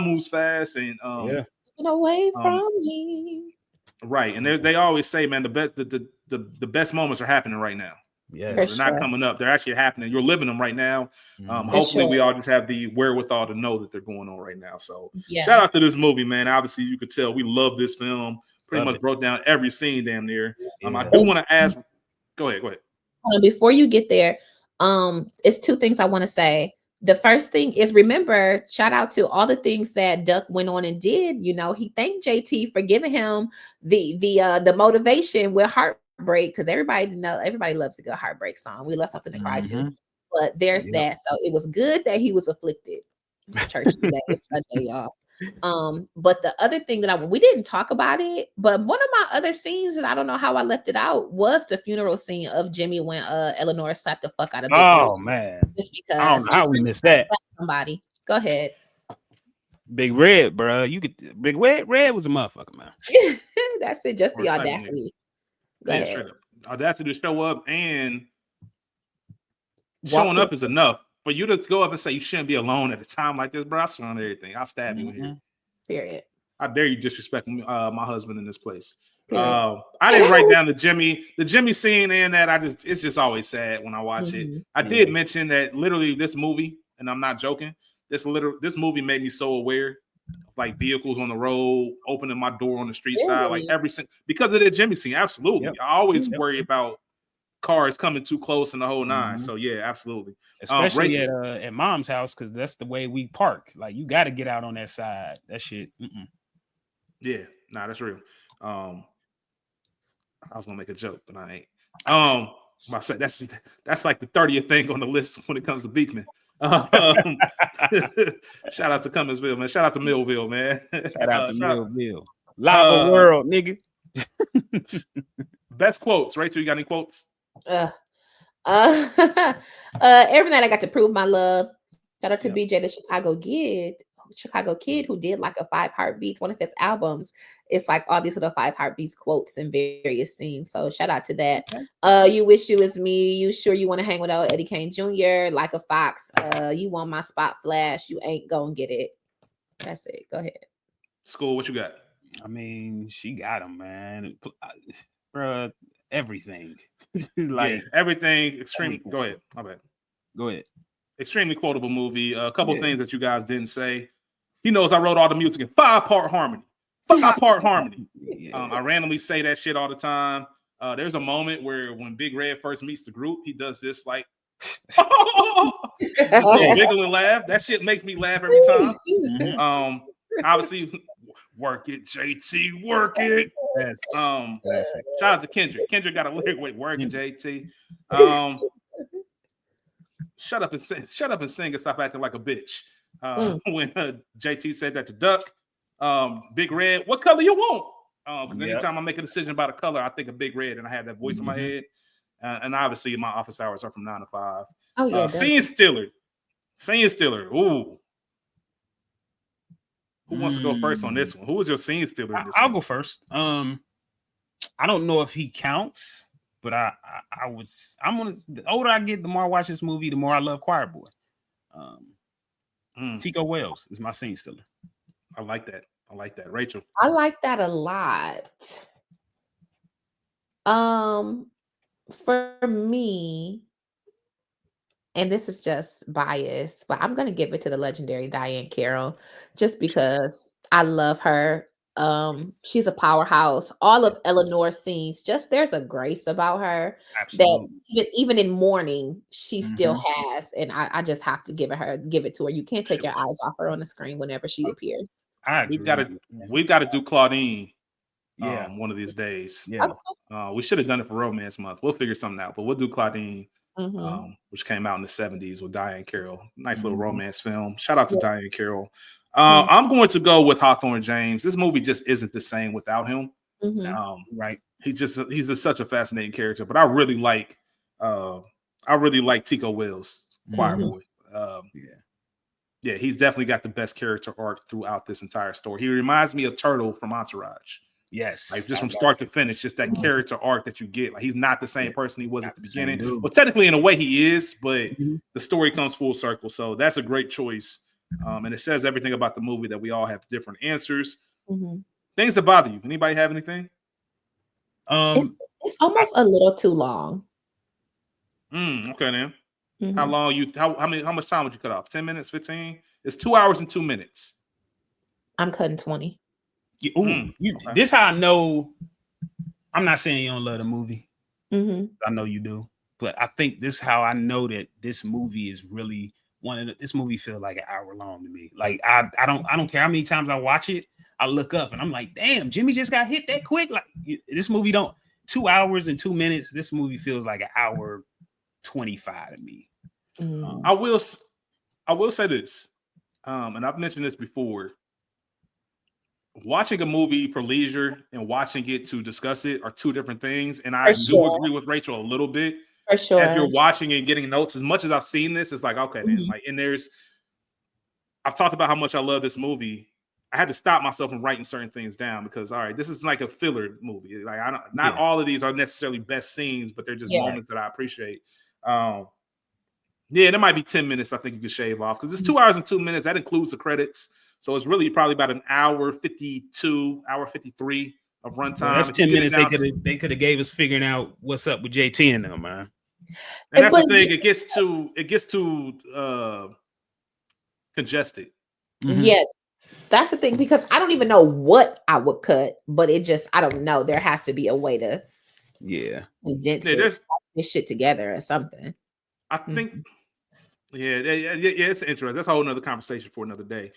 moves fast, and taken away from me. Right, and they always say, man, the best moments are happening right now. They're not coming up. They're actually happening. You're living them right now. Hopefully we all just have the wherewithal to know that they're going on right now. So shout out to this movie, man. Obviously you could tell we love this film. Pretty much broke down every scene damn near. I do want to ask, go ahead. Before you get there, it's 2 things I want to say. The first thing is, remember, shout out to all the things that Duck went on and did. You know, he thanked JT for giving him the motivation with heartbreak, because everybody loves a good heartbreak song. We love something to cry to. But there's that. So it was good that he was afflicted. Church today is Sunday, y'all. But the other thing that we didn't talk about it, but one of my other scenes, and I don't know how I left it out, was the funeral scene of Jimmy when Eleanor slapped the fuck out of Big Red. Man, just because I don't know how we missed that. Somebody go ahead. Big Red, bro. Big Red was a motherfucker, man. That's it. Just the audacity. Go ahead. Audacity to show up, and showing up is enough. For you to go up and say you shouldn't be alone at a time like this, bro, I swear on everything. I'll stab you in here. Period. I dare you disrespect my husband in this place. I didn't write down the Jimmy scene, and that it's just always sad when I watch it. I did mention that literally this movie, and I'm not joking, this movie made me so aware of like vehicles on the road, opening my door on the street side, like because of the Jimmy scene. Absolutely. I always worry about cars coming too close in the whole 9. So yeah, absolutely. Especially at mom's house, because that's the way we park. Like, you got to get out on that side. That shit. Yeah, that's real. I was gonna make a joke, but I ain't. That's like the 30th thing on the list when it comes to Beekman. Shout out to Cumminsville, man. Shout out to Millville, man. Shout out to Millville. Lava world, nigga. Best quotes, Rachel. You got any quotes? Every night I got to prove my love. Shout out to Yep. BJ, the Chicago kid who did like a 5 Heartbeats, one of his albums. It's like all these little 5 Heartbeats quotes in various scenes. So shout out to that. Okay. You wish you was me. You sure you want to hang with old Eddie Kane Jr. like a fox. You want my spot flash. You ain't gonna get it. That's it. Go ahead. Skool, what you got? I mean, she got him, man. Bruh, everything. Like everything. Extreme. Go ahead. My bad. Go ahead. Extremely quotable movie. A couple things that you guys didn't say. He knows I wrote all the music in 5-part harmony. 5-part harmony. I randomly say that shit all the time. There's a moment where when Big Red first meets the group, he does this like just a wiggle and laugh. That shit makes me laugh every time. Obviously, work it, JT, work it. Shout out to Kendrick. Kendrick got a lyric with work it, JT. Shut up and sing and stop acting like a bitch. When JT said that to Duck, Big Red, what color you want? Because anytime I make a decision about a color, I think of Big Red and I have that voice in my head. And obviously, my office hours are from 9 to 5. Oh yeah, Scene Stealer. Ooh. Who wants to go first on this one? Who was your scene stealer in this I'll one? go first. I don't know if he counts, but the older I get, the more I watch this movie, the more I love Choir Boy. Tico Wells is my scene stealer. I like that. Rachel. I like that a lot. For me, and this is just bias, but I'm gonna give it to the legendary Diane Carroll, just because I love her. She's a powerhouse. All of Eleanor's scenes, just there's a grace about her Absolutely. that even in mourning, she still has, and I just have to give it to her. You can't take your eyes off her on the screen whenever she appears. We've got to do Claudine. One of these days. We should have done it for Romance Month. We'll figure something out, but we'll do Claudine, which came out in the 70s with Diane Carroll. Nice little romance film. Shout out to Diane Carroll. I'm going to go with Hawthorne James. This movie just isn't the same without him. Right. He's just such a fascinating character. But I really like Tico Wells, Choir Boy. He's definitely got the best character arc throughout this entire story. He reminds me of Turtle from Entourage. Yes. Like just from start to finish, just that character arc that you get. Like he's not the same person he was at the beginning. Well, technically in a way he is, but the story comes full circle. So that's a great choice. And it says everything about the movie that we all have different answers. Things that bother you. Anybody have anything? It's almost a little too long. Okay then. How much time would you cut off? 10 minutes, 15? It's 2 hours and 2 minutes. I'm cutting 20. This how I know. I'm not saying you don't love the movie. I know you do, but I think this is how I know that this movie is really this movie feels like an hour long to me. Like I don't care how many times I watch it. I look up and I'm like, damn, Jimmy just got hit that quick. Like this movie 2 hours and 2 minutes. This movie feels like an hour 25 to me. I will say this, and I've mentioned this before. Watching a movie for leisure and watching it to discuss it are two different things. And I do agree with Rachel a little bit. For sure. As you're watching and getting notes, as much as I've seen this, it's like, okay, then. Like, and I've talked about how much I love this movie. I had to stop myself from writing certain things down because, all right, this is like a filler movie. Like, not all of these are necessarily best scenes, but they're just moments that I appreciate. There might be 10 minutes I think you could shave off because it's 2 hours and 2 minutes. That includes the credits. So it's really probably about an hour 52, hour 53 of runtime. Well, that's 10 minutes they could have gave us figuring out what's up with JT and them, man. And that's the thing. It gets too congested. Yeah, that's the thing because I don't even know what I would cut, but I don't know. There has to be a way to condense this shit together or something. I think. Yeah, it's interesting. That's a whole nother conversation for another day.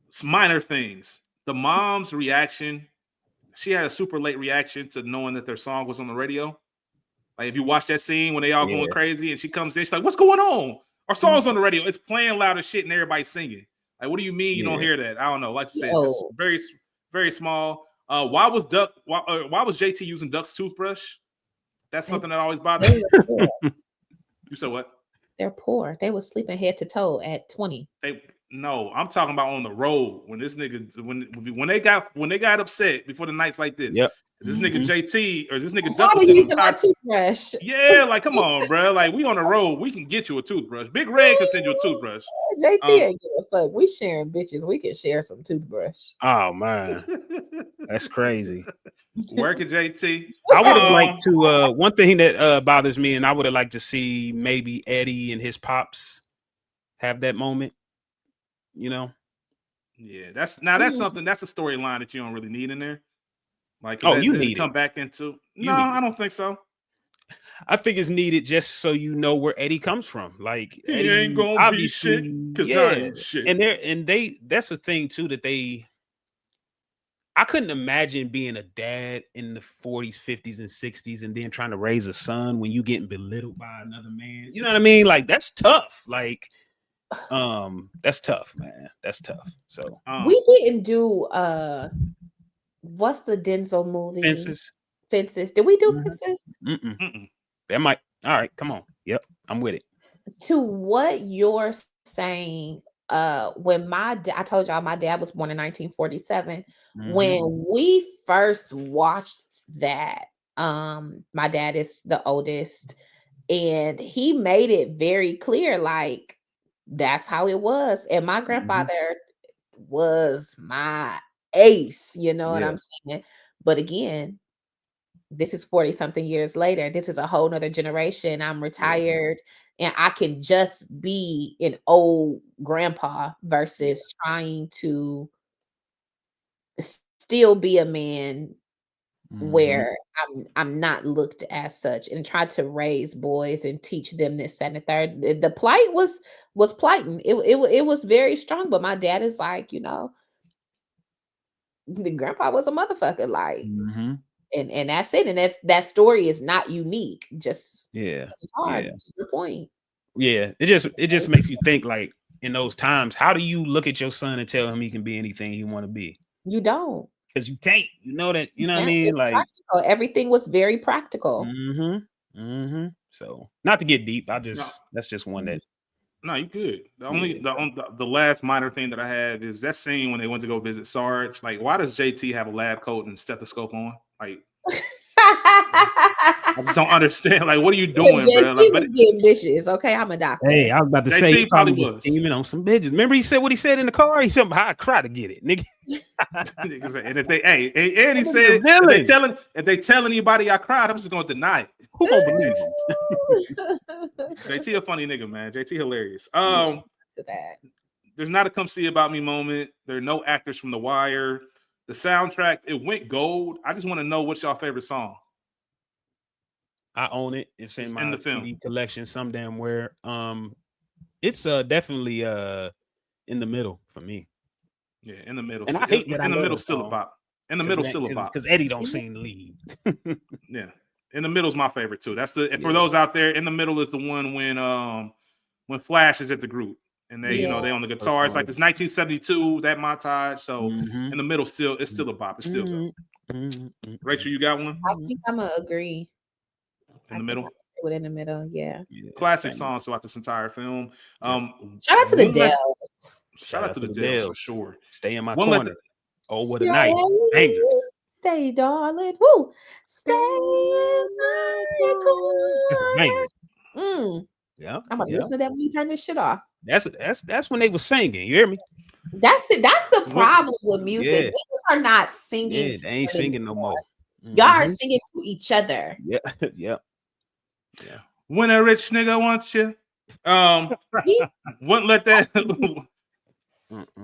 It's minor things. The mom's reaction, she had a super late reaction to knowing that their song was on the radio. Like if you watch that scene when they all going crazy and she comes in, she's like, "What's going on? Our song's on the radio. It's playing loud as shit and everybody's singing." Like, what do you mean you don't hear that? I don't know. Like I said, it's very, very small. Why was JT using Duck's toothbrush? That's something that always bothers me. You said what? They're poor. They was sleeping head to toe at 20. No, I'm talking about on the road when this nigga when they got upset before the nights like this. Yep. This nigga JT or this nigga Duck was using my toothbrush. Yeah, like come on, bro. Like we on the road, we can get you a toothbrush. Big Red can send you a toothbrush. JT ain't give a fuck. We sharing bitches. We can share some toothbrush. Oh man, that's crazy. Working JT. I would have liked to. One thing that bothers me, and I would have liked to see maybe Eddie and his pops have that moment. You know. Yeah, that's something. That's a storyline that you don't really need in there. Like, you need come it. back into. You No, I don't think so. I think it's needed just so you know where Eddie comes from. Like he Eddie ain't gonna be shit because I ain't shit. And that's a thing too that I couldn't imagine being a dad in the 40s, 50s, and 60s and then trying to raise a son when you getting belittled by another man. You know what I mean? Like that's tough. Like that's tough, man. That's tough. So we didn't do what's the Denzel movie? Fences. Did we do Fences? That might. All right, come on. Yep, I'm with it. To what you're saying, when I told y'all my dad was born in 1947. When we first watched that, my dad is the oldest, and he made it very clear, like that's how it was. And my grandfather was my ace, you know what I'm saying? But again, this is 40 something years later. This is a whole nother generation. I'm retired and I can just be an old grandpa versus trying to still be a man where I'm not looked as such and try to raise boys and teach them this, that, and the third. The plight was plighting. It was very strong, but my dad is like, you know, the grandpa was a motherfucker, like, and that's it. And that story is not unique. Just it's hard. To your point. Yeah, it just makes you think, like, in those times, how do you look at your son and tell him he can be anything he want to be? You don't, because you can't. You know that. You know what I mean? It's like practical. Everything was very practical. So not to get deep, that's just one that. No, you good. The last minor thing that I have is that scene when they went to go visit Sarge. Like, why does JT have a lab coat and stethoscope on? Like, I just don't understand. Like, what are you doing, JT bro? Like, was getting bitches. Okay, I'm a doctor. Hey, I was about to JT say he probably was was scheming on some bitches. Remember, he said what he said in the car. He said, "I cry to get it, nigga." And if and he said, if they tell anybody I cried, I'm just gonna deny it. Who gonna believe him? JT a funny nigga, man. JT hilarious. There's not a come see about me moment. There are no actors from The Wire. The soundtrack, it went gold. I just want to know what's y'all favorite song. I own it. It's in my CD collection some damn where. It's definitely in the middle for me. Yeah, in the middle. And I hate that in the middle still a bop. In the middle still a bop. Because Eddie don't sing the lead. Yeah. In the middle's my favorite too. That's for those out there, In the Middle is the one when Flash is at the group and they they on the guitar. It's like this 1972, that montage. So In the Middle it's still a bop. It's still good. Rachel, you got one? I think I'm gonna agree. In the Middle? In the middle, yeah. Classic songs throughout this entire film. Shout out to the Dells. Shout out to the Dells for sure. Stay in my corner. Oh, what a night. Banger. Stay, darling. Woo. Stay in my corner. Yeah. I'm gonna listen to that when you turn this shit off. That's when they were singing. You hear me? That's it. That's the problem with music. Niggas are not singing. Yeah, they ain't singing no more. Y'all are singing to each other. Yeah. Yeah. When a rich nigga wants you, wouldn't let that.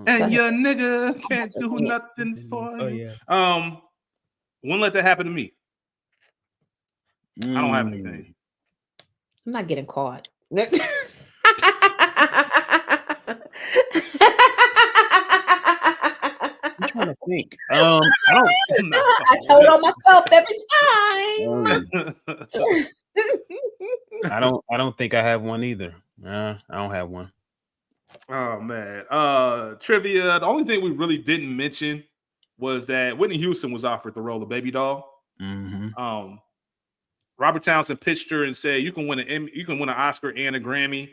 And your nigga can't do nothing for you. Wouldn't let that happen to me. I don't have anything. I'm not getting caught. I'm trying to think. I told on myself every time. I don't think I have one either. I don't have one. Oh man. Trivia. The only thing we really didn't mention was that Whitney Houston was offered the role of Baby Doll. Robert Townsend pitched her and said, "You can win an Oscar and a Grammy."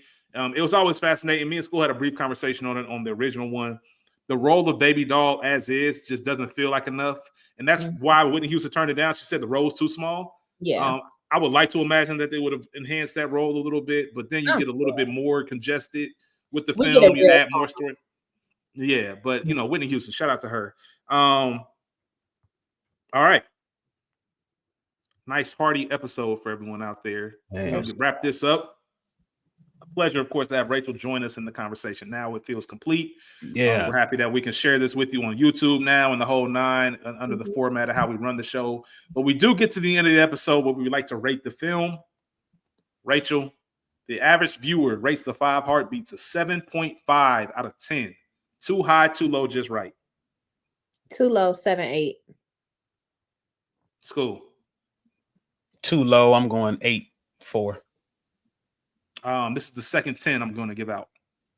It was always fascinating. Me and Skool had a brief conversation on it on the original one. The role of Baby Doll as is just doesn't feel like enough, and that's why Whitney Houston turned it down. She said the role's too small. Yeah. I would like to imagine that they would have enhanced that role a little bit, but then you get a little bit more congested with the film. You add more story. Yeah, but Whitney Houston, shout out to her. All right. Nice hearty episode for everyone out there. We're going to wrap this up. A pleasure, of course, to have Rachel join us in the conversation. Now it feels complete. Yeah. We're happy that we can share this with you on YouTube now and the whole nine under the format of how we run the show. But we do get to the end of the episode where we like to rate the film. Rachel, the average viewer rates The Five Heartbeats a 7.5 out of 10. Too high, too low, just right. Too low, 7.8. Skool. Too low. I'm going 8.4. This is the second 10 I'm going to give out.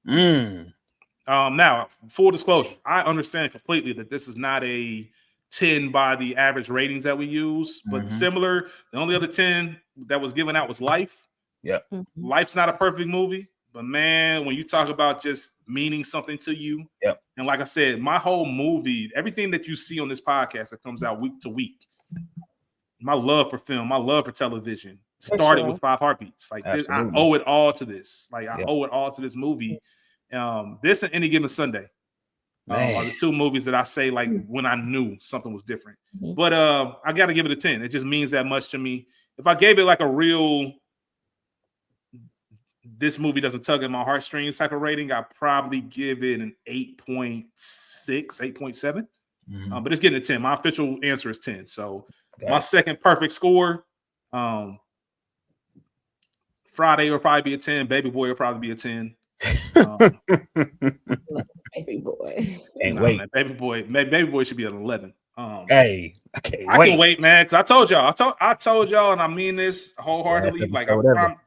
Now, full disclosure, I understand completely that this is not a 10 by the average ratings that we use, but similar. The only other 10 that was given out was Life. Yep. Life's not a perfect movie, but man, when you talk about just meaning something to you, and like I said, my whole movie, everything that you see on this podcast that comes out week to week, my love for film, my love for television started with Five Heartbeats. Like this, I owe it all to this. Like I owe it all to this movie. This and Any Given Sunday are the two movies that I say like when I knew something was different. But I got to give it a 10. It just means that much to me. If I gave it like a real, this movie doesn't tug at my heartstrings type of rating, I'd probably give it an 8.6, 8.7. But it's getting a 10. My official answer is 10. So my second perfect score, Friday will probably be a 10. Baby Boy will probably be a 10. Baby Boy. Wait. Man, Baby Boy should be an 11. I can wait, man, because I told y'all, and I mean this wholeheartedly. Like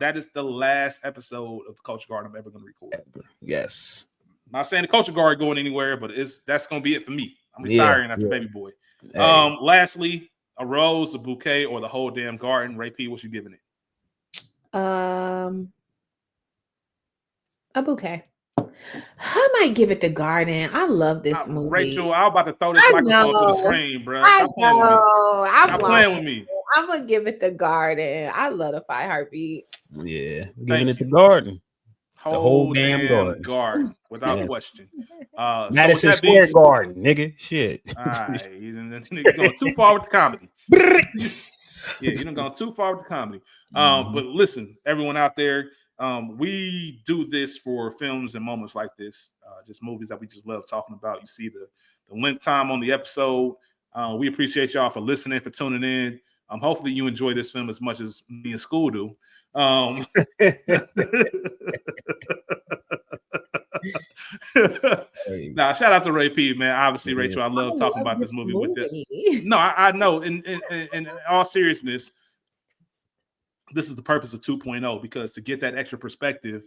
that is the last episode of the Culture Guard I'm ever going to record. Yes. Not saying the Culture Guard going anywhere, but that's going to be it for me. I'm retiring after Baby Boy. Lastly, a rose, a bouquet, or the whole damn garden. Ray P, what you giving it? A bouquet. I might give it the garden. I love this movie. Rachel, I'm about to throw this microphone through the screen, bro. Stop playing with me. I'm gonna give it the garden. I love the Five Heartbeats. Yeah, giving it the garden. The whole damn garden, without question. Madison Square Garden, nigga. Shit. All right, you're going too far with the comedy. You done gone too far with the comedy. But listen, everyone out there, we do this for films and moments like this, just movies that we just love talking about. You see the length time on the episode. We appreciate y'all for listening, for tuning in. Hopefully you enjoy this film as much as me and Skool do. Now, shout out to Ray P, man. Obviously, Rachel, I love talking about this movie with you. No, I know. In all seriousness, this is the purpose of 2.0, because to get that extra perspective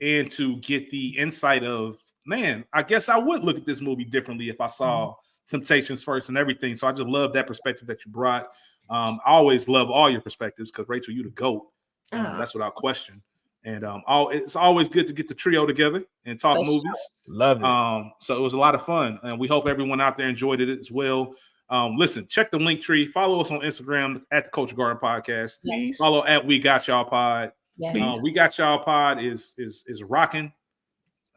and to get the insight of, man, I guess I would look at this movie differently if I saw Temptations first and everything. So I just love that perspective that you brought. I always love all your perspectives because, Rachel, you the GOAT. That's without question. And it's always good to get the trio together and talk movies. Love it. So it was a lot of fun. And we hope everyone out there enjoyed it as well. Listen, check the link tree. Follow us on Instagram at the Culture Garden Podcast. Yes. Follow at We Got Y'all Pod. Yes. We Got Y'all Pod is rocking.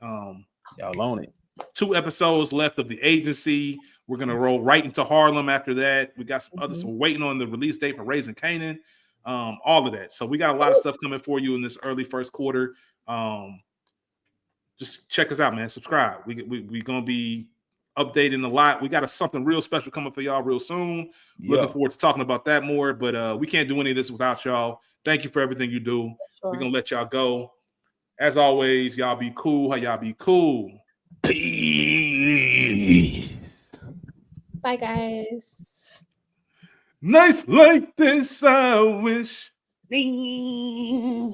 Y'all own it. 2 episodes left of The Agency. We're gonna roll right into Harlem after that. We got some others. We're waiting on the release date for Raising Canaan. All of that. So we got a lot of stuff coming for you in this early first quarter. Just check us out, man. Subscribe. We're gonna be updating a lot. We got something real special coming for y'all real soon. Looking forward to talking about that more. But we can't do any of this without y'all. Thank you for everything you do. We're gonna let y'all go. As always, y'all be cool. How y'all be cool. Peace. Bye, guys. Nice like this, I wish. Ding.